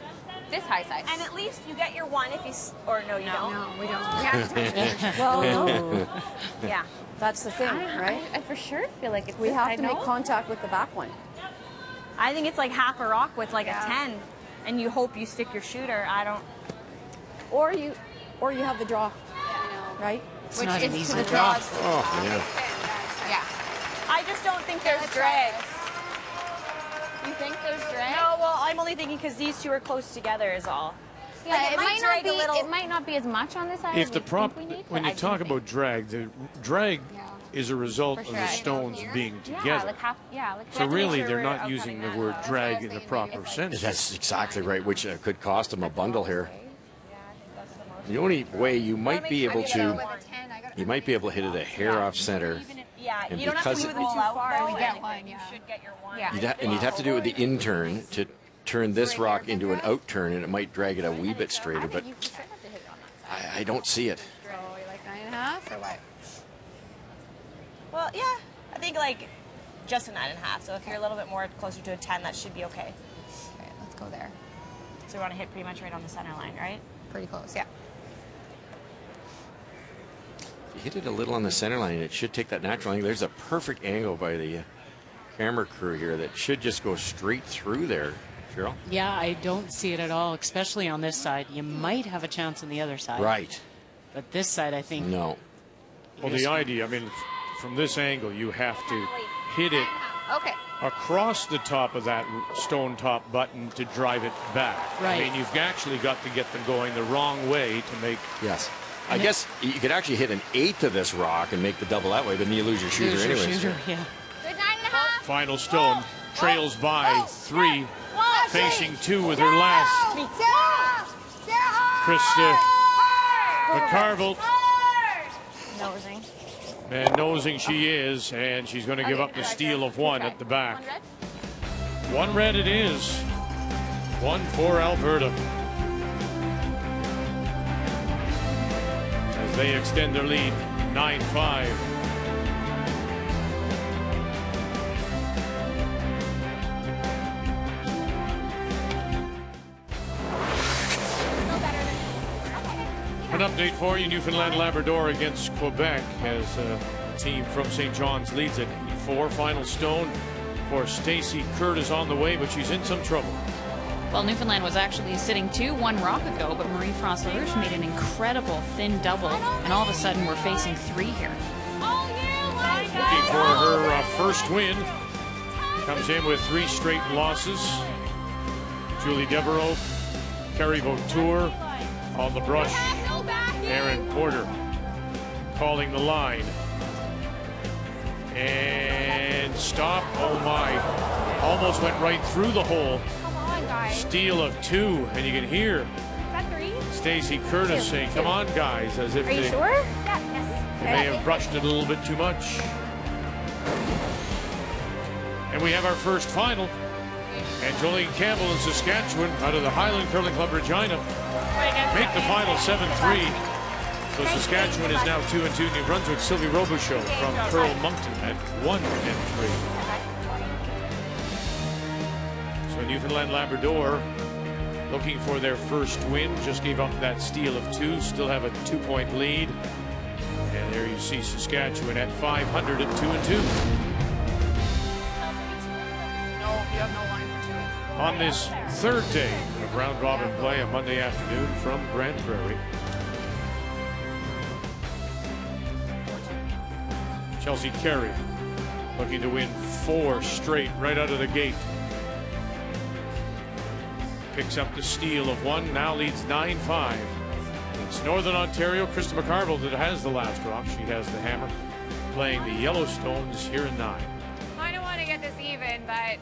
This high side. And at least you get your one if you or no, you don't. No, we don't. We have to touch it. Well, no, Yeah. that's the thing, right? I for sure feel like it's We this have side, to make no? contact with the back one. I think it's like half a rock with like a 10, and you hope you stick your shooter. I don't. Or you have the draw, right? It's Which not an is easy to the draw. draws. Oh, yeah. Yeah. I just don't think there's let's drag. You think there's drag? No, well, I'm only thinking because these two are close together is all. Yeah, Like, it might not drag be. a little. It might not be as much on this side. If as the we prop, think we need, when but you I talk do about drag, the drag is a result For of sure. the stones being think. together. Yeah, like half. Yeah, like So really, sure they're we're not using the word drag in the proper sense. That's exactly right, which could cost them a bundle here. The only way you might be able to, you might be able to hit it a hair off center. Yeah, And you don't have to because move it- them too far. We get one, You yeah. should get your one. Yeah. And you'd have to do it with the in-turn to turn this rock into an out-turn, and it might drag it a wee bit straighter, but I don't see it. So you like 9.5 or what? Well, yeah, I think like just a 9.5. So if you're a little bit more closer to a 10, that should be okay. Okay, let's go there. So we want to hit pretty much right on the center line, right? Pretty close, yeah. If you hit it a little on the center line, it should take that natural angle. There's a perfect angle by the camera crew here that should just go straight through there, Cheryl. Yeah, I don't see it at all, especially on this side. You might have a chance on the other side. Right. But this side, I think. No. Well, the idea, I mean, from this angle, you have to hit it Okay. across the top of that stone top button to drive it back. Right. I mean, you've actually got to get them going the wrong way to make. Yes. I guess you could actually hit an 8th of this rock and make the double that way, but then you lose your shooter There's your anyways. shooter, yeah. Good 9.5. Final stone trails by 3, facing 2 with her last. Krista McCarville. Nosing. And nosing she is, and she's going to give up the steal of 1 at the back. 1 red it is. 1 for Alberta. As they extend their lead, 9-5. An update for you, Newfoundland Labrador against Quebec as a team from St. John's leads at 4. Final stone for Stacey Curtis on the way, but she's in some trouble. Well, Newfoundland was actually sitting 2-1 rock ago, but Marie-France LaRouche made an incredible thin double, and all of a sudden we're facing 3 here. Looking for her first win. Comes in with 3 straight losses. Julie Devereaux, Carey Vautour on the brush. Aaron Porter calling the line. And stop. Oh my. Almost went right through the hole. Come on, guys. Steal of 2, and you can hear Is that 3? Stacey Curtis saying, come on, guys, as if Are you they sure? Yeah, yes. may have brushed it a little bit too much. And we have our first final. And Jolene Campbell in Saskatchewan out of the Highland Curling Club Regina make the final 7-3. So Saskatchewan is now 2-2. New Brunswick, Sylvie Robichaud from Pearl Moncton at 1-3. So Newfoundland Labrador looking for their first win. Just gave up that steal of 2. Still have a 2-point lead. And there you see Saskatchewan at 500 at 2-2. No, you have no line for 2. On this third day of round robin play, a Monday afternoon from Grand Prairie. Chelsea Carey looking to win 4 straight right out of the gate. Picks up the steal of 1, now leads 9-5. It's Northern Ontario, Krista McCarville that has the last drop. She has the hammer, playing the Yellowstones here in 9. I don't want to get this even, but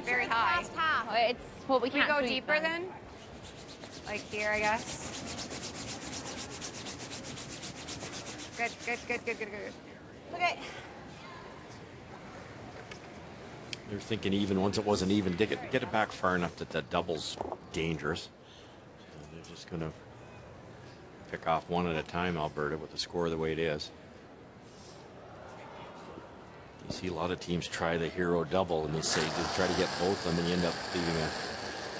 very high. Last half. It's well, we Can we can't go sweep deeper then? Like here, I guess. Good. Okay. They're thinking even once it wasn't even. Get it back far enough that the double's dangerous. So they're just going to pick off one at a time, Alberta, with the score the way it is. You see a lot of teams try the hero double, and they try to get both of them, and you end up leaving a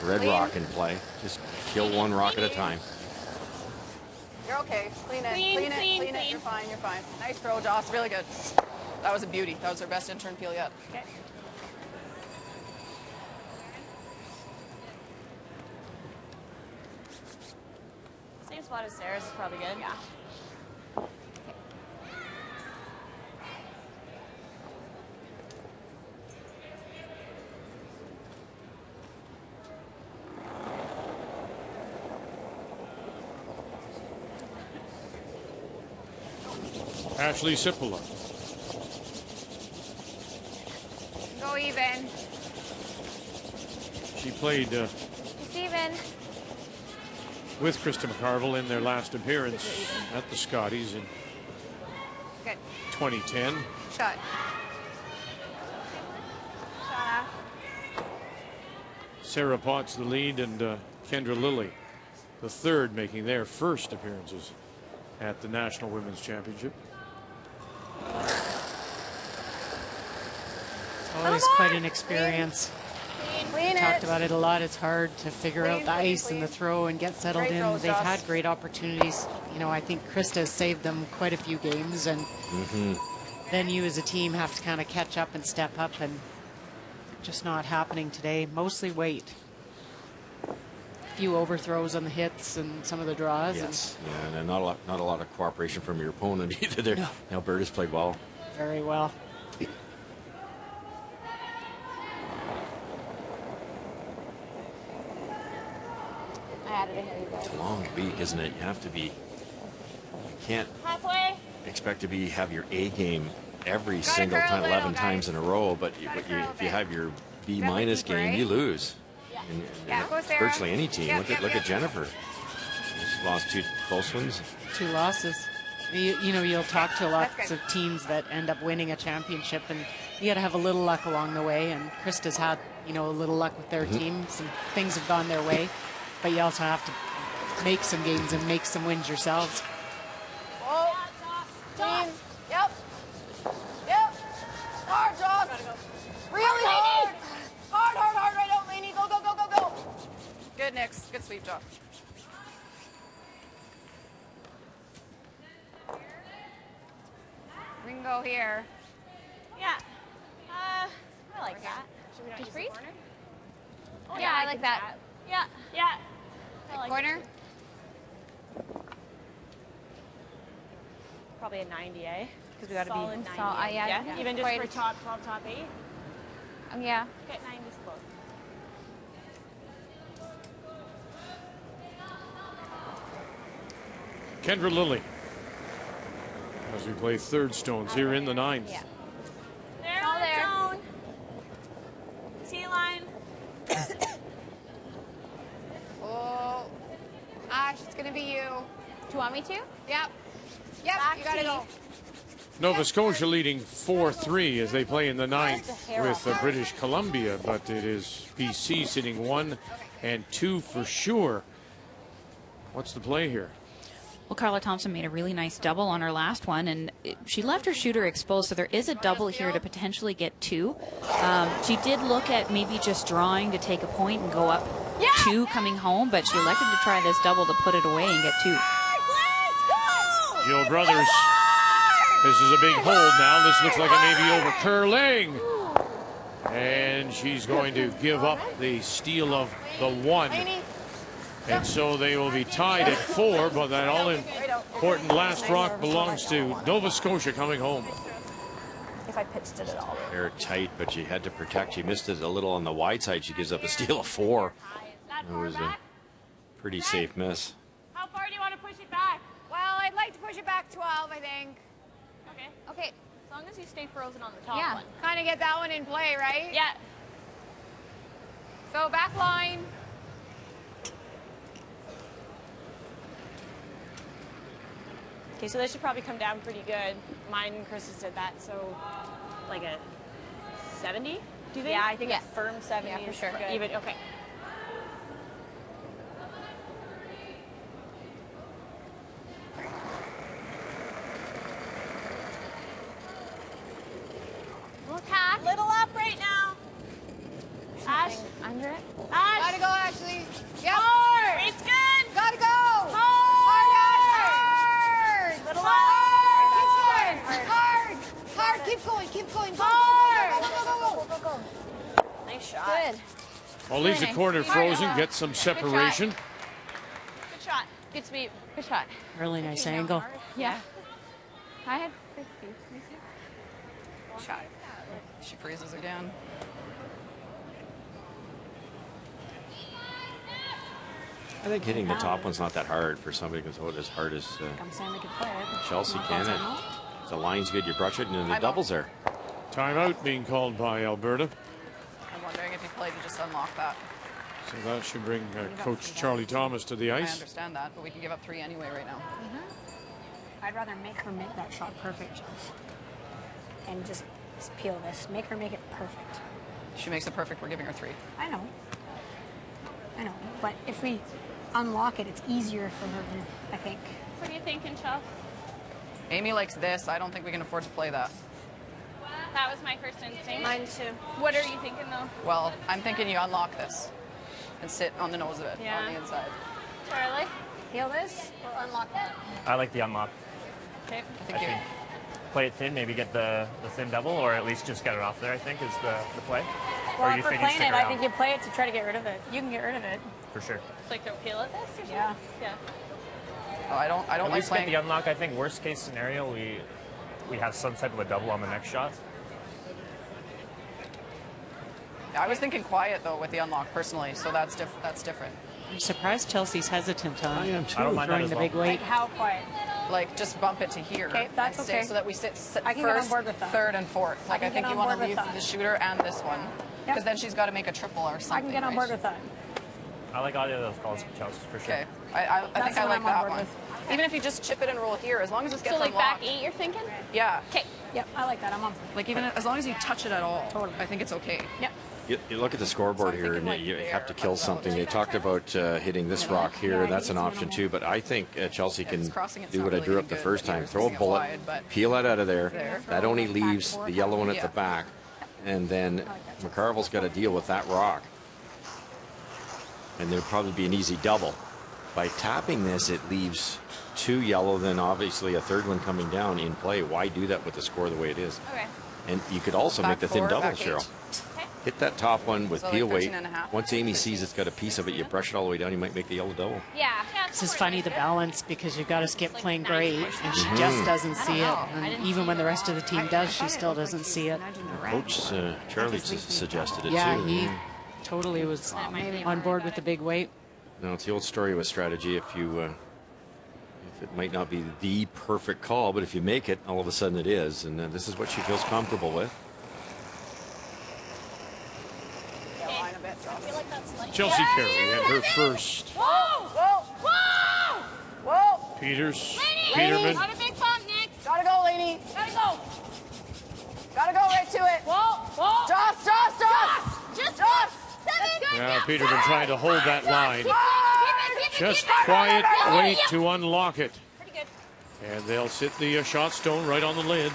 red rock in play. Just kill one rock at a time. You're okay. Clean it. Clean it. You're fine. Nice throw, Joss. Really good. That was a beauty. That was our best intern peel yet. Okay. Same spot as Sarah's is probably good. Yeah. Ashley Sipola. Go even. She played It's even. with Krista McCarville in their last appearance at the Scotties in Good. 2010. Shot. Sarah Potts the lead, and Kendra Lilly the third, making their first appearances at the National Women's Championship. Always quite an experience. We talked about it a lot. It's hard to figure out the ice and the throw and get settled in. They've had great opportunities. You know, I think Krista has saved them quite a few games, and then you as a team have to kind of catch up and step up, and just not happening today. Mostly weight. A few overthrows on the hits and some of the draws. Yes, yeah, and not a lot of cooperation from your opponent either. There, no. Alberta's played well. Very well. It's a long week, isn't it? You have to be. You can't Halfway. expect to have your A game every single time, 11 times in a row. But if you have your B- game, you lose. And Go Sarah. virtually any team. Look at Jennifer. She's lost 2 close ones. 2 losses. You know, you'll talk to lots of teams that end up winning a championship, and you got to have a little luck along the way. And Krista's had, you know, a little luck with their team. Some things have gone their way, but you also have to make some games and make some wins yourselves. Oh, team. Yep. Hard, Joss. Really hard. Hard. Right out, Lainey. Go. Good, Nix. Good sweep, Joss. We can go here. Yeah. I like that. Should we not Just use freeze? the corner? Oh, yeah, I like that. Yeah. I like Corner. it. Probably a 90, eh? Because we got to be Solid 90. 90. Yeah. Even just for top 12, top 8. Yeah. Okay, 90's close. Kendra Lilly as we play third stones here in the 9th. Yeah. There, It's going to be you. Do you want me to? Yep. Yep, Back you got to to go. Nova Scotia leading 4-3 as they play in the 9th with British Columbia, but it is BC sitting 1 and 2 for sure. What's the play here? Well, Carla Thompson made a really nice double on her last one, and she left her shooter exposed, so there is a double here to potentially get 2. She did look at maybe just drawing to take a point and go up 2 coming home, but she elected to try this double to put it away and get 2. Jill Brothers. This is a big hold now. This looks like it may be over curling. And she's going to give up the steal of the 1. And so they will be tied at 4, but that all-important last rock belongs to Nova Scotia coming home. If I pitched it at all. They're tight, but she had to protect. She missed it a little on the wide side. She gives up a steal of 4. It was a pretty safe miss. How far do you want to push it back? Well, I'd like to push it back 12, I think. Okay. Okay. As long as you stay frozen on the top Yeah. one. Kind of get that one in play, right? Yeah. So back line. Okay, so this should probably come down pretty good. Mine and Chris's did that, so like a 70, do you think? Yeah, I think a firm 70 Yeah, for is sure. good. Even, okay. Little tack. Little up right now. Ash. Under it. Ash. Gotta go, Ashley. Yep. Hard. It's good. Gotta go. Hard. Hard. Little Hard. hard. Hard. Keep going. Keep going. Go, Hard. go, go, go, go, go, go. Nice shot. Good. Well, leaves the corner frozen, gets some separation. Good shot. Good sweep. Good shot. Really nice angle. Yeah. I had 50. Shot. She freezes again. I think hitting the top one's not that hard for somebody who can throw it as hard as I'm saying we could play it. Chelsea can. If the line's good, you brush it, and then the double's there. Timeout being called by Alberta. I'm wondering if you played to just unlock that. So that should bring Coach Charlie Thomas to the I ice. understand that, but we can give up 3 anyway right now. I'd rather make her make that shot perfect, Jones. And just peel this. Make her make it perfect. She makes it perfect. We're giving her 3. I know. I know. But if we unlock it, it's easier for her, I think. What are you thinking, Chelsea? Amy likes this. I don't think we can afford to play that. That was my first instinct. Mine too. What are you thinking, though? Well, I'm thinking you unlock this and sit on the nose of it Yeah. on the inside. Charlie? Peel this or unlock that? I like the unlock. Okay. I think I you. think play it thin, maybe get the thin double, or at least just get it off there, I think, is the play. Well, or you if we're think you playing stick it, I around? think you play it to try to get rid of it. You can get rid of it. For sure. It's like they'll peel at this or something? Yeah. Yeah. Oh, I don't At like least get playing. the unlock. I think worst case scenario, we have some type of a double on the next shot. I was thinking quiet though with the unlock personally, so that's different. I'm surprised Chelsea's hesitant on I am too. I don't mind that throwing as the well. big weight. Like how quiet? Like just bump it to here. Okay, that's and stay okay. so that we sit I can get on first, board with that. third, and fourth. Like I can think get you on want to board with leave that. the shooter and this one, because then she's got to make a triple or something. I can get on board right? with that. I like either of those calls, Chelsea, for sure. Okay, I That's think I what like I'm on that board one. with. Even if you just chip it and roll here, as long as this gets So, like, back unlocked. 8, you're thinking? Yeah. Okay. Yep, I like that. I'm on. Like even as long as you touch it at all, I think it's okay. Yep. You look at the scoreboard here, and you have to kill something. They talked about hitting this rock here. That's an option too. But I think Chelsea can do what I drew up the first time. Throw a bullet, peel it out of there. That only leaves the yellow one at the back. And then McCarville's got to deal with that rock. And there'll probably be an easy double. By tapping this, it leaves 2 yellow, then obviously a third one coming down in play. Why do that with the score the way it is? Okay. And you could also make the thin 4, double, back Cheryl. 8. Hit that top one with So, peel like weight. 13.5. Once Amy sees it's got a piece of it, you brush it all the way down, you might make the yellow double. Yeah. This is funny, the balance, because you've got to skip playing great, and she just doesn't see it. And even when the rest of the team does, she still doesn't see it. Coach Charlie suggested it Yeah, too. he totally was on board with the big weight. No, it's the old story with strategy. If it might not be the perfect call, but if you make it, all of a sudden it is. And this is what she feels comfortable with. Chelsea Carey and her first. Whoa! Whoa! Whoa! Peterman. Not a big bump, Nick. Gotta go, Lainey. Gotta go. Gotta go right to it. Whoa. Joss. Just Joss. That's good. Now Peterman trying to hold that line. Just quiet wait to unlock it. Pretty good. And they'll sit the shot stone right on the lid.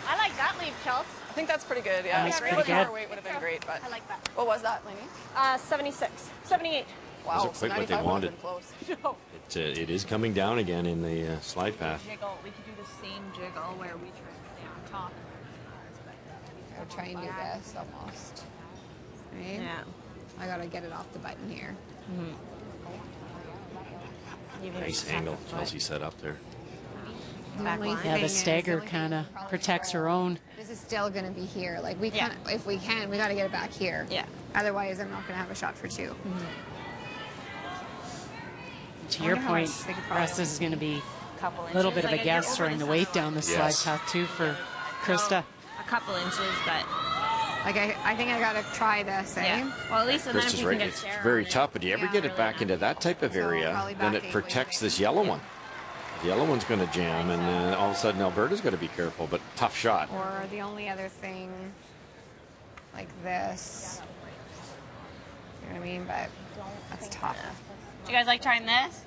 I like that leap, Chelsea. I think that's pretty good, yeah. That's A pretty little good. more weight would have been great, but I like that. what was that, Lainey? 76, 78. Wow, Wasn't so quite what they 95 would have wanted. been close. No. It is coming down again in the slide path. Jiggle. We could do the same jiggle where we try to stay on top. I'll try and do this almost. Right? Yeah. I gotta get it off the button here. Nice angle Chelsea set up there. The only Yeah, thing the is, stagger the only thing kind of we probably protects her own. This is still gonna be here. Like we Yeah. can, if we can, we gotta get it back here. Yeah. Otherwise, I'm not gonna have a shot for two. To your wonder how point, much they could the probably- rest is going to be Couple a little inches. bit of a Like, if you're guess over throwing the the weight down the slide Yes. path too for Krista. A couple inches, but Like I think I gotta try this. yeah. Well, at least then if Krista's you right. can get It's Sarah very on it. tough, but do you ever Yeah, get it really back not. into that type of So area, probably then back it eight protects weight. this yellow one. The yellow one's going to jam, and then all of a sudden Alberta's got to be careful, but tough shot. Or the only other thing, like this. You know what I mean? But that's tough. Do you guys like trying this?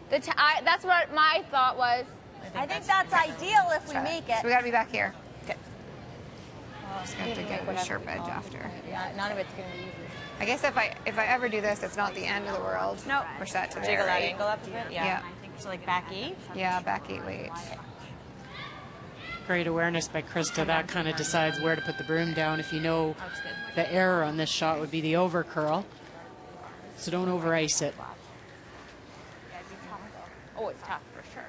That's what my thought was. I think that's ideal if we make it. So we gotta be back here. Okay. Just have to get a sharp edge after. Yeah, none of it's gonna be easy. I guess if I ever do this, it's not the end of the world. No. Push that to there. Jiggle that right? angle up to it. Yeah. Yeah. So like back 8. Yeah, back 8 weight. Great awareness by Krista. That kind of decides where to put the broom down. If you know the error on this shot would be the over curl, so don't over ice it. Oh, it's tough for sure.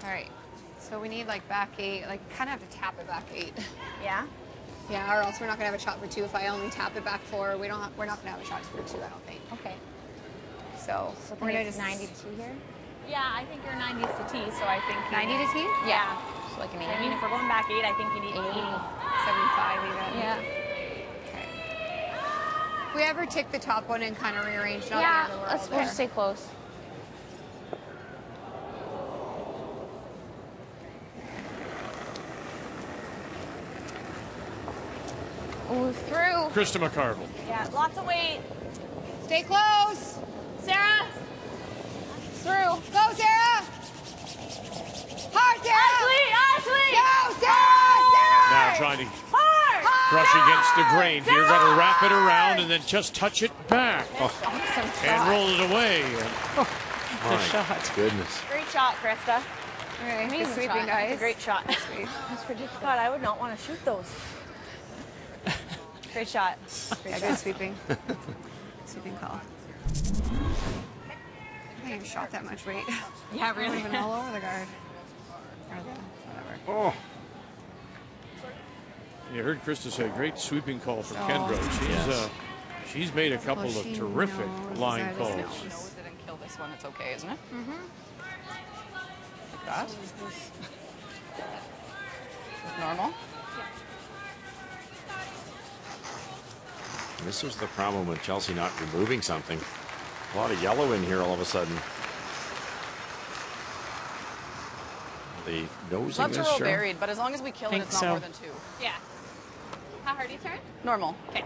All right. So we need like back 8, like kind of have to tap it back 8. Yeah. Yeah, or else we're not gonna have a shot for 2 if I only tap it back 4. We're not gonna have a shot for 2, I don't think. Okay. So we're gonna just 90 to 2 here. Yeah, I think you're 90s to T, so I think 90 to T? Yeah. So like I mean, if we're going back 8, I think you need 80. 75 even. Yeah. Okay. If we ever tick the top one and kind of rearrange, not Yeah, the end of the world let's there. stay close. Ooh, through. Krista McCarville. Yeah, lots of weight. Stay close. Sarah. Through. Go, Sarah. Hard, Sarah. Ashley. Go, Sarah. Now trying to brush against the grain here. Got to wrap it around and then just touch it back. And roll it away. The shot. Goodness. Great shot, Krista. Okay, Amazing good sweeping, shot. guys. Great shot. That's ridiculous. God, I would not want to shoot those. Great shot. Yeah, good sweeping. Sweeping call. I haven't shot that much weight. Yeah, really. Even all over the guard. Or the, whatever. Oh. You heard Krista say great sweeping call for Oh. Kendra. She's made a couple Well, of she terrific knows line that calls. it's She knows it and kill this one, it's okay, isn't it? Like that? Normal? This was the problem with Chelsea not removing something. A lot of yellow in here all of a sudden. The nosing Love to this, roll sure. buried, but as long as we kill it, Think it's not so. more than 2. Yeah. How hard do you turn? Normal. Okay.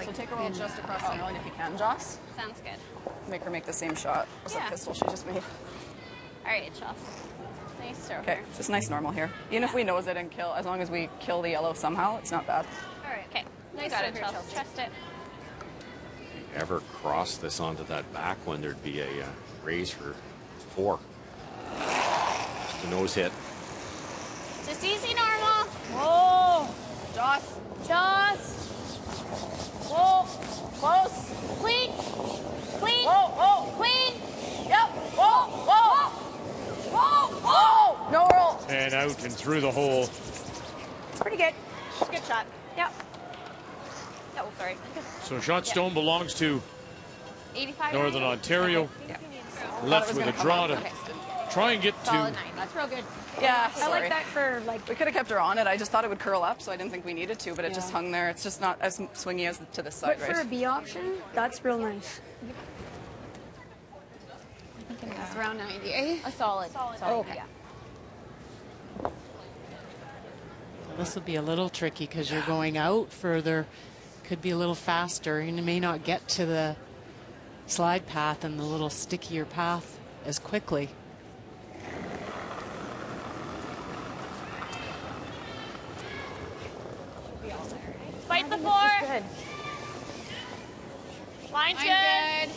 So take a roll just across the middle, and if you can, Joss, Sounds good. make her make the same shot as Yeah. the pistol she just made. All right, Chelsea. Nice throw Okay, here. just nice normal here. Even if we nose it and kill, as long as we kill the yellow somehow, it's not bad. All right. Okay. Nice got throw it, here, Chelsea. Chelsea. Trust it. If you ever cross this onto that back one, there'd be a raise for 4. Just a nose hit. Just easy, normal. Whoa! Joss! Just. Whoa! Close! Clean. Clean. Whoa! Whoa! Clean. Yep! Whoa! Whoa! Whoa! Whoa! No roll! And out and through the hole. It's pretty good. Good shot. Yep. Oh, sorry. So shot stone belongs to 85. Northern Ontario. Yeah. Left with a draw to try and get Solid to 9. That's real good. Yeah, I sorry. like that for like. We could have kept her on it. I just thought it would curl up, so I didn't think we needed to, but it just hung there. It's just not as swingy as to this side, But right? for a B option, that's real nice. It's around 90, eh? A solid. Oh, okay. Yeah. This will be a little tricky because you're going out further. Could be a little faster, and you may not get to the slide path and the little stickier path as quickly. Fight the floor. Good. Line's I'm good.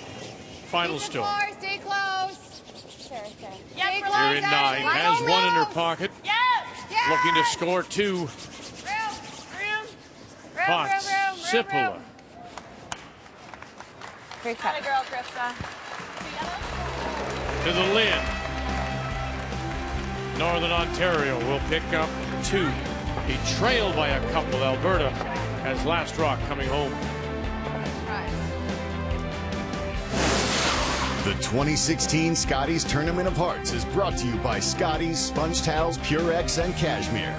Final stone. Stay close. Yep, Stay relax. Here in 9, has one in her pocket, Yep. looking to score 2. Room. Potts, Sipola. Great Atta girl, Krista. To the lid. Northern Ontario will pick up 2. He trailed by a couple. Alberta has Last Rock coming home. The 2016 Scotties Tournament of Hearts is brought to you by Scotties, Sponge Towels, Purex, and Cashmere.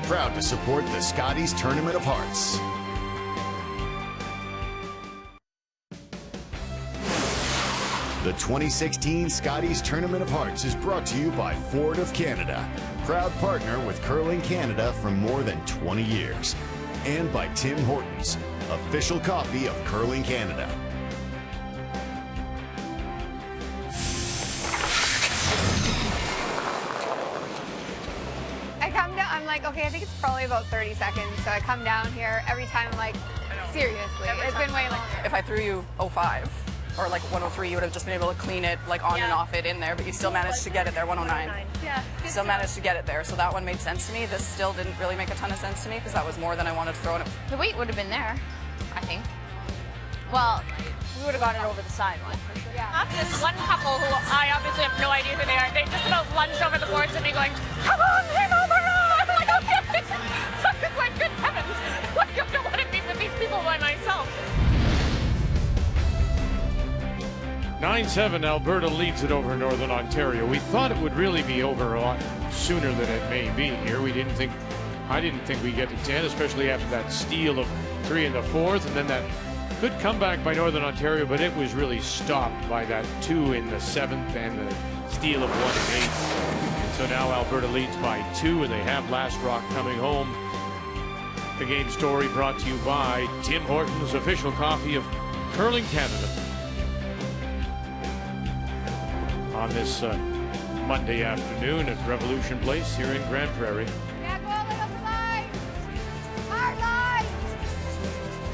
Proud to support the Scotties Tournament of Hearts. The 2016 Scotties Tournament of Hearts is brought to you by Ford of Canada, proud partner with Curling Canada for more than 20 years. And by Tim Hortons, official coffee of Curling Canada. I come down, I'm like, okay, I think it's probably about 30 seconds. So I come down here every time, I'm like, seriously, it's been way longer. If I threw you 05 or like 103, you would have just been able to clean it like on and off it in there, but you still managed to get it there, 109. Yeah. Still managed to get it there, so that one made sense to me. This still didn't really make a ton of sense to me because that was more than I wanted to throw in it. The weight would have been there, I think. Well, we would have got it over the sideline for sure. Yeah. After this one couple who I obviously have no idea who they are, they just about lunged over the boards at me going, "Come on, him over!" I'm like, okay. So it's like, good heavens, like I don't want to be with these people by myself. 9-7, Alberta leads it over Northern Ontario. We thought it would really be over a lot sooner than it may be here. I didn't think we'd get to 10, especially after that steal of 3 in the 4th, and then that good comeback by Northern Ontario, but it was really stopped by that 2 in the 7th and the steal of 1 in 8th. And so now Alberta leads by 2, and they have Last Rock coming home. The game story brought to you by Tim Hortons, official coffee of Curling Canada. On this Monday afternoon at Revolution Place here in Grand Prairie. Yeah, go a little line. Hard line.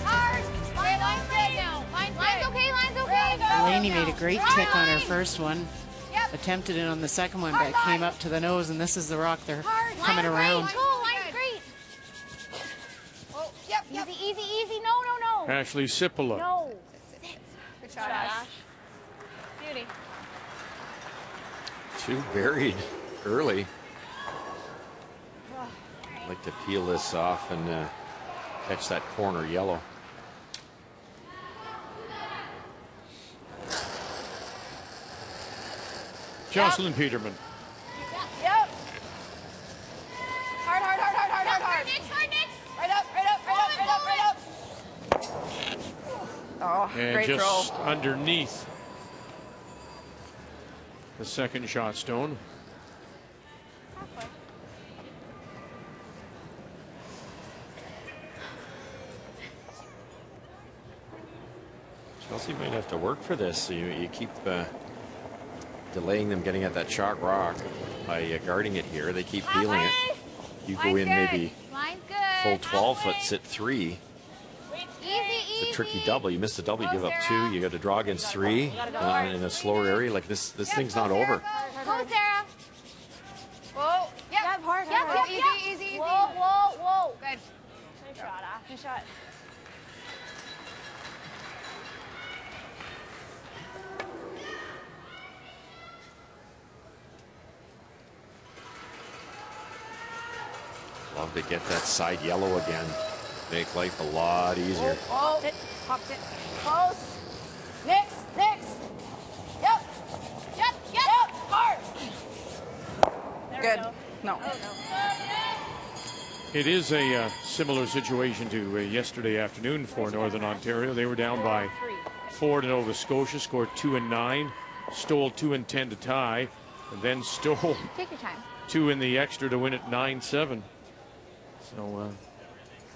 Hard. Okay, line's good now. Line's okay, line's okay. Delaney made a great tick on her first one. Attempted it on the second one, but it came up to the nose, and this is the rock they're coming around. Line's great. Oh, yep. Easy, easy. No. Ashley Sipola. No. Good shot, Ash. Beauty. 2 buried early. I'd like to peel this off and catch that corner yellow. Jocelyn Peterman. Yep. Hard. Hard, Nick. Right up. Oh, And great just throw. underneath the second shot stone. Chelsea might have to work for this. So you keep delaying them getting at that shot rock by guarding it here. They keep peeling it. You go in maybe Line's good. full 12 foot, sit 3. Easy. It's a tricky double. You miss the double, you give up 2. You got to draw against 3 in a slower area. Like this thing's not over. Go, Sarah. Whoa. Yep. Hard. Easy. Whoa. Good. Nice shot, Ash. Nice shot. Love to get that side yellow again. Make life a lot easier. Oh. Popped it. Close. Next. Yep. Hard. Good. It is a similar situation to yesterday afternoon for Northern Ontario. They were down by 4 to Nova Scotia, scored 2 and 9, stole 2 and 10 to tie, and then stole Take your time. 2 in the extra to win it 9-7. So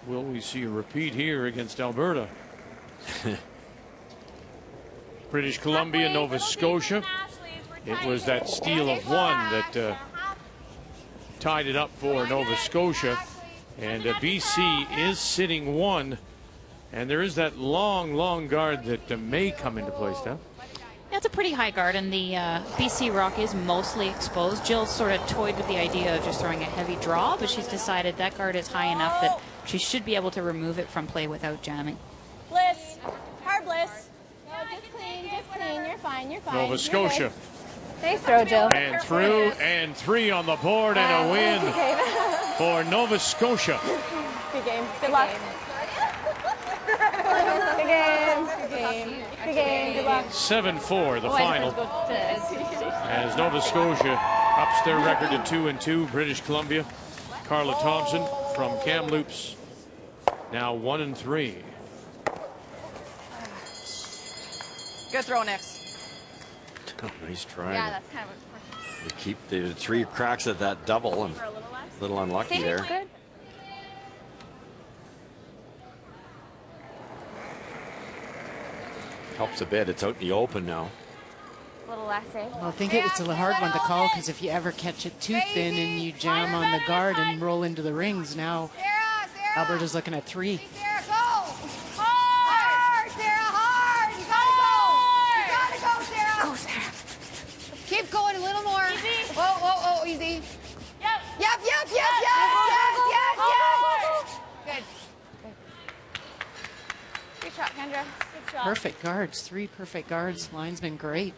will we see a repeat here against Alberta? British Columbia, Nova Scotia. It was that steal of 1 that tied it up for Nova Scotia. And BC is sitting 1. And there is that long guard that may come into play, Steph. That's a pretty high guard, and the BC rock is mostly exposed. Jill sort of toyed with the idea of just throwing a heavy draw, but she's decided that guard is high enough that she should be able to remove it from play without jamming. Bliss. Hard bliss. No, just clean, You're fine, you're fine. Nova Scotia. Nice throw, Jill. And through, and 3 on the board, and a win for Nova Scotia. Good game. Good luck. Good game. Good game. Good game. Good luck. 7-4 the final. As Nova Scotia ups their record to 2-2. British Columbia, Carla Thompson from Kamloops, now 1-3. Good throw, Nix. Nice try. Yeah, that's kind of We keep the 3 cracks at that double, and a little unlucky there. good. Helps a bit. It's out in the open now. A little less, eh? Well, I think it's a hard one to call, because if you ever catch it too thin and you jam on the guard and roll into the rings, now Alberta's looking at 3. Sarah, go! Hard, Sarah, hard! You gotta go! You gotta go, Sarah! Go, Sarah. Keep going a little more. Easy. Whoa, easy. Yep. Yep. Good. Good shot, Kendra. Good shot. Perfect guards, 3 perfect guards. Line's been great.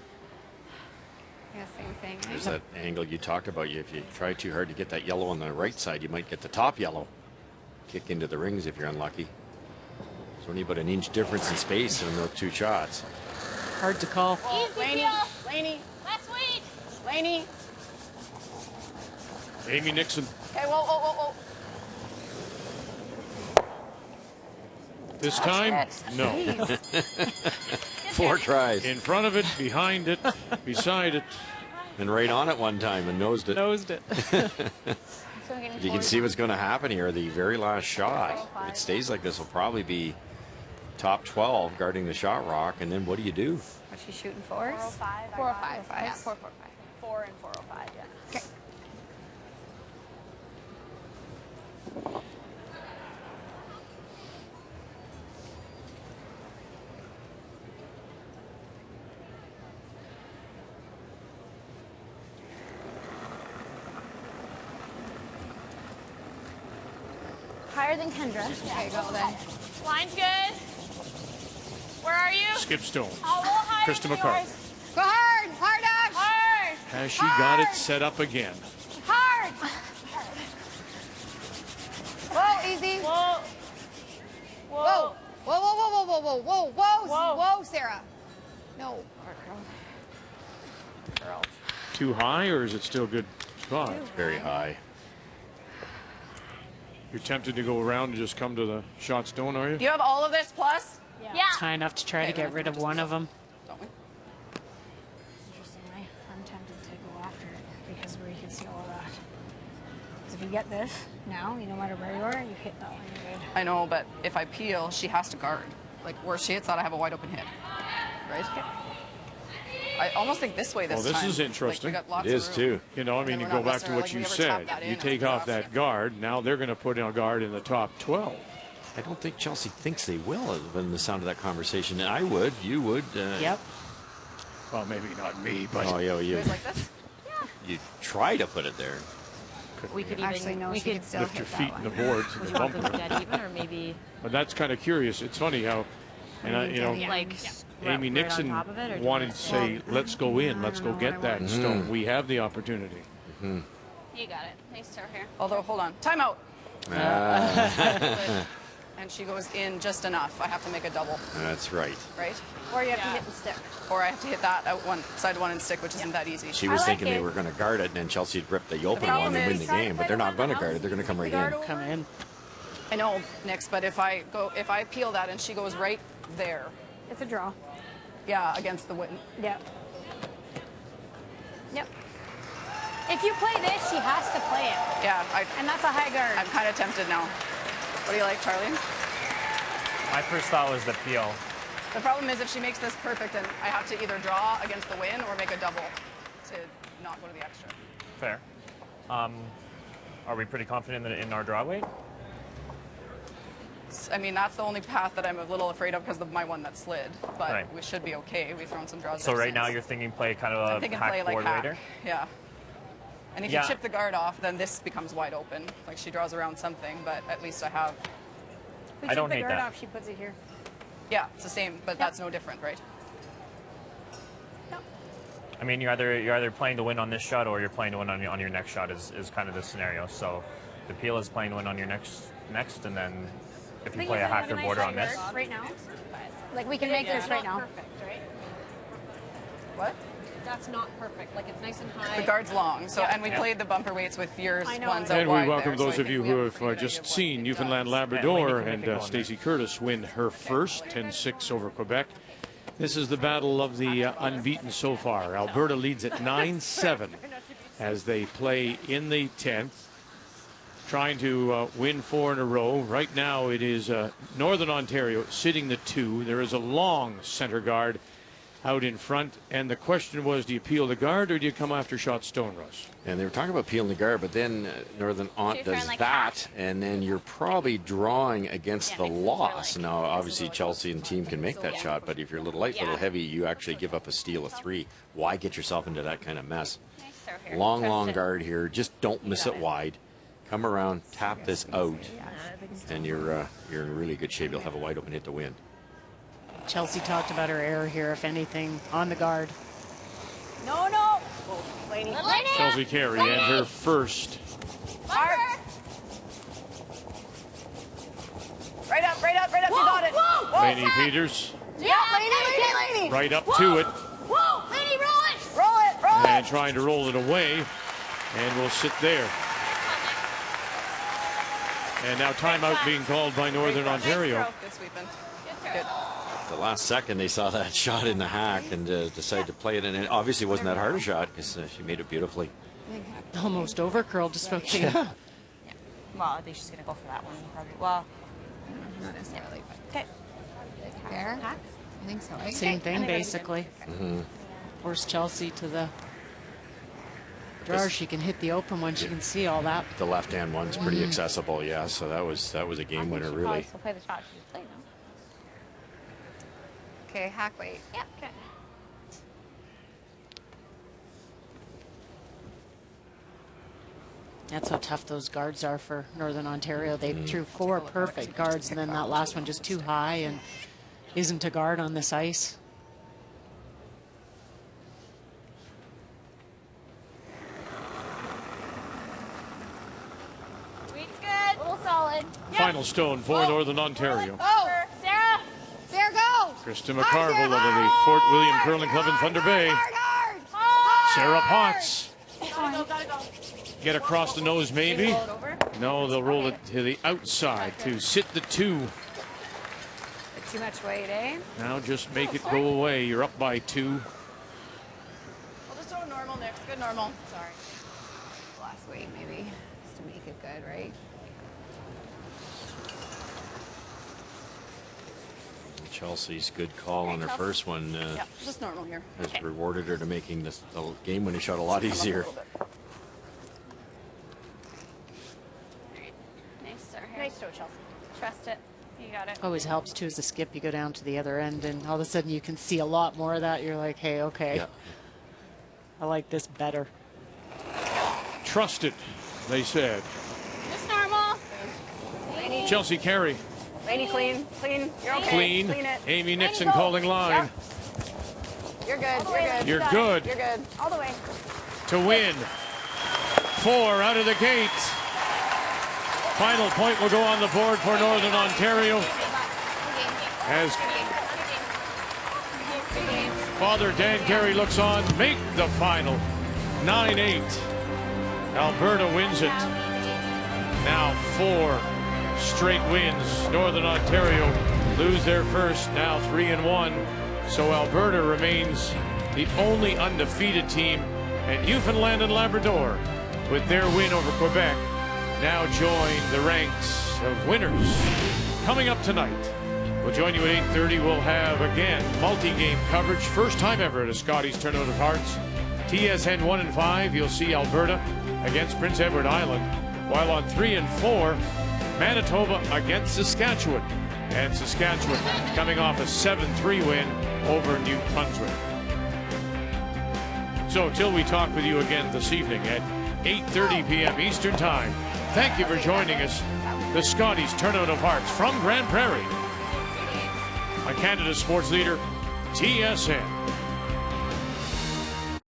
Yeah, same thing. There's that angle you talked about. If you try too hard to get that yellow on the right side, you might get the top yellow. Kick into the rings if you're unlucky. There's only about an inch difference in space in those 2 shots. Hard to call. Laney. Last week. Laney. Amy Nixon. Okay, whoa. This time, no. 4 tries. In front of it, behind it, beside it. And right on it one time and nosed it. You can see what's going to happen here. The very last shot, if it stays like this, will probably be top 12 guarding the shot rock. And then what do you do? What's she shooting for? 405. 405. Yeah, 445. 4 and 405, yeah. Okay. Higher than Kendra. There you go then. Line's good. Where are you? Skip Stone. A little higher Krista than McCarville. yours. Go hard, Ash. Hard. Has she got it set up again? Hard. Whoa, easy. Whoa. Whoa, Sarah. No. Girl. Too high, or is it still good spot? Very high. You're tempted to go around and just come to the shot stone, are you? Do you have all of this plus? Yeah. It's high enough to try to get rid of one of them. Don't we? Interestingly, I'm tempted to go after it because we can see all that. Because if you get this now, no matter where you are, you hit that one, you're good. I know, but if I peel, she has to guard. Like, where she hits that, I have a wide open hit. Right? I almost think this way this time. Well, this is interesting. Like, we got lots It is of room. too. You know, I mean, And you we're go not back to what necessarily- you we never tap said. that in You and take it's off off. that guard. Now they're going to put in a guard in the top 12. I don't think Chelsea thinks they will, when the sound of that conversation. I would. You would. Yep. Well, maybe not me, but Oh, yeah, well, you. Guys like this? You try to put it there. We could Actually, even no, we she could could still lift hit your that feet one. in the boards and would the you want bump them it. dead even or maybe But that's kind of curious. It's funny how, and you know, like Amy right Nixon on top of it, or do you wanted want to to say, let's go in, let's go get that stone. We have the opportunity. You got it. Nice throw here. Although, hold on. Timeout. and she goes in just enough, I have to make a double. That's right. Right? Or you have to hit and stick. Or I have to hit that out one side one and stick, which isn't that easy. She was thinking they were going to guard it, and then Chelsea ripped the open one and win the game. But they're not going to guard it. They're going to come right in. Come in. I know, Nix, but if I peel that and she goes right there. It's a draw. Yeah, against the wind. Yep. Yep. If you play this, she has to play it. Yeah. And that's a high guard. I'm kind of tempted now. What do you like, Charlie? My first thought was the peel. The problem is if she makes this perfect, and I have to either draw against the win or make a double to not go to the extra. Fair. Are we pretty confident in our draw weight? I mean, that's the only path that I'm a little afraid of because of my one that slid. But Right. we should be okay. We've thrown some draws. So there right since. now you're thinking play kind of I'm a thinking hack play like board hack. waiter? Yeah. And if Yeah. you chip the guard off, then this becomes wide open. Like she draws around something, but at least I have. If we I don't chip hate the guard that. off, she puts it here. Yeah, it's the same, but that's no different, right? I mean, you're either playing to win on this shot or you're playing to win on your next shot is kind of the scenario. So the peel is playing to win on your next, and then if you play a hack or border on this. Right now? Like we can make this right now. Perfect, right? What? That's not perfect. Like it's nice and high. The guard's long, so Yeah. and we played the bumper weights with yours I know. ones out And we wide welcome there, so those I of think you we who a have pretty good just idea of what seen it Newfoundland does. Labrador And and Stacey Curtis win her first 10-6 over Quebec. This is the battle of the unbeaten so far. Alberta leads at 9-7 as they play in the 10th, trying to win 4 in a row. Right now it is Northern Ontario sitting the 2. There is a long center guard out in front, and the question was, do you peel the guard or do you come after shot stone, Russ? And they were talking about peeling the guard, but then Northern Ont She's trying does like that, and then you're probably drawing against the loss. Now, obviously, Chelsea and team can make that shot, but if you're a little light, a little heavy, you actually give up a steal of 3. Why get yourself into that kind of mess? Long guard here. Just don't miss it wide. Come around, tap this out, and you're in really good shape. You'll have a wide open hit to win. Chelsea talked about her error here, if anything, on the guard. No, no. Lady. Chelsea Carey and her first. Right up, right up, right up. You got it. Whoa. Laney Peters Yeah, lady. right up to it Whoa, lady, roll it. Roll it, roll it. and trying to roll it away, and will sit there. And now timeout being called by Northern Ontario. Good sweeping. Good. The last second they saw that shot in the hack and decided to play it, and it obviously wasn't that hard a shot because she made it beautifully. Almost over curled to Spokane. Yeah. Well, I think she's going to go for that one. Probably. Well, Not necessarily, but okay. fair. I think so. Right? Same thing, basically. Force Chelsea to the drawer. She can hit the open one. She can see all that. The left-hand one's pretty accessible, yeah. So that was a game winner, really. Still play the shot she's played now. Okay, hack weight. Yeah. Okay. That's how tough those guards are for Northern Ontario. They threw 4 perfect guards, and then that last one just too high and isn't a guard on this ice. Weed's good. A little solid. Final stone for Northern Ontario. Oh, Sarah. There, go. Krista McCarville of the Fort William Curling Club in Thunder Bay. Sarah Potts. Gotta go. Get across the nose, maybe. No, they'll roll it to the outside to sit the 2. Too much weight, eh? Now just make it go away. You're up by 2. We'll just throw normal next. Good normal. Sorry. Last weight, maybe, just to make it good, right? Chelsea's good call on her first one Yeah, just normal here. has rewarded her to making the game-winning shot a lot easier. Nice, sir. Nice throw, Chelsea. Trust it. You got it. Always helps, too, as a skip. You go down to the other end, and all of a sudden you can see a lot more of that. You're like, hey, okay. Yeah. I like this better. Trust it, they said. Just normal. Chelsea Carey. Laney, clean, clean. You're okay. Clean. Clean it. Amy Nixon calling line. You're good. You're good. You're good You're good. All the way. to win. 4 out of the gate. Final point will go on the board for Northern Ontario as Father Dan Carey looks on. Make the final 9-8. Alberta wins it. Now 4 straight wins. Northern Ontario lose their first, now 3-1. So Alberta remains the only undefeated team, and Newfoundland and Labrador, with their win over Quebec, now join the ranks of winners. Coming up tonight, we'll join you at 8:30. We'll have, again, multi-game coverage. First time ever at a Scotties Tournament of Hearts. TSN 1 and 5, you'll see Alberta against Prince Edward Island, while on 3 and 4, Manitoba against Saskatchewan. And Saskatchewan coming off a 7-3 win over New Brunswick. So till we talk with you again this evening at 8:30 p.m. Eastern Time, thank you for joining us. The Scotties Tournament of Hearts from Grand Prairie on Canada's sports leader, TSN.